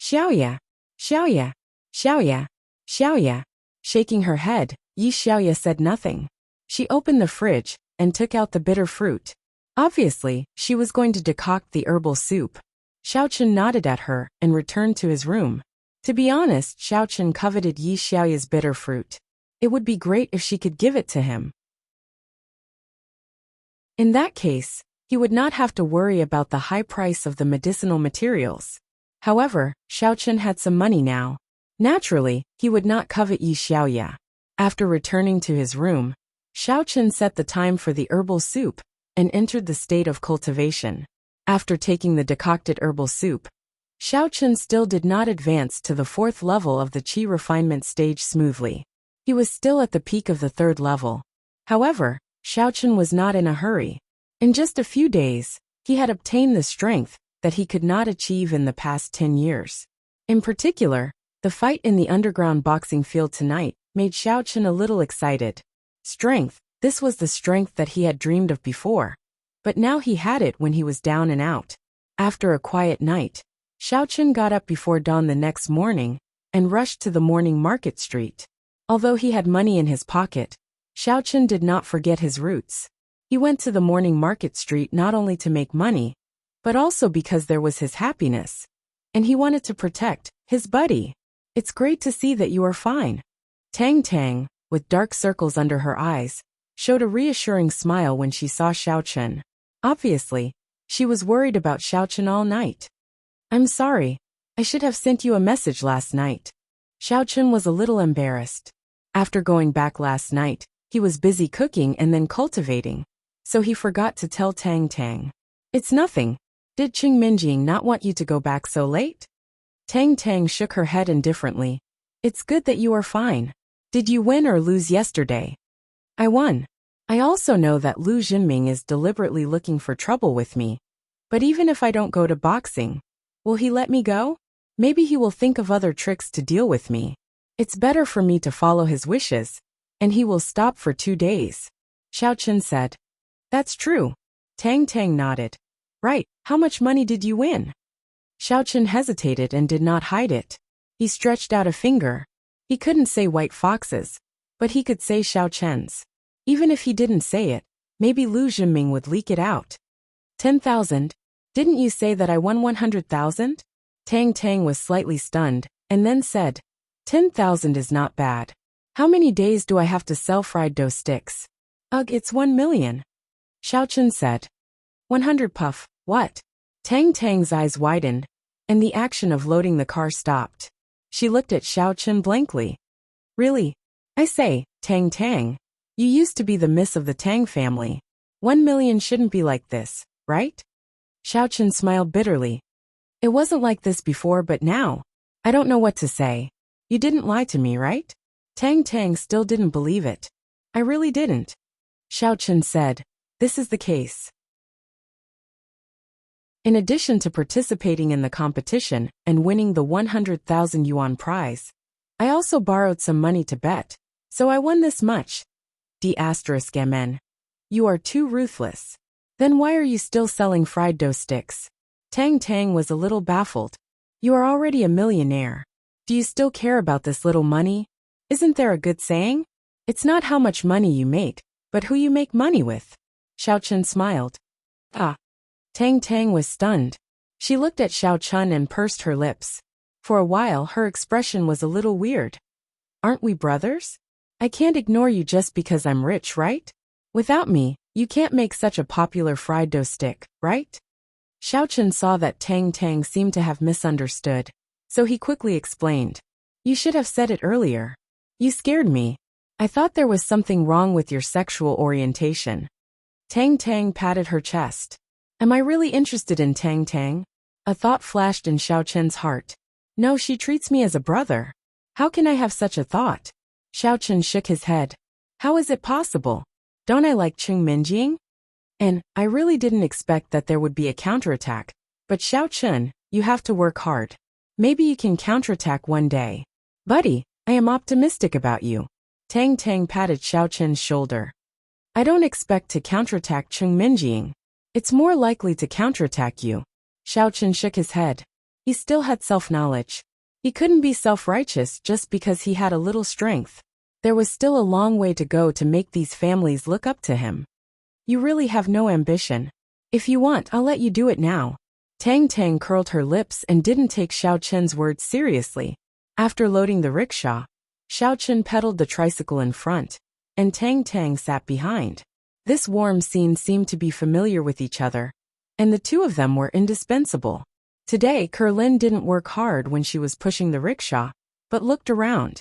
Xiaoye. Xiaoye. Xiaoye. Shaking her head, Yi Xiaoye said nothing. She opened the fridge and took out the bitter fruit. Obviously, she was going to decoct the herbal soup. Xiao Chen nodded at her and returned to his room. To be honest, Xiao Chen coveted Yi Xiaoye's bitter fruit. It would be great if she could give it to him. In that case, he would not have to worry about the high price of the medicinal materials. However, Xiao Chen had some money now. Naturally, he would not covet Yi Xiaoye. After returning to his room, Xiao Chen set the time for the herbal soup and entered the state of cultivation. After taking the decocted herbal soup, Xiao Chen still did not advance to the 4th level of the qi refinement stage smoothly. He was still at the peak of the 3rd level. However, Xiao Chen was not in a hurry. In just a few days, he had obtained the strength that he could not achieve in the past 10 years. In particular, the fight in the underground boxing field tonight made Xiao Chen a little excited. Strength, this was the strength that he had dreamed of before. But now he had it when he was down and out. After a quiet night, Xiao Chen got up before dawn the next morning and rushed to the morning market street. Although he had money in his pocket, Xiao Chen did not forget his roots. He went to the morning market street not only to make money, but also because there was his happiness. And he wanted to protect his buddy. It's great to see that you are fine. Tang Tang, with dark circles under her eyes, showed a reassuring smile when she saw Xiao Chen. Obviously, she was worried about Xiao Chen all night. I'm sorry, I should have sent you a message last night. Xiao Chen was a little embarrassed. After going back last night, he was busy cooking and then cultivating, so he forgot to tell Tang Tang. It's nothing. Did Qing Minjing not want you to go back so late? Tang Tang shook her head indifferently. It's good that you are fine. Did you win or lose yesterday? I won. I also know that Lu Jinming is deliberately looking for trouble with me. But even if I don't go to boxing, will he let me go? Maybe he will think of other tricks to deal with me. It's better for me to follow his wishes, and he will stop for 2 days. Xiao Chen said. That's true. Tang Tang nodded. Right, how much money did you win? Xiao Chen hesitated and did not hide it. He stretched out a finger. He couldn't say white foxes, but he could say Xiao Chen's. Even if he didn't say it, maybe Lu Jinming would leak it out. 10,000. Didn't you say that I won 100,000? Tang Tang was slightly stunned, and then said, 10,000 is not bad. How many days do I have to sell fried dough sticks? Ugh, it's 1 million. Xiao Chen said. 100 puff, what? Tang Tang's eyes widened, and the action of loading the car stopped. She looked at Xiao Chen blankly. Really? I say, Tang Tang, you used to be the miss of the Tang family. 1 million shouldn't be like this, right? Xiao Chen smiled bitterly. It wasn't like this before, but now, I don't know what to say. You didn't lie to me, right? Tang Tang still didn't believe it. I really didn't. Xiao Chen said, this is the case. In addition to participating in the competition and winning the 100,000 yuan prize, I also borrowed some money to bet, so I won this much. D*MN. You are too ruthless. Then why are you still selling fried dough sticks? Tang Tang was a little baffled. You are already a millionaire. Do you still care about this little money? Isn't there a good saying? It's not how much money you make, but who you make money with. Xiao Chen smiled. Ah. Tang Tang was stunned. She looked at Xiao Chen and pursed her lips. For a while her expression was a little weird. Aren't we brothers? I can't ignore you just because I'm rich, right? Without me, you can't make such a popular fried dough stick, right? Xiao Chen saw that Tang Tang seemed to have misunderstood, so he quickly explained. You should have said it earlier. You scared me. I thought there was something wrong with your sexual orientation. Tang Tang patted her chest. Am I really interested in Tang Tang? A thought flashed in Xiao Chen's heart. No, she treats me as a brother. How can I have such a thought? Xiao Chen shook his head. How is it possible? Don't I like Chung Minjing? And I really didn't expect that there would be a counterattack. But Xiao Chun, you have to work hard. Maybe you can counterattack one day. Buddy, I am optimistic about you. Tang Tang patted Xiao Chun's shoulder. I don't expect to counterattack Chung Minjing. It's more likely to counterattack you. Xiao Chun shook his head. He still had self-knowledge. He couldn't be self-righteous just because he had a little strength. There was still a long way to go to make these families look up to him. You really have no ambition. If you want, I'll let you do it now. Tang Tang curled her lips and didn't take Xiao Chun's words seriously. After loading the rickshaw, Xiao Chun pedaled the tricycle in front, and Tang Tang sat behind. This warm scene seemed to be familiar with each other, and the two of them were indispensable. Today, Kerlin didn't work hard when she was pushing the rickshaw, but looked around.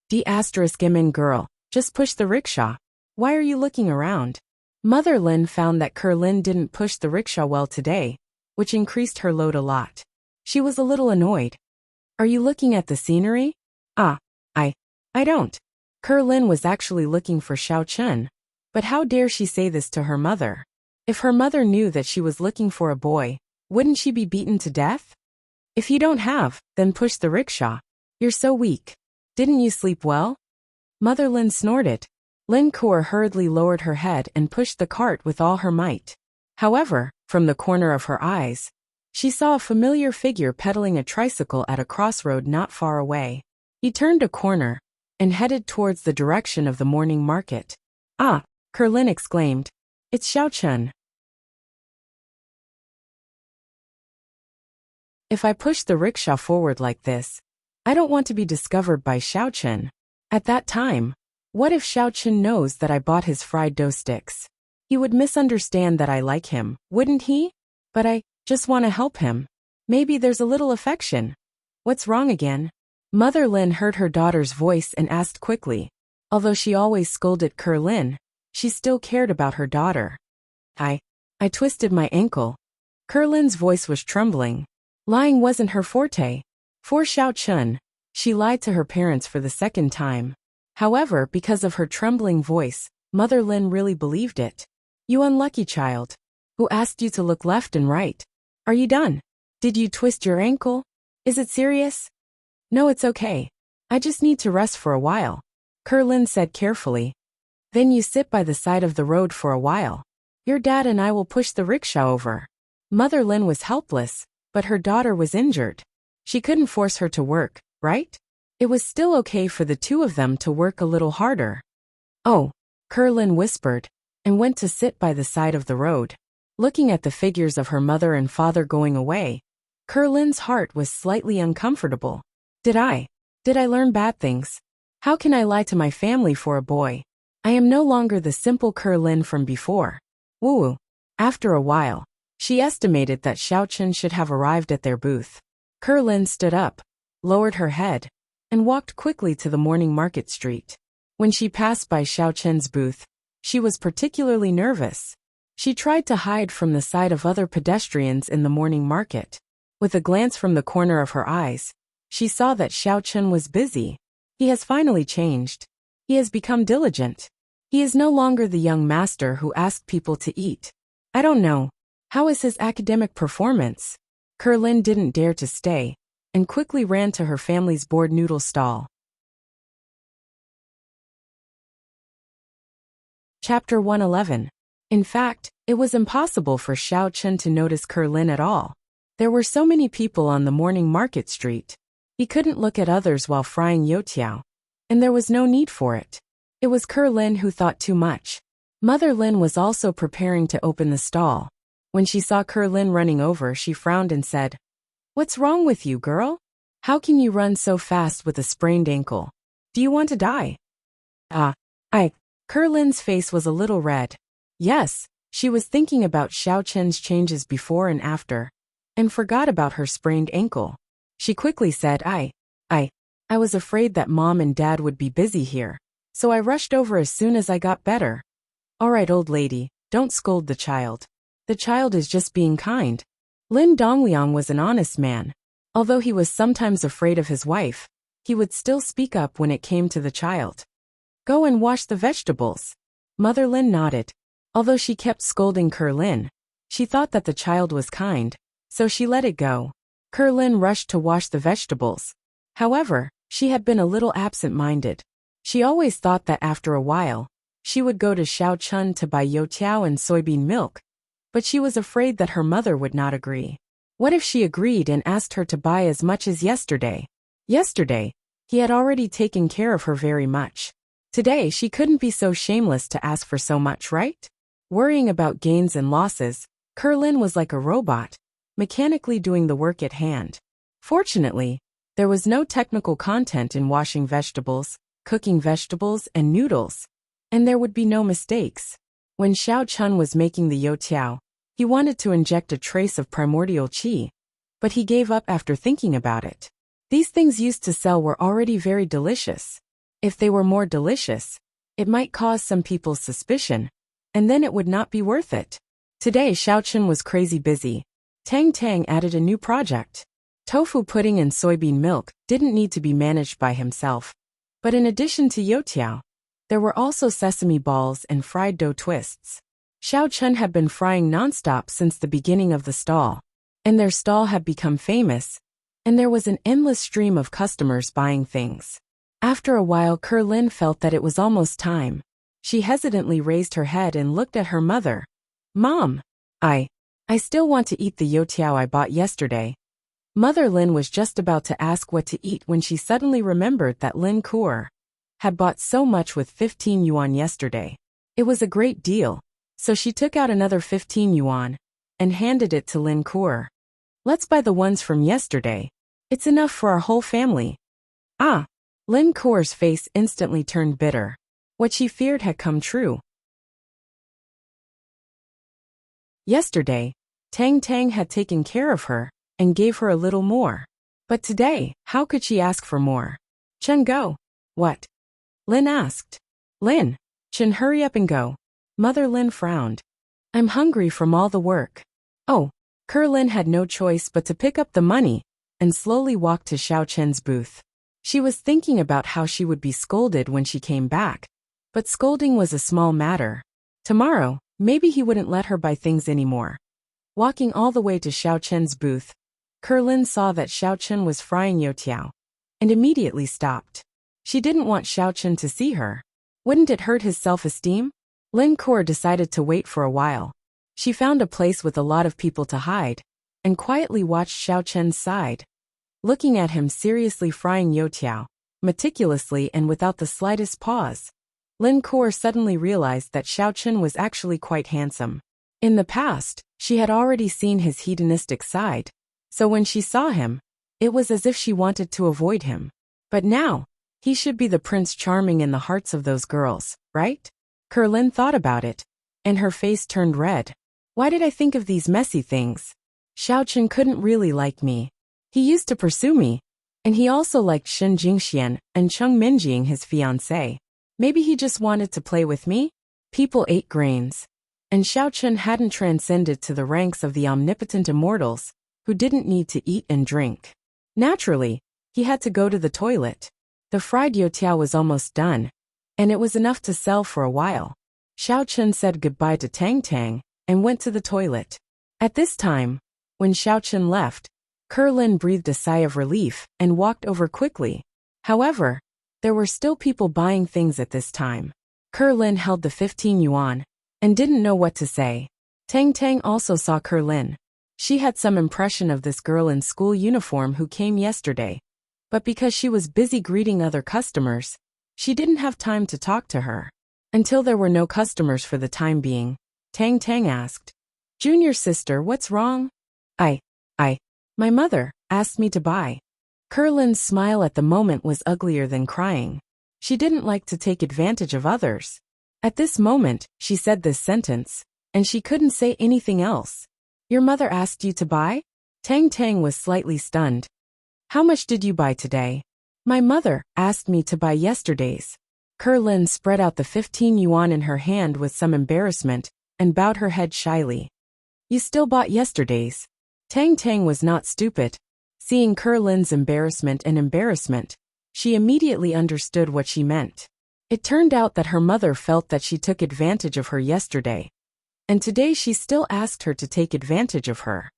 D***imin girl, just push the rickshaw. Why are you looking around? Mother Lin found that Kerlin didn't push the rickshaw well today, which increased her load a lot. She was a little annoyed. Are you looking at the scenery? I don't. Kerlin was actually looking for Xiao Chun, but how dare she say this to her mother? If her mother knew that she was looking for a boy, wouldn't she be beaten to death? If you don't have, then push the rickshaw. You're so weak. Didn't you sleep well? Mother Lin snorted. Lin Kuo hurriedly lowered her head and pushed the cart with all her might. However, from the corner of her eyes, she saw a familiar figure pedaling a tricycle at a crossroad not far away. He turned a corner and headed towards the direction of the morning market. Ah, Kerlin exclaimed. It's Xiao Chun. If I push the rickshaw forward like this, I don't want to be discovered by Xiao Chun. At that time, what if Xiao Chun knows that I bought his fried dough sticks? He would misunderstand that I like him, wouldn't he? But I just want to help him. Maybe there's a little affection. What's wrong again? Mother Lin heard her daughter's voice and asked quickly. Although she always scolded Kerlin, she still cared about her daughter. I twisted my ankle. Kerlin's voice was trembling. Lying wasn't her forte. For Xiao Chun, she lied to her parents for the second time. However, because of her trembling voice, Mother Lin really believed it. You unlucky child. Who asked you to look left and right? Are you done? Did you twist your ankle? Is it serious? No, it's okay. I just need to rest for a while, Kerlin said carefully. Then you sit by the side of the road for a while. Your dad and I will push the rickshaw over. Mother Lin was helpless, but her daughter was injured. She couldn't force her to work, right? It was still okay for the two of them to work a little harder. Oh, Kerlin whispered, and went to sit by the side of the road. Looking at the figures of her mother and father going away, Kerlin's heart was slightly uncomfortable. Did I learn bad things? How can I lie to my family for a boy? I am no longer the simple Kerlin from before. Woo. After a while, she estimated that Xiao Chun should have arrived at their booth. Kerlin stood up, lowered her head, and walked quickly to the morning market street. When she passed by Xiao Chun's booth, she was particularly nervous. She tried to hide from the sight of other pedestrians in the morning market. With a glance from the corner of her eyes, she saw that Xiao Chun was busy. He has finally changed. He has become diligent. He is no longer the young master who asked people to eat. I don't know. How is his academic performance? Kerlin didn't dare to stay, and quickly ran to her family's board noodle stall. Chapter 111. In fact, it was impossible for Xiao Chun to notice Kerlin at all. There were so many people on the morning market street. He couldn't look at others while frying youtiao, and there was no need for it. It was Kerlin who thought too much. Mother Lin was also preparing to open the stall. When she saw Kerlin running over, she frowned and said, "What's wrong with you, girl? How can you run so fast with a sprained ankle? Do you want to die?" Kerlin's face was a little red. Yes, she was thinking about Xiao Chun's changes before and after, and forgot about her sprained ankle. She quickly said, I was afraid that Mom and Dad would be busy here, so I rushed over as soon as I got better. All right, old lady, don't scold the child. The child is just being kind. Lin Dongliang was an honest man. Although he was sometimes afraid of his wife, he would still speak up when it came to the child. Go and wash the vegetables. Mother Lin nodded. Although she kept scolding Lin, she thought that the child was kind, so she let it go. Lin rushed to wash the vegetables. However, she had been a little absent-minded. She always thought that after a while, she would go to Xiao Chun to buy youtiao and soybean milk, but she was afraid that her mother would not agree. What if she agreed and asked her to buy as much as yesterday? Yesterday, he had already taken care of her very much. Today she couldn't be so shameless to ask for so much, right? Worrying about gains and losses, Lin was like a robot, mechanically doing the work at hand. Fortunately, there was no technical content in washing vegetables, cooking vegetables and noodles, and there would be no mistakes. When Xiao Chun was making the youtiao, he wanted to inject a trace of primordial qi, but he gave up after thinking about it. These things used to sell were already very delicious. If they were more delicious, it might cause some people's suspicion, and then it would not be worth it. Today Xiao Chun was crazy busy. Tang Tang added a new project. Tofu pudding and soybean milk didn't need to be managed by himself. But in addition to youtiao, there were also sesame balls and fried dough twists. Xiao Chun had been frying nonstop since the beginning of the stall, and their stall had become famous, and there was an endless stream of customers buying things. After a while Lin felt that it was almost time. She hesitantly raised her head and looked at her mother. Mom, I still want to eat the youtiao I bought yesterday. Mother Lin was just about to ask what to eat when she suddenly remembered that Lin Kuo had bought so much with 15 yuan yesterday. It was a great deal, so she took out another 15 yuan and handed it to Lin Kuo. Let's buy the ones from yesterday. It's enough for our whole family. Ah! Lin Kuo's face instantly turned bitter. What she feared had come true. Yesterday, Tang Tang had taken care of her and gave her a little more. But today, how could she ask for more? Chen, go. What? Lin asked. Lin, Chen, hurry up and go. Mother Lin frowned. I'm hungry from all the work. Oh, Lin had no choice but to pick up the money and slowly walk to Xiao Chen's booth. She was thinking about how she would be scolded when she came back, but scolding was a small matter. Tomorrow, maybe he wouldn't let her buy things anymore. Walking all the way to Xiao Chen's booth, Lin saw that Xiao Chen was frying youtiao, and immediately stopped. She didn't want Xiao Chen to see her. Wouldn't it hurt his self-esteem? Lin Kuo decided to wait for a while. She found a place with a lot of people to hide, and quietly watched Xiao Chen's side. Looking at him seriously frying youtiao, meticulously and without the slightest pause, Lin Kuo suddenly realized that Xiao Chen was actually quite handsome. In the past, she had already seen his hedonistic side, so when she saw him, it was as if she wanted to avoid him. But now, he should be the Prince Charming in the hearts of those girls, right? Lin thought about it, and her face turned red. Why did I think of these messy things? Xiao Chen couldn't really like me. He used to pursue me, and he also liked Shen Jingxian and Cheng Minjing, his fiancée. Maybe he just wanted to play with me? People ate grains, and Xiao Chen hadn't transcended to the ranks of the omnipotent immortals, who didn't need to eat and drink. Naturally, he had to go to the toilet. The fried youtiao was almost done, and it was enough to sell for a while. Xiao Chen said goodbye to Tang Tang and went to the toilet. At this time, when Xiao Chen left, Lin breathed a sigh of relief and walked over quickly. However, there were still people buying things at this time. Lin held the 15 yuan and didn't know what to say. Tang Tang also saw Lin. She had some impression of this girl in school uniform who came yesterday, but because she was busy greeting other customers, she didn't have time to talk to her. Until there were no customers for the time being, Tang Tang asked, "Junior sister, what's wrong?" My mother asked me to buy." Lin's smile at the moment was uglier than crying. She didn't like to take advantage of others. At this moment, she said this sentence, and she couldn't say anything else. "Your mother asked you to buy?" Tang Tang was slightly stunned. "How much did you buy today?" "My mother asked me to buy yesterday's." Lin spread out the 15 yuan in her hand with some embarrassment and bowed her head shyly. "You still bought yesterday's?" Tang Tang was not stupid. Seeing Lin's embarrassment, she immediately understood what she meant. It turned out that her mother felt that she took advantage of her yesterday, and today she still asked her to take advantage of her.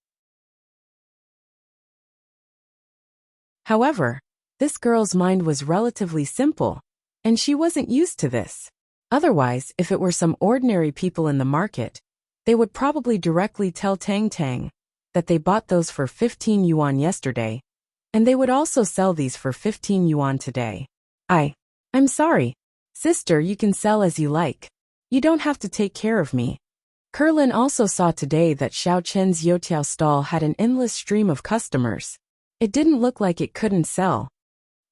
However, this girl's mind was relatively simple, and she wasn't used to this. Otherwise, if it were some ordinary people in the market, they would probably directly tell Tang Tang that they bought those for 15 yuan yesterday, and they would also sell these for 15 yuan today. I'm sorry. Sister, you can sell as you like. You don't have to take care of me. Kerlin also saw today that Xiao Chen's youtiao stall had an endless stream of customers. It didn't look like it couldn't sell.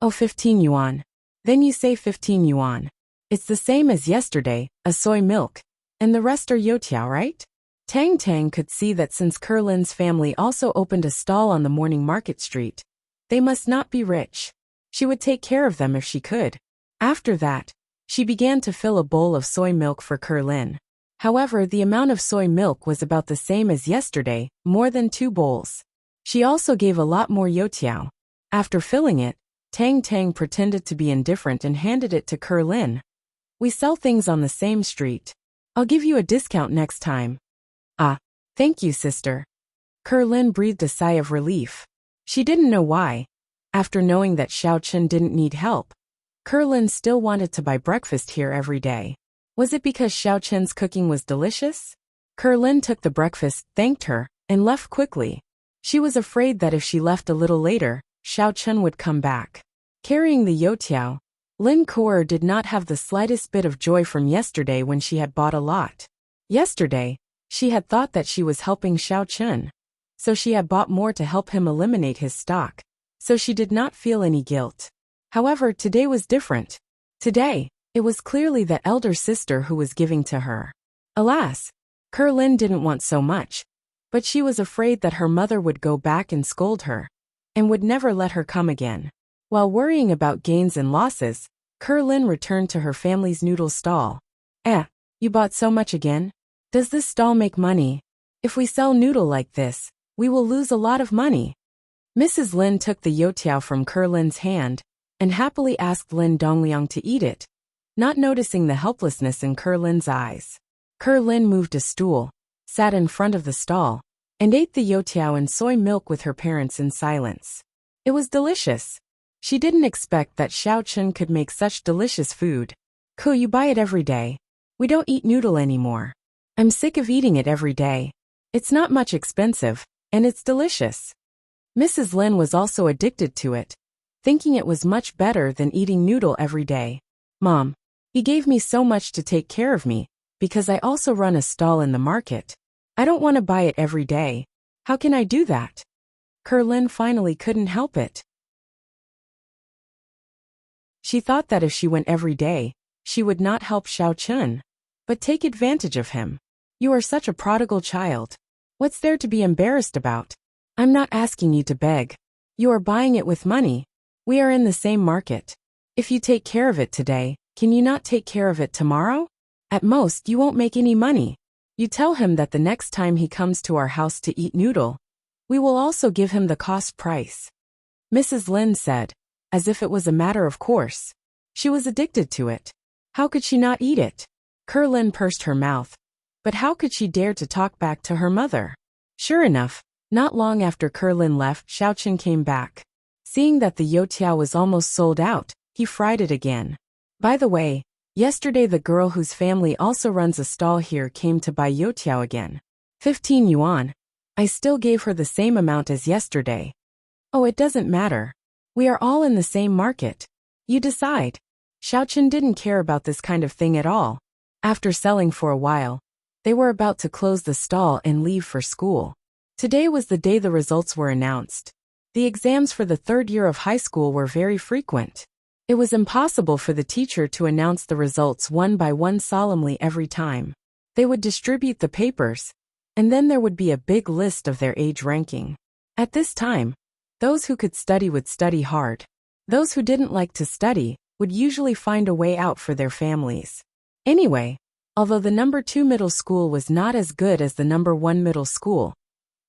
Oh, 15 yuan. Then you say 15 yuan. It's the same as yesterday, a soy milk, and the rest are youtiao, right? Tang Tang could see that since Kerlin's family also opened a stall on the morning market street, they must not be rich. She would take care of them if she could. After that, she began to fill a bowl of soy milk for Kerlin. However, the amount of soy milk was about the same as yesterday, more than 2 bowls. She also gave a lot more youtiao. After filling it, Tang Tang pretended to be indifferent and handed it to Kerlin. We sell things on the same street. I'll give you a discount next time. Ah, thank you, sister. Kerlin breathed a sigh of relief. She didn't know why. After knowing that Xiao Chen didn't need help, Kerlin still wanted to buy breakfast here every day. Was it because Xiao Chen's cooking was delicious? Kerlin took the breakfast, thanked her, and left quickly. She was afraid that if she left a little later, Xiao Chen would come back. Carrying the youtiao, Lin Kuer did not have the slightest bit of joy from yesterday when she had bought a lot. Yesterday, she had thought that she was helping Xiao Chen, so she had bought more to help him eliminate his stock, so she did not feel any guilt. However, today was different. Today, it was clearly the elder sister who was giving to her. Alas, Kerlin didn't want so much, but she was afraid that her mother would go back and scold her, and would never let her come again. While worrying about gains and losses, Kerlin returned to her family's noodle stall. You bought so much again? Does this stall make money? If we sell noodle like this, we will lose a lot of money. Mrs. Lin took the youtiao from Kerlin's hand, and happily asked Lin Dongliang to eat it, not noticing the helplessness in Kerlin's eyes. Kerlin moved a stool, sat in front of the stall, and ate the youtiao and soy milk with her parents in silence. It was delicious. She didn't expect that Xiao Chen could make such delicious food. You buy it every day. We don't eat noodle anymore. I'm sick of eating it every day. It's not much expensive, and it's delicious. Mrs. Lin was also addicted to it, thinking it was much better than eating noodle every day. Mom, he gave me so much to take care of me, because I also run a stall in the market. I don't want to buy it every day. How can I do that? Kerlin finally couldn't help it. She thought that if she went every day, she would not help Xiao Chen, but take advantage of him. You are such a prodigal child. What's there to be embarrassed about? I'm not asking you to beg. You are buying it with money. We are in the same market. If you take care of it today, can you not take care of it tomorrow? At most, you won't make any money. You tell him that the next time he comes to our house to eat noodle, we will also give him the cost price. Mrs. Lin said, as if it was a matter of course. She was addicted to it. How could she not eat it? Kerlin pursed her mouth. But how could she dare to talk back to her mother? Sure enough, not long after Kerlin left, Xiao Chen came back. Seeing that the youtiao was almost sold out, he fried it again. By the way, yesterday the girl whose family also runs a stall here came to buy youtiao again. 15 yuan. I still gave her the same amount as yesterday. Oh, it doesn't matter. We are all in the same market. You decide. Xiao Chen didn't care about this kind of thing at all. After selling for a while, they were about to close the stall and leave for school. Today was the day the results were announced. The exams for the 3rd year of high school were very frequent. It was impossible for the teacher to announce the results one by one solemnly every time. They would distribute the papers, and then there would be a big list of their age ranking. At this time, those who could study would study hard. Those who didn't like to study would usually find a way out for their families. Anyway, although the number 2 middle school was not as good as the number 1 middle school,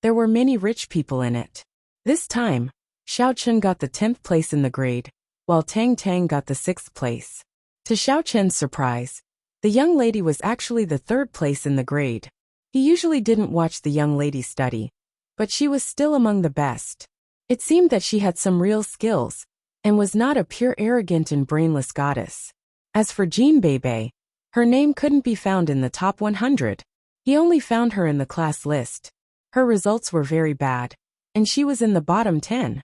there were many rich people in it. This time, Xiao Chen got the 10th place in the grade, while Tang Tang got the 6th place. To Xiao Chen's surprise, the young lady was actually the third place in the grade. He usually didn't watch the young lady study, but she was still among the best. It seemed that she had some real skills, and was not a pure arrogant and brainless goddess. As for Jean Bebe, her name couldn't be found in the top 100. He only found her in the class list. Her results were very bad, and she was in the bottom 10.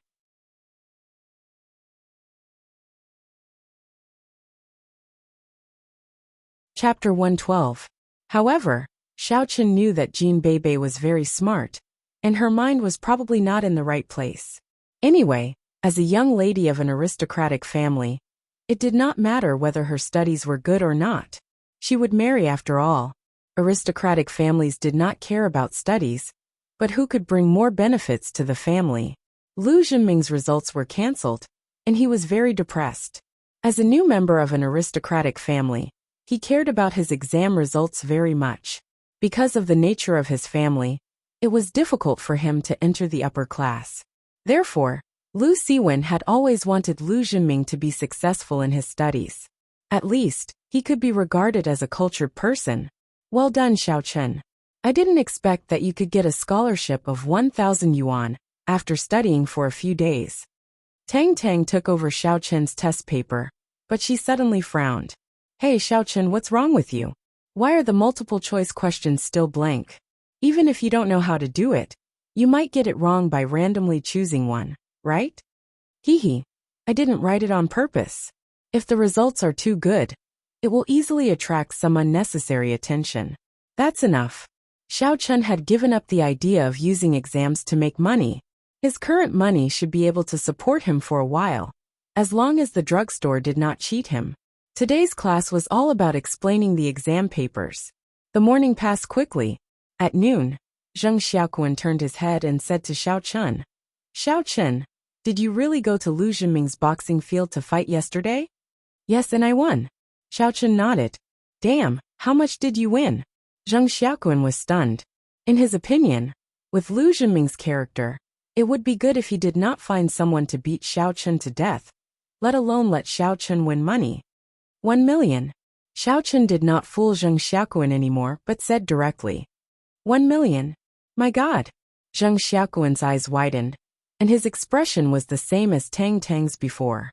Chapter 112. However, Xiao Chen knew that Jean Bebe was very smart, and her mind was probably not in the right place. Anyway, as a young lady of an aristocratic family, it did not matter whether her studies were good or not. She would marry after all. Aristocratic families did not care about studies, but who could bring more benefits to the family? Lu Zhenming's results were cancelled, and he was very depressed. As a new member of an aristocratic family, he cared about his exam results very much. Because of the nature of his family, it was difficult for him to enter the upper class. Therefore, Lu Siwen had always wanted Lu Zhenming to be successful in his studies. At least, he could be regarded as a cultured person. Well done, Xiao Chen. I didn't expect that you could get a scholarship of 1,000 yuan after studying for a few days. Tang Tang took over Xiao Chen's test paper, but she suddenly frowned. Hey Xiao Chen, what's wrong with you? Why are the multiple choice questions still blank? Even if you don't know how to do it, you might get it wrong by randomly choosing one, right? Hee, I didn't write it on purpose. If the results are too good, it will easily attract some unnecessary attention. That's enough. Xiao Chen had given up the idea of using exams to make money. His current money should be able to support him for a while, as long as the drugstore did not cheat him. Today's class was all about explaining the exam papers. The morning passed quickly. At noon, Zheng Xiaoquan turned his head and said to Xiao Chen, Xiao Chen, did you really go to Lu Zhenming's boxing field to fight yesterday? Yes, and I won. Xiao Chen nodded. Damn, how much did you win? Zheng Xiaoquan was stunned. In his opinion, with Lu Zhenming's character, it would be good if he did not find someone to beat Xiao Chen to death, let alone let Xiao Chen win money. 1 million. Xiao Chen did not fool Zheng Xiaoquan anymore but said directly. 1 million. My God. Zheng Xiaoquan's eyes widened, and his expression was the same as Tang Tang's before.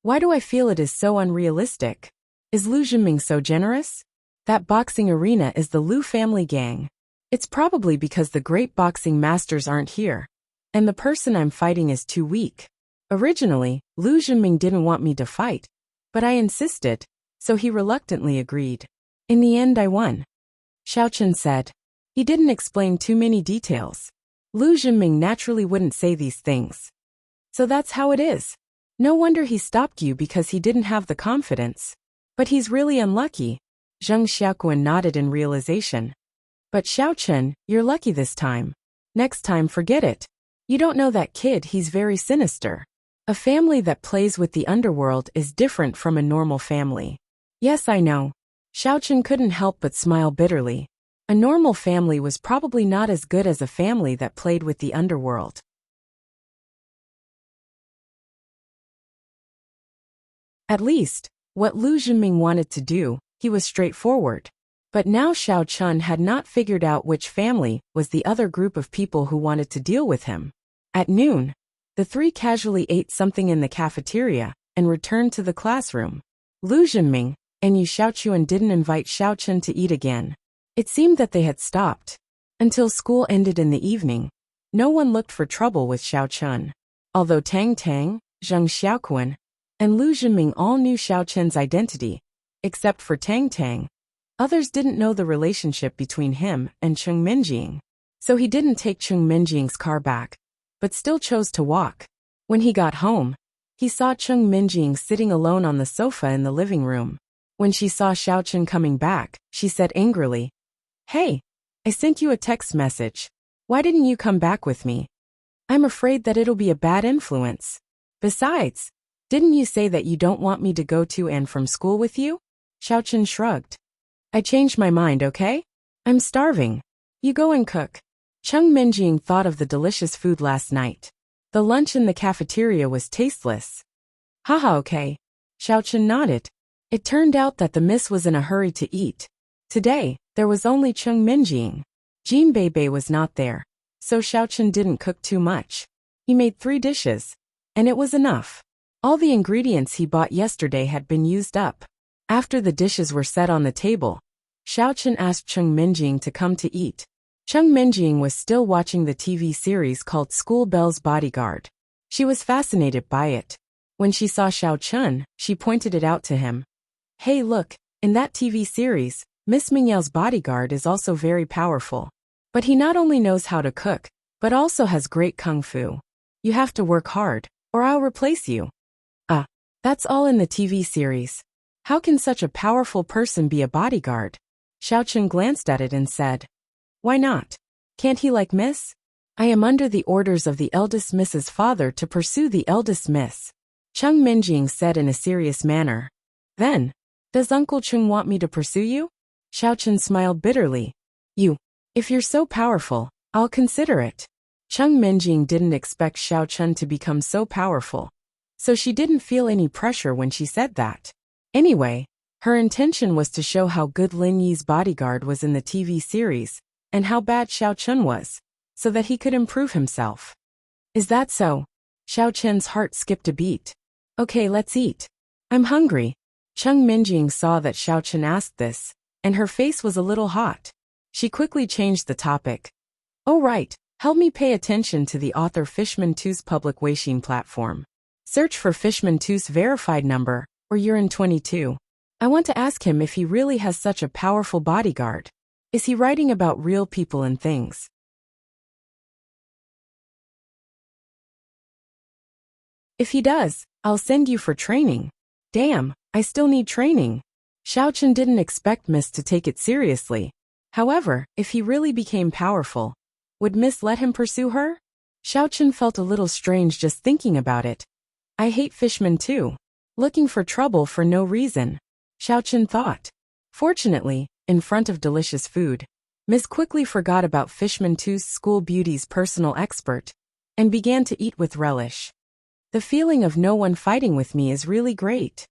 Why do I feel it is so unrealistic? Is Lu Zhenming so generous? That boxing arena is the Lu family gang. It's probably because the great boxing masters aren't here, and the person I'm fighting is too weak. Originally, Lu Zhenming didn't want me to fight, but I insisted, so he reluctantly agreed. In the end I won. Xiao Chen said. He didn't explain too many details. Lu Zhenming naturally wouldn't say these things. So that's how it is. No wonder he stopped you because he didn't have the confidence. But he's really unlucky. Zheng Xiaoquan nodded in realization. But Xiao Chen, you're lucky this time. Next time forget it. You don't know that kid, he's very sinister. A family that plays with the underworld is different from a normal family. Yes, I know. Xiao Chen couldn't help but smile bitterly. A normal family was probably not as good as a family that played with the underworld. At least, what Lu Zhenming wanted to do, he was straightforward. But now Xiao Chen had not figured out which family was the other group of people who wanted to deal with him. At noon, the three casually ate something in the cafeteria and returned to the classroom. Lu Zhenming and Yu Xiaochuan didn't invite Xiao Chen to eat again. It seemed that they had stopped. Until school ended in the evening, no one looked for trouble with Xiao Chen. Although Tang Tang, Zheng Xiaoquan, and Lu Zhenming all knew Xiao Chen's identity, except for Tang Tang, others didn't know the relationship between him and Cheng Minjing. So he didn't take Cheng Minjing's car back, but still chose to walk. When he got home, he saw Cheng Minjing sitting alone on the sofa in the living room. When she saw Xiao Chen coming back, she said angrily, Hey, I sent you a text message. Why didn't you come back with me? I'm afraid that it'll be a bad influence. Besides, didn't you say that you don't want me to go to and from school with you? Xiao Chen shrugged. I changed my mind, okay? I'm starving. You go and cook. Cheng Minjing thought of the delicious food last night. The lunch in the cafeteria was tasteless. Haha, okay. Xiao Chen nodded. It turned out that the miss was in a hurry to eat. Today, there was only Chung Minjing. Jean Bebe was not there, so Xiaochen didn't cook too much. He made 3 dishes, and it was enough. All the ingredients he bought yesterday had been used up. After the dishes were set on the table, Xiaochen asked Chung Minjing to come to eat. Chung Minjing was still watching the TV series called School Bell's Bodyguard. She was fascinated by it. When she saw Xiaochen, she pointed it out to him. Hey look, in that TV series, Miss Mingyel's bodyguard is also very powerful. But he not only knows how to cook, but also has great kung fu. You have to work hard, or I'll replace you. That's all in the TV series. How can such a powerful person be a bodyguard? Xiaochen glanced at it and said, Why not? Can't he like Miss? I am under the orders of the eldest Miss's father to pursue the eldest Miss. Chung Minjing said in a serious manner. Then, does Uncle Chung want me to pursue you? Xiaochen smiled bitterly. If you're so powerful, I'll consider it. Chung Minjing didn't expect Xiaochen to become so powerful, so she didn't feel any pressure when she said that. Anyway, her intention was to show how good Lin Yi's bodyguard was in the TV series, and how bad Xiaochen was, so that he could improve himself. Is that so? Xiaochen's heart skipped a beat. Okay, let's eat. I'm hungry. Chung Minjing saw that Xiaochen asked this, and her face was a little hot. She quickly changed the topic. Oh right, help me pay attention to the author Fishman Tu's public Weixin platform. Search for Fishman Tu's verified number, or Urine 22. I want to ask him if he really has such a powerful bodyguard. Is he writing about real people and things? If he does, I'll send you for training. Damn, I still need training. Xiaochen didn't expect Miss to take it seriously. However, if he really became powerful, would Miss let him pursue her? Xiaochen felt a little strange just thinking about it. I hate Fishman too. Looking for trouble for no reason, Xiaochen thought. Fortunately, in front of delicious food, Miss quickly forgot about Fishman Tu's school beauty's personal expert, and began to eat with relish. The feeling of no one fighting with me is really great.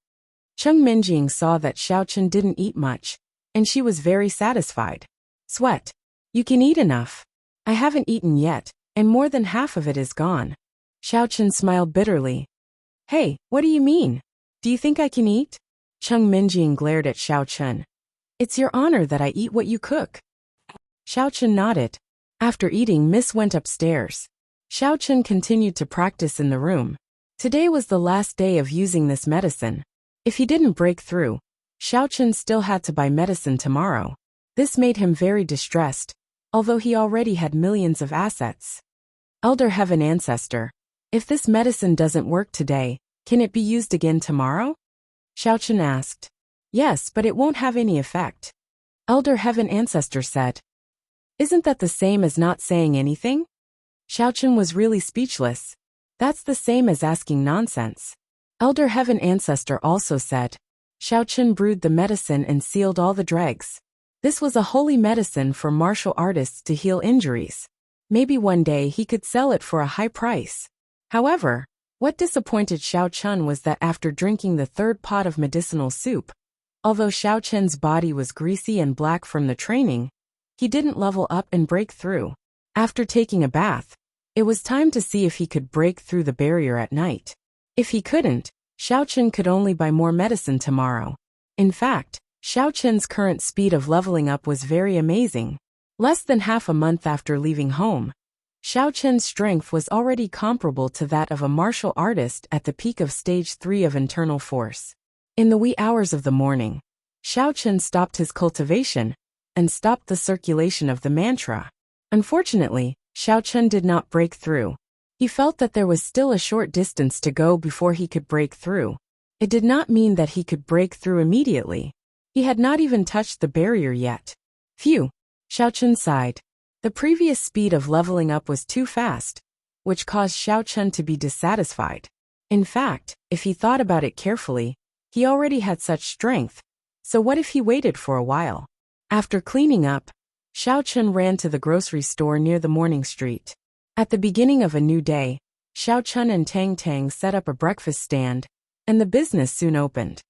Chung Minjing saw that Xiaochen didn't eat much, and she was very satisfied. Sweat. You can eat enough. I haven't eaten yet, and more than half of it is gone. Xiaochen smiled bitterly. Hey, what do you mean? Do you think I can eat? Chung Minjing glared at Xiaochen. It's your honor that I eat what you cook. Xiaochen nodded. After eating, Miss went upstairs. Xiaochen continued to practice in the room. Today was the last day of using this medicine. If he didn't break through, Xiaochen still had to buy medicine tomorrow. This made him very distressed, although he already had millions of assets. Elder Heaven Ancestor, if this medicine doesn't work today, can it be used again tomorrow? Xiaochen asked. Yes, but it won't have any effect. Elder Heaven Ancestor said. Isn't that the same as not saying anything? Xiaochen was really speechless. That's the same as asking nonsense. Elder Heaven Ancestor also said. Xiaochen brewed the medicine and sealed all the dregs. This was a holy medicine for martial artists to heal injuries. Maybe one day he could sell it for a high price. However, what disappointed Xiaochen was that after drinking the 3rd pot of medicinal soup, although Xiaochen's body was greasy and black from the training, he didn't level up and break through. After taking a bath, it was time to see if he could break through the barrier at night. If he couldn't, Xiaochen could only buy more medicine tomorrow. In fact, Xiaochen's current speed of leveling up was very amazing. Less than half a month after leaving home, Xiaochen's strength was already comparable to that of a martial artist at the peak of stage 3 of internal force. In the wee hours of the morning, Xiaochen stopped his cultivation and stopped the circulation of the mantra. Unfortunately, Xiaochen did not break through. He felt that there was still a short distance to go before he could break through. It did not mean that he could break through immediately. He had not even touched the barrier yet. Phew, Xiaochen sighed. The previous speed of leveling up was too fast, which caused Xiaochen to be dissatisfied. In fact, if he thought about it carefully, he already had such strength, so what if he waited for a while? After cleaning up, Xiaochen ran to the grocery store near the morning street. At the beginning of a new day, Xiaochen and Tang Tang set up a breakfast stand, and the business soon opened.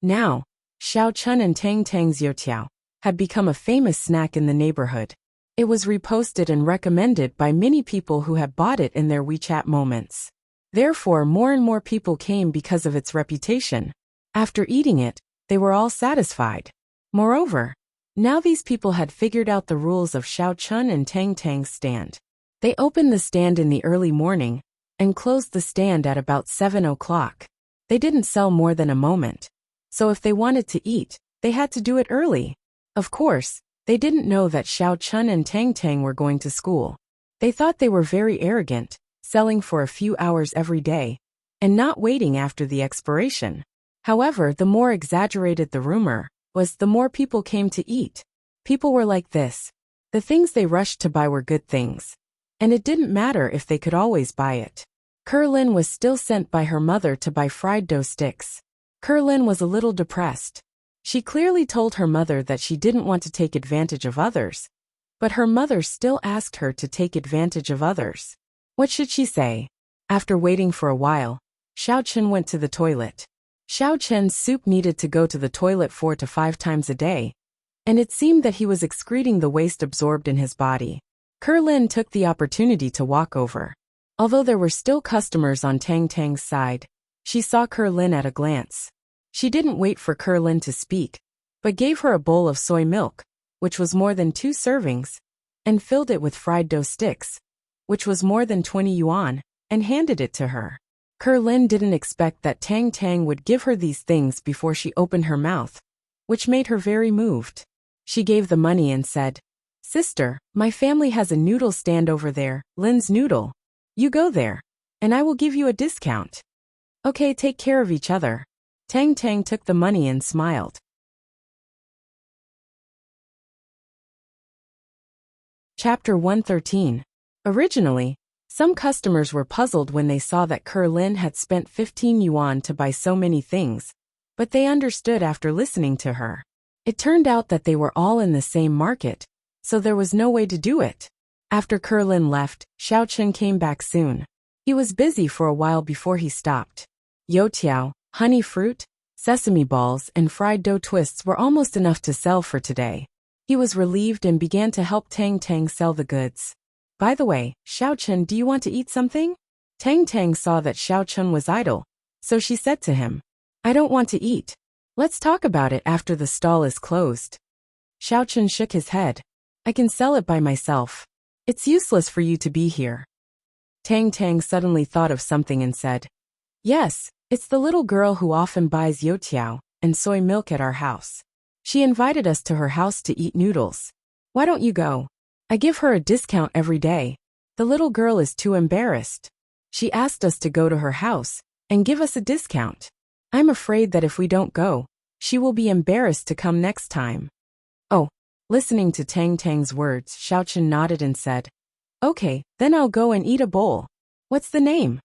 Now, Xiao Chun and Tang Tang's youtiao had become a famous snack in the neighborhood. It was reposted and recommended by many people who had bought it in their WeChat moments. Therefore, more and more people came because of its reputation. After eating it, they were all satisfied. Moreover, now these people had figured out the rules of Xiao Chun and Tang Tang's stand. They opened the stand in the early morning and closed the stand at about 7 o'clock. They didn't sell more than a moment. So if they wanted to eat, they had to do it early. Of course, they didn't know that Xiao Chun and Tang Tang were going to school. They thought they were very arrogant, selling for a few hours every day, and not waiting after the expiration. However, the more exaggerated the rumor was, the more people came to eat. People were like this. The things they rushed to buy were good things. And it didn't matter if they could always buy it. Kerlin was still sent by her mother to buy fried dough sticks. Kerlin was a little depressed. She clearly told her mother that she didn't want to take advantage of others. But her mother still asked her to take advantage of others. What should she say? After waiting for a while, Xiao Chen went to the toilet. Xiao Chen's soup needed to go to the toilet 4 to 5 times a day, and it seemed that he was excreting the waste absorbed in his body. Kerlin took the opportunity to walk over. Although there were still customers on Tang Tang's side, she saw Kerlin at a glance. She didn't wait for Kerlin to speak, but gave her a bowl of soy milk, which was more than 2 servings, and filled it with fried dough sticks, which was more than 20 yuan, and handed it to her. Kerlin didn't expect that Tang Tang would give her these things before she opened her mouth, which made her very moved. She gave the money and said, "Sister, my family has a noodle stand over there, Lin's Noodle. You go there, and I will give you a discount." "Okay, take care of each other." Tang Tang took the money and smiled. Chapter 113. Originally, some customers were puzzled when they saw that Kerlin had spent 15 yuan to buy so many things, but they understood after listening to her. It turned out that they were all in the same market, so there was no way to do it. After Kerlin left, Xiao Chen came back soon. He was busy for a while before he stopped. Youtiao, honey fruit, sesame balls, and fried dough twists were almost enough to sell for today. He was relieved and began to help Tang Tang sell the goods. "By the way, Xiao Chen, do you want to eat something?" Tang Tang saw that Xiao Chen was idle, so she said to him, "I don't want to eat. Let's talk about it after the stall is closed." Xiao Chen shook his head. "I can sell it by myself. It's useless for you to be here." Tang Tang suddenly thought of something and said, "Yes, it's the little girl who often buys youtiao and soy milk at our house. She invited us to her house to eat noodles. Why don't you go? I give her a discount every day. The little girl is too embarrassed. She asked us to go to her house and give us a discount. I'm afraid that if we don't go, she will be embarrassed to come next time." Oh, listening to Tang Tang's words, Xiao Chen nodded and said, "Okay, then I'll go and eat a bowl. What's the name?"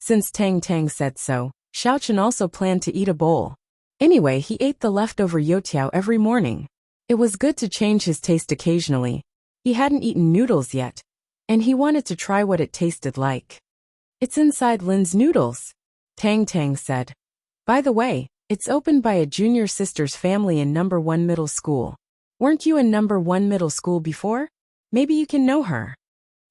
Since Tang Tang said so, Xiao Chen also planned to eat a bowl. Anyway, he ate the leftover youtiao every morning. It was good to change his taste occasionally. He hadn't eaten noodles yet, and he wanted to try what it tasted like. "It's inside Lin's Noodles," Tang Tang said. "By the way, it's opened by a junior sister's family in number 1 middle school. Weren't you in number 1 middle school before? Maybe you can know her."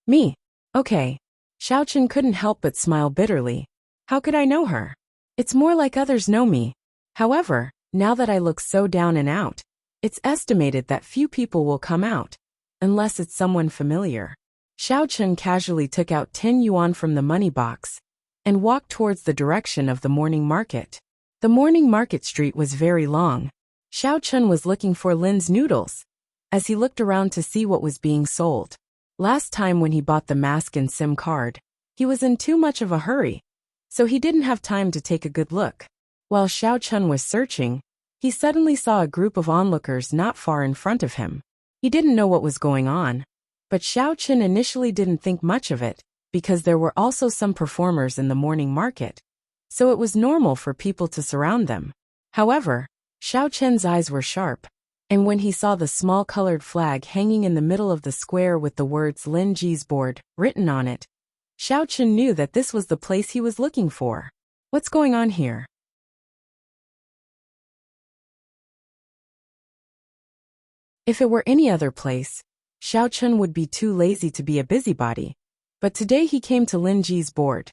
"Me? Okay." Xiao Chen couldn't help but smile bitterly. "How could I know her? It's more like others know me. However, now that I look so down and out, it's estimated that few people will come out, unless it's someone familiar." Xiao Chen casually took out 10 yuan from the money box and walked towards the direction of the morning market. The morning market street was very long. Xiao Chen was looking for Lin's Noodles, as he looked around to see what was being sold. Last time when he bought the mask and SIM card, he was in too much of a hurry, so he didn't have time to take a good look. While Xiao Chen was searching, he suddenly saw a group of onlookers not far in front of him. He didn't know what was going on, but Xiao Chen initially didn't think much of it, because there were also some performers in the morning market, so it was normal for people to surround them. However, Xiao Chen's eyes were sharp, and when he saw the small colored flag hanging in the middle of the square with the words Lin Ji's board written on it, Xiao Chen knew that this was the place he was looking for. What's going on here? If it were any other place, Xiao Chun would be too lazy to be a busybody. But today he came to Lin Ji's board.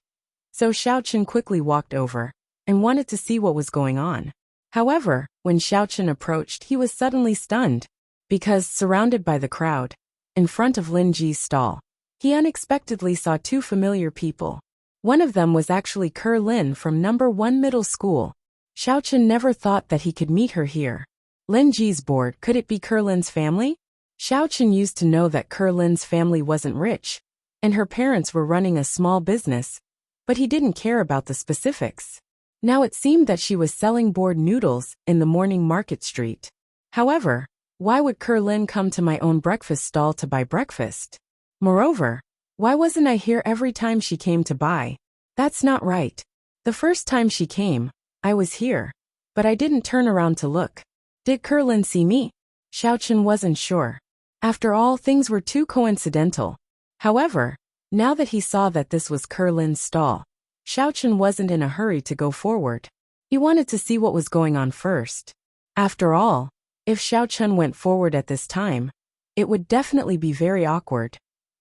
So Xiao Chun quickly walked over and wanted to see what was going on. However, when Xiao Chun approached, he was suddenly stunned, because, surrounded by the crowd, in front of Lin Ji's stall, he unexpectedly saw two familiar people. One of them was actually Ker Lin from No. 1 Middle School. Xiao Chun never thought that he could meet her here. Lin Ji's board, could it be Ker Lin's family? Xiao Chun used to know that Ker Lin's family wasn't rich, and her parents were running a small business, but he didn't care about the specifics. Now it seemed that she was selling board noodles in the morning market street. However, why would Ker Lin come to my own breakfast stall to buy breakfast? Moreover, why wasn't I here every time she came to buy? That's not right. The first time she came, I was here, but I didn't turn around to look. Did Ker Lin see me? Xiao Chun wasn't sure. After all, things were too coincidental. However, now that he saw that this was Ker Lin's stall, Xiao Chun wasn't in a hurry to go forward. He wanted to see what was going on first. After all, if Xiao Chun went forward at this time, it would definitely be very awkward.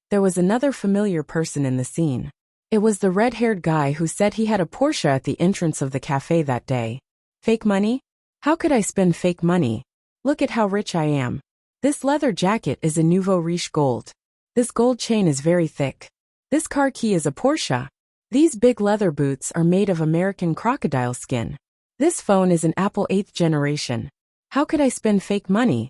There was another familiar person in the scene. It was the red-haired guy who said he had a Porsche at the entrance of the cafe that day. Fake money? How could I spend fake money? Look at how rich I am. This leather jacket is a nouveau riche gold. This gold chain is very thick. This car key is a Porsche. These big leather boots are made of American crocodile skin. This phone is an Apple 8th generation. How could I spend fake money?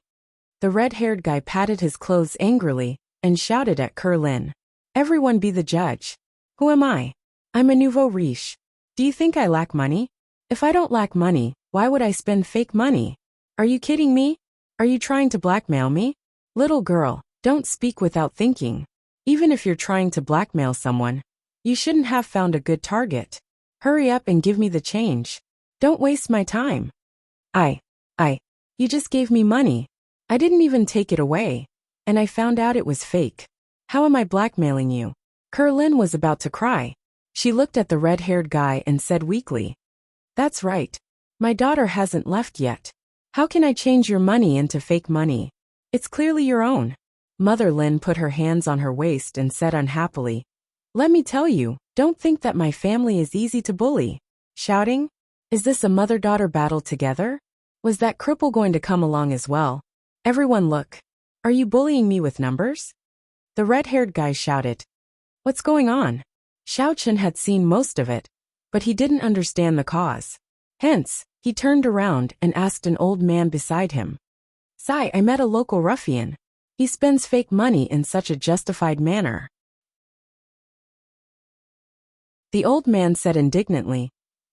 The red-haired guy patted his clothes angrily and shouted at Ker Lin. Everyone be the judge. Who am I? I'm a nouveau riche. Do you think I lack money? If I don't lack money, why would I spend fake money? Are you kidding me? Are you trying to blackmail me? Little girl, don't speak without thinking. Even if you're trying to blackmail someone, you shouldn't have found a good target. Hurry up and give me the change. Don't waste my time. You just gave me money. I didn't even take it away. And I found out it was fake. How am I blackmailing you? Ker Lin was about to cry. She looked at the red-haired guy and said weakly, "That's right. My daughter hasn't left yet. How can I change your money into fake money? It's clearly your own." Mother Lin put her hands on her waist and said unhappily, "Let me tell you, don't think that my family is easy to bully." Shouting, "Is this a mother-daughter battle together? Was that cripple going to come along as well? Everyone look. Are you bullying me with numbers?" The red-haired guy shouted, "What's going on?" Xiao Chun had seen most of it, but he didn't understand the cause. Hence, he turned around and asked an old man beside him, "Sai, I met a local ruffian. He spends fake money in such a justified manner." The old man said indignantly,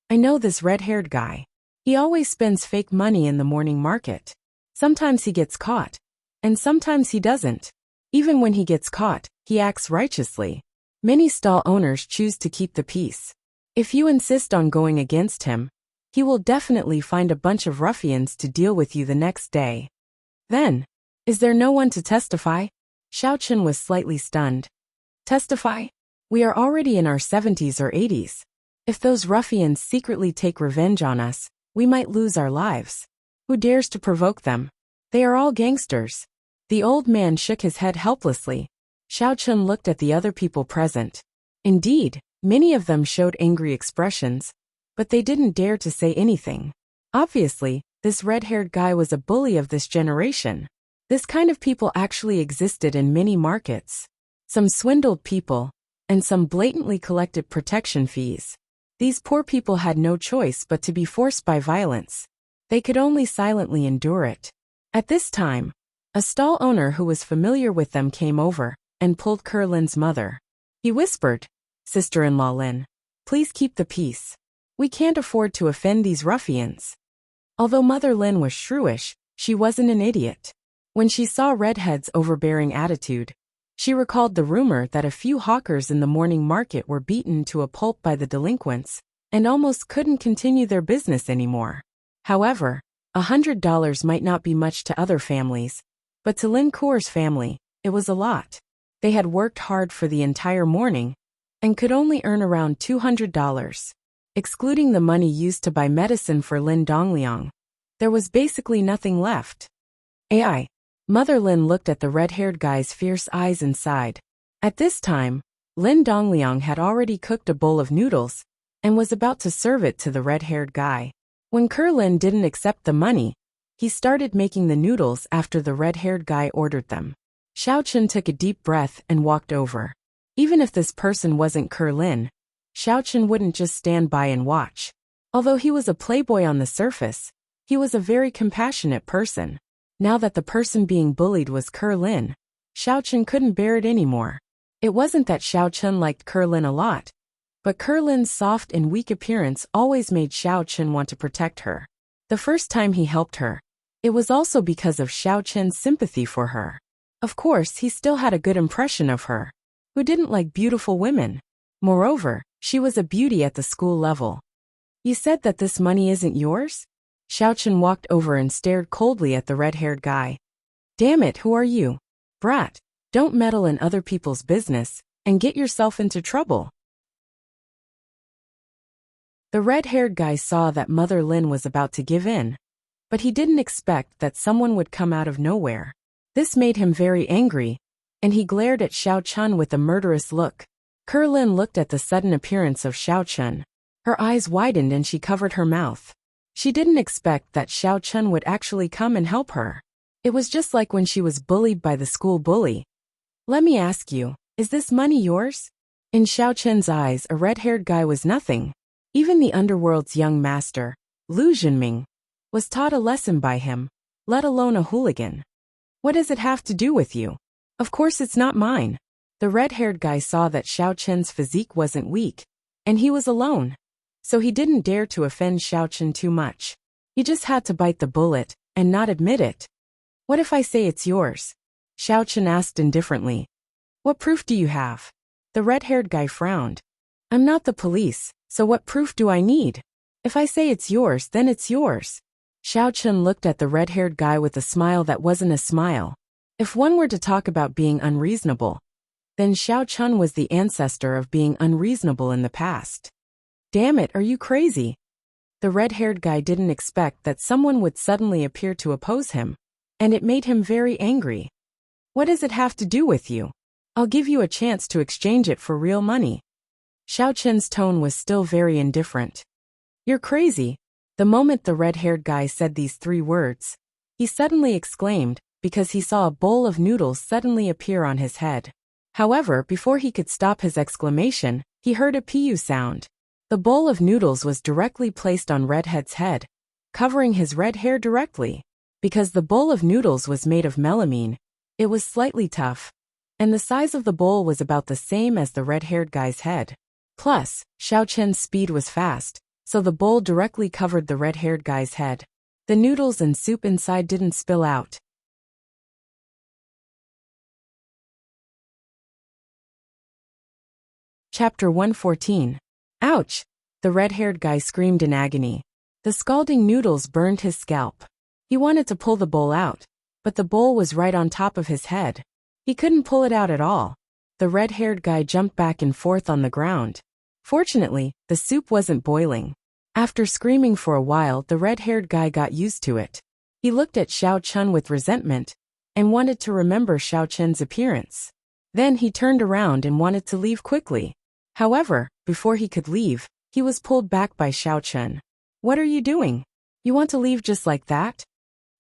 "I know this red-haired guy. He always spends fake money in the morning market. Sometimes he gets caught, and sometimes he doesn't. Even when he gets caught, he acts righteously. Many stall owners choose to keep the peace. If you insist on going against him, he will definitely find a bunch of ruffians to deal with you the next day." Then, "Is there no one to testify?" Xiao Chun was slightly stunned. "Testify? We are already in our 70s or 80s. If those ruffians secretly take revenge on us, we might lose our lives. Who dares to provoke them? They are all gangsters." The old man shook his head helplessly. Xiao Chun looked at the other people present. Indeed, many of them showed angry expressions, but they didn't dare to say anything. Obviously, this red-haired guy was a bully of this generation. This kind of people actually existed in many markets. Some swindled people, and some blatantly collected protection fees. These poor people had no choice but to be forced by violence. They could only silently endure it. At this time, a stall owner who was familiar with them came over and pulled Ker Lin's mother. He whispered, "Sister-in-law Lin, please keep the peace. We can't afford to offend these ruffians." Although Mother Lin was shrewish, she wasn't an idiot. When she saw Redhead's overbearing attitude, she recalled the rumor that a few hawkers in the morning market were beaten to a pulp by the delinquents and almost couldn't continue their business anymore. However, $100 might not be much to other families, but to Lin Kuo's family, it was a lot. They had worked hard for the entire morning and could only earn around $200. Excluding the money used to buy medicine for Lin Dongliang, there was basically nothing left. Mother Lin looked at the red-haired guy's fierce eyes and sighed. At this time, Lin Dongliang had already cooked a bowl of noodles and was about to serve it to the red-haired guy. When Lin didn't accept the money, he started making the noodles after the red-haired guy ordered them. Xiao Chun took a deep breath and walked over. Even if this person wasn't Lin, Xiao Chun wouldn't just stand by and watch. Although he was a playboy on the surface, he was a very compassionate person. Now that the person being bullied was Lin, Xiao Chun couldn't bear it anymore. It wasn't that Xiao Chun liked Lin a lot, but Lin's soft and weak appearance always made Xiao Chun want to protect her. The first time he helped her, it was also because of Xiao Chun's sympathy for her. Of course, he still had a good impression of her. Who didn't like beautiful women? Moreover, she was a beauty at the school level. You said that this money isn't yours? Xiao Chun walked over and stared coldly at the red-haired guy. Damn it, who are you? Brat, don't meddle in other people's business and get yourself into trouble. The red-haired guy saw that Mother Lin was about to give in, but he didn't expect that someone would come out of nowhere. This made him very angry, and he glared at Xiao Chun with a murderous look. Lin looked at the sudden appearance of Xiao Chun. Her eyes widened and she covered her mouth. She didn't expect that Xiao Chun would actually come and help her. It was just like when she was bullied by the school bully. Let me ask you, is this money yours? In Xiao Chun's eyes, a red-haired guy was nothing. Even the underworld's young master, Lu Zhenming, was taught a lesson by him, let alone a hooligan. What does it have to do with you? Of course it's not mine. The red-haired guy saw that Xiao Chun's physique wasn't weak, and he was alone. So he didn't dare to offend Xiao Chun too much. He just had to bite the bullet and not admit it. What if I say it's yours? Xiao Chun asked indifferently. What proof do you have? The red-haired guy frowned. I'm not the police, so what proof do I need? If I say it's yours, then it's yours. Xiao Chun looked at the red-haired guy with a smile that wasn't a smile. If one were to talk about being unreasonable, then Xiao Chun was the ancestor of being unreasonable in the past. Damn it, are you crazy? The red-haired guy didn't expect that someone would suddenly appear to oppose him, and it made him very angry. What does it have to do with you? I'll give you a chance to exchange it for real money. Xiao Chun's tone was still very indifferent. You're crazy. The moment the red-haired guy said these 3 words, he suddenly exclaimed, because he saw a bowl of noodles suddenly appear on his head. However, before he could stop his exclamation, he heard a PU sound. The bowl of noodles was directly placed on Redhead's head, covering his red hair directly. Because the bowl of noodles was made of melamine, it was slightly tough, and the size of the bowl was about the same as the red-haired guy's head. Plus, Xiao Chun's speed was fast, so the bowl directly covered the red-haired guy's head. The noodles and soup inside didn't spill out. Chapter 114. Ouch! The red-haired guy screamed in agony. The scalding noodles burned his scalp. He wanted to pull the bowl out, but the bowl was right on top of his head. He couldn't pull it out at all. The red-haired guy jumped back and forth on the ground. Fortunately, the soup wasn't boiling. After screaming for a while, the red-haired guy got used to it. He looked at Xiao Chun with resentment and wanted to remember Xiao Chun's appearance. Then he turned around and wanted to leave quickly. However, before he could leave, he was pulled back by Xiao Chun. What are you doing? You want to leave just like that?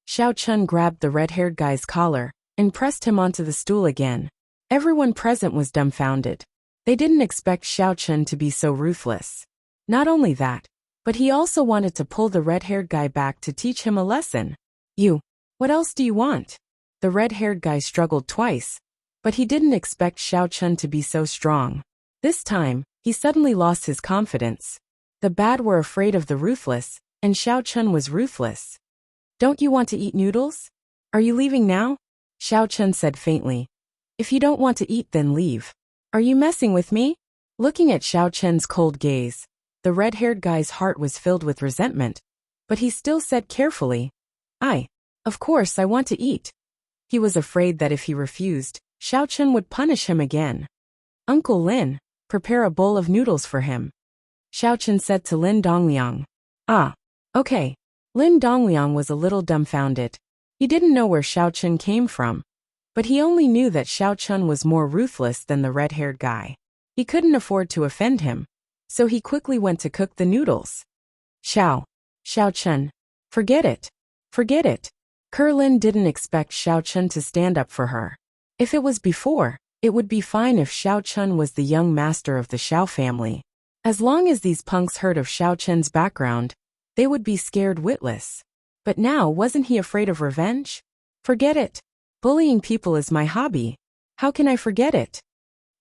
Xiao Chun grabbed the red-haired guy's collar and pressed him onto the stool again. Everyone present was dumbfounded. They didn't expect Xiao Chun to be so ruthless. Not only that, but he also wanted to pull the red-haired guy back to teach him a lesson. What else do you want? The red-haired guy struggled twice, but he didn't expect Xiao Chun to be so strong. This time, he suddenly lost his confidence. The bad were afraid of the ruthless, and Xiao Chun was ruthless. Don't you want to eat noodles? Are you leaving now? Xiao Chun said faintly. If you don't want to eat, then leave. Are you messing with me? Looking at Xiao Chun's cold gaze, the red-haired guy's heart was filled with resentment, but he still said carefully, Of course I want to eat. He was afraid that if he refused, Xiao Chun would punish him again. Uncle Lin, prepare a bowl of noodles for him. Xiao Chun said to Lin Dongliang. Okay. Lin Dongliang was a little dumbfounded. He didn't know where Xiao Chun came from, but he only knew that Xiao Chun was more ruthless than the red-haired guy. He couldn't afford to offend him, so he quickly went to cook the noodles. Xiao Chun, forget it. Forget it. Kerlin didn't expect Xiao Chun to stand up for her. If it was before, it would be fine if Xiao Chun was the young master of the Xiao family. As long as these punks heard of Xiao Chun's background, they would be scared witless. But now, wasn't he afraid of revenge? Forget it. Bullying people is my hobby. How can I forget it?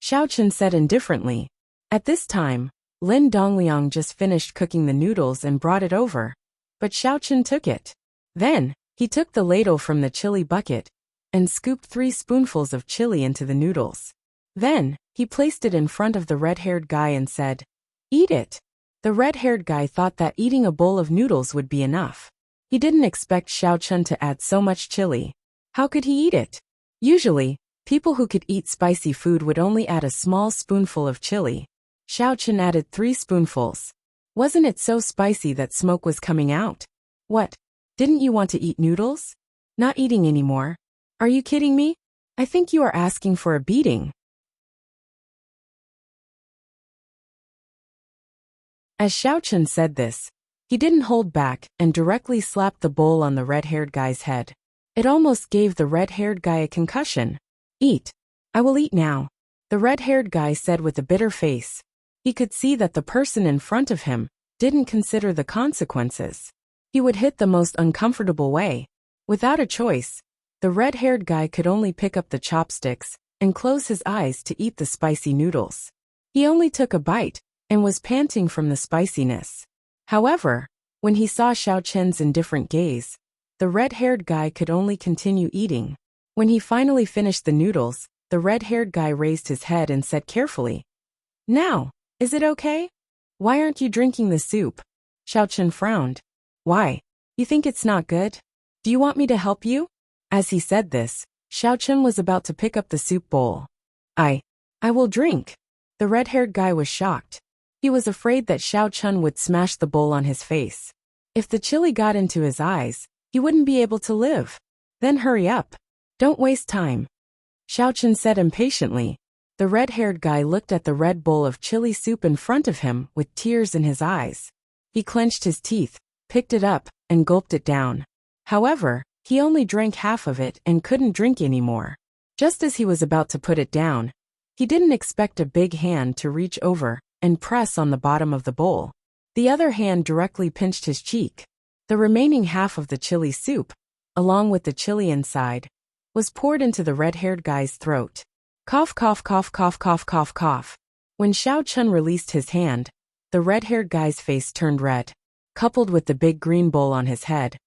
Xiao Chun said indifferently. At this time, Lin Dongliang just finished cooking the noodles and brought it over. But Xiao Chun took it. Then, he took the ladle from the chili bucket and scooped 3 spoonfuls of chili into the noodles. Then, he placed it in front of the red-haired guy and said, "Eat it." The red-haired guy thought that eating a bowl of noodles would be enough. He didn't expect Xiao Chun to add so much chili. How could he eat it? Usually, people who could eat spicy food would only add a small spoonful of chili. Xiao Chun added 3 spoonfuls. Wasn't it so spicy that smoke was coming out? What? Didn't you want to eat noodles? Not eating anymore? Are you kidding me? I think you are asking for a beating. As Xiao Chun said this, he didn't hold back and directly slapped the bowl on the red-haired guy's head. It almost gave the red-haired guy a concussion. "Eat. I will eat now," the red-haired guy said with a bitter face. He could see that the person in front of him didn't consider the consequences. He would hit the most uncomfortable way. Without a choice, the red-haired guy could only pick up the chopsticks and close his eyes to eat the spicy noodles. He only took a bite and was panting from the spiciness. However, when he saw Xiao Chun's indifferent gaze, the red-haired guy could only continue eating. When he finally finished the noodles, the red-haired guy raised his head and said carefully, "Now, is it okay? Why aren't you drinking the soup?" Xiao Chun frowned. "Why? You think it's not good? Do you want me to help you?" As he said this, Xiao Chun was about to pick up the soup bowl. I will drink." The red-haired guy was shocked. He was afraid that Xiao Chun would smash the bowl on his face. If the chili got into his eyes, he wouldn't be able to live. Then hurry up. Don't waste time. Xiao Chun said impatiently. The red-haired guy looked at the red bowl of chili soup in front of him with tears in his eyes. He clenched his teeth, picked it up, and gulped it down. However, he only drank half of it and couldn't drink anymore. Just as he was about to put it down, he didn't expect a big hand to reach over and press on the bottom of the bowl. The other hand directly pinched his cheek. The remaining half of the chili soup, along with the chili inside, was poured into the red-haired guy's throat. Cough, cough, cough, cough, cough, cough, cough. When Xiao Chun released his hand, the red-haired guy's face turned red. Coupled with the big green bowl on his head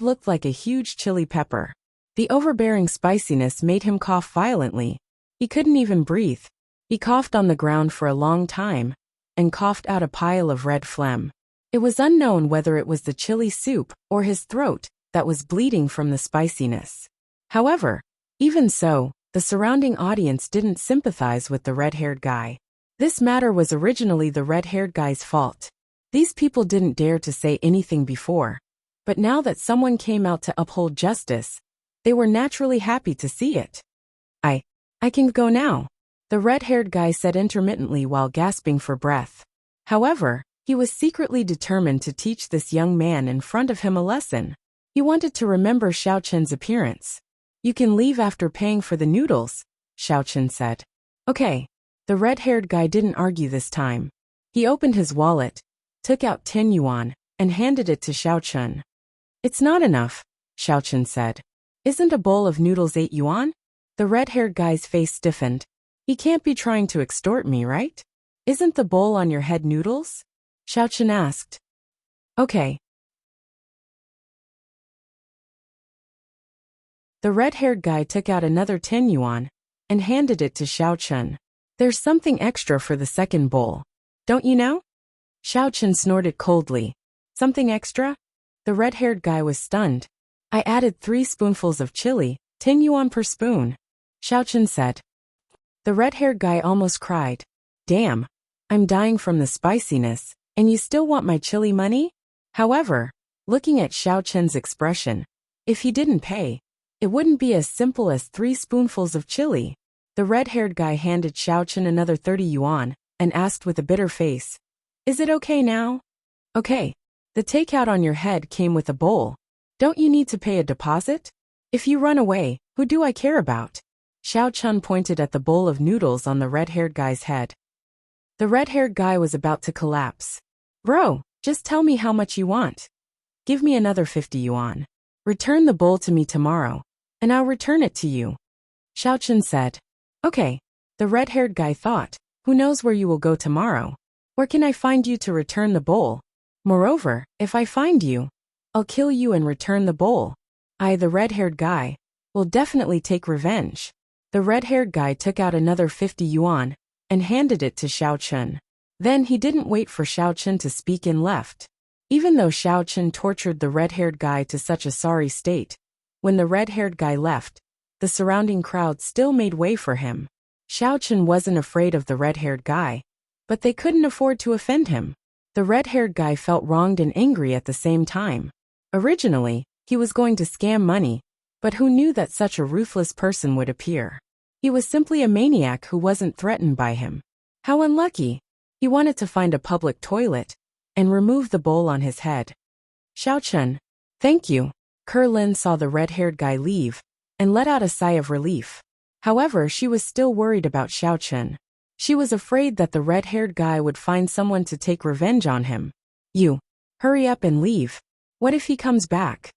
looked like a huge chili pepper. The overbearing spiciness made him cough violently. He couldn't even breathe. He coughed on the ground for a long time and coughed out a pile of red phlegm. It was unknown whether it was the chili soup or his throat that was bleeding from the spiciness. However, even so, the surrounding audience didn't sympathize with the red-haired guy. This matter was originally the red-haired guy's fault. These people didn't dare to say anything before, but now that someone came out to uphold justice, they were naturally happy to see it. I can go now, the red-haired guy said intermittently while gasping for breath. However, he was secretly determined to teach this young man in front of him a lesson. He wanted to remember Xiao Chun's appearance. "You can leave after paying for the noodles," Xiao Chun said. "Okay." The red-haired guy didn't argue this time. He opened his wallet, took out 10 yuan, and handed it to Xiao Chun. "It's not enough," Xiao Chun said. "Isn't a bowl of noodles 8 yuan? The red-haired guy's face stiffened. "He can't be trying to extort me, right? Isn't the bowl on your head noodles?" Xiao Chun asked. "Okay." The red-haired guy took out another 10 yuan and handed it to Xiao Chun. "There's something extra for the second bowl. Don't you know?" Xiao Chun snorted coldly. "Something extra?" The red-haired guy was stunned. "I added 3 spoonfuls of chili, 10 yuan per spoon," Xiao Chun said. The red-haired guy almost cried. "Damn, I'm dying from the spiciness, and you still want my chili money?" However, looking at Xiao Chun's expression, If he didn't pay, it wouldn't be as simple as 3 spoonfuls of chili. The red-haired guy handed Xiaochen another 30 yuan and asked with a bitter face, "Is it okay now?" "Okay. The takeout on your head came with a bowl. Don't you need to pay a deposit? If you run away, who do I care about?" Xiaochen pointed at the bowl of noodles on the red-haired guy's head. The red-haired guy was about to collapse. "Bro, just tell me how much you want. Give me another 50 yuan. Return the bowl to me tomorrow, and I'll return it to you," Xiaochen said. "Okay." The red-haired guy thought, "Who knows where you will go tomorrow? Where can I find you to return the bowl? Moreover, if I find you, I'll kill you and return the bowl. The red-haired guy, will definitely take revenge." The red-haired guy took out another 50 yuan and handed it to Xiaochen. Then he didn't wait for Xiaochen to speak and left. Even though Xiaochen tortured the red-haired guy to such a sorry state, when the red-haired guy left, the surrounding crowd still made way for him. Xiaochen wasn't afraid of the red-haired guy, but they couldn't afford to offend him. The red-haired guy felt wronged and angry at the same time. Originally, he was going to scam money, but who knew that such a ruthless person would appear? He was simply a maniac who wasn't threatened by him. How unlucky! He wanted to find a public toilet and remove the bowl on his head. "Xiaochen, thank you." Kerlin saw the red-haired guy leave and let out a sigh of relief. However, she was still worried about Xiaochen. She was afraid that the red-haired guy would find someone to take revenge on him. "You, hurry up and leave. What if he comes back?"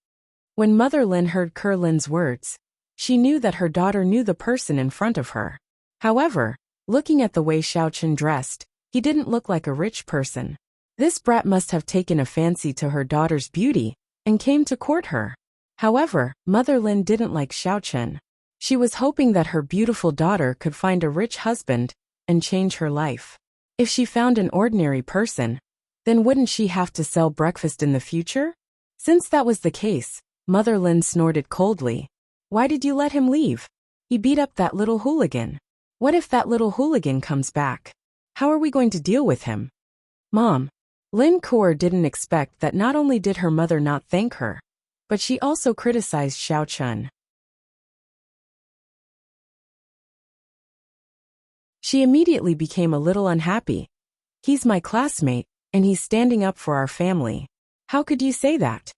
When Mother Lin heard Kerlin's words, she knew that her daughter knew the person in front of her. However, looking at the way Xiaochen dressed, he didn't look like a rich person. This brat must have taken a fancy to her daughter's beauty and came to court her. However, Mother Lin didn't like Xiaochen. She was hoping that her beautiful daughter could find a rich husband and change her life. If she found an ordinary person, then wouldn't she have to sell breakfast in the future? Since that was the case, Mother Lin snorted coldly. "Why did you let him leave? He beat up that little hooligan. What if that little hooligan comes back? How are we going to deal with him?" "Mom." Lin Kuo didn't expect that not only did her mother not thank her, but she also criticized Xiaochen. She immediately became a little unhappy. "He's my classmate, and he's standing up for our family. How could you say that?"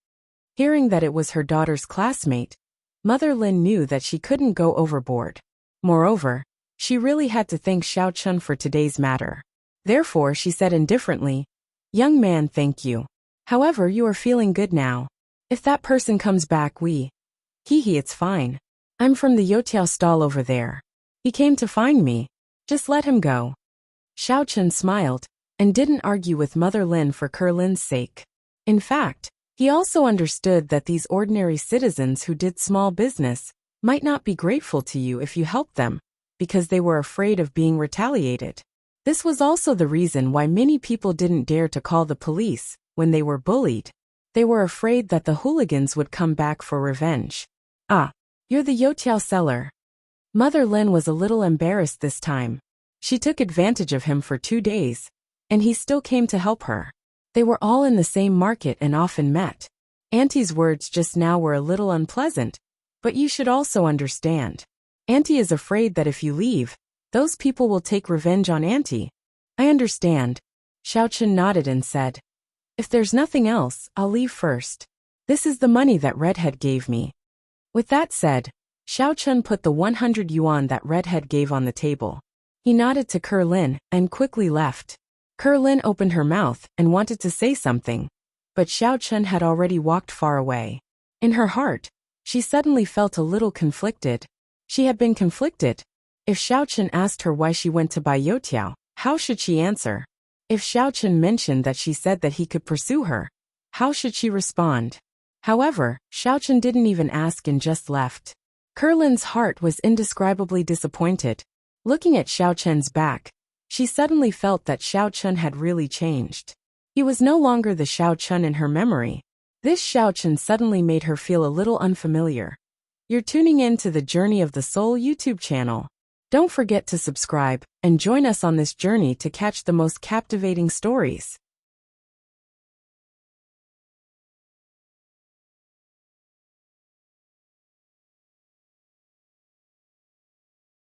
Hearing that it was her daughter's classmate, Mother Lin knew that she couldn't go overboard. Moreover, she really had to thank Xiaochen for today's matter. Therefore, she said indifferently, "Young man, thank you. However, you are feeling good now. If that person comes back, it's fine. I'm from the youtiao stall over there. He came to find me. Just let him go." Xiaochen smiled and didn't argue with Mother Lin for Kerlin's sake. In fact, he also understood that these ordinary citizens who did small business might not be grateful to you if you helped them, because they were afraid of being retaliated. This was also the reason why many people didn't dare to call the police when they were bullied. They were afraid that the hooligans would come back for revenge. "Ah, you're the youtiao seller." Mother Lin was a little embarrassed this time. She took advantage of him for 2 days, and he still came to help her. They were all in the same market and often met. Auntie's words just now were a little unpleasant, but you should also understand. Auntie is afraid that if you leave, those people will take revenge on Auntie. "I understand." Xiaochen nodded and said, "If there's nothing else, I'll leave first. This is the money that Redhead gave me." With that said, Xiaochen put the 100 yuan that Redhead gave on the table. He nodded to Kerlin and quickly left. Kerlin opened her mouth and wanted to say something, but Xiaochen had already walked far away. In her heart, she suddenly felt a little conflicted. She had been conflicted. If Xiaochen asked her why she went to buy youtiao, how should she answer? If Xiaochen mentioned that she said that he could pursue her, how should she respond? However, Xiaochen didn't even ask and just left. Kerlin's heart was indescribably disappointed. Looking at Xiaochen's back, she suddenly felt that Xiaochen had really changed. He was no longer the Xiaochen in her memory. This Xiaochen suddenly made her feel a little unfamiliar. You're tuning in to the Journey of the Soul YouTube channel. Don't forget to subscribe and join us on this journey to catch the most captivating stories.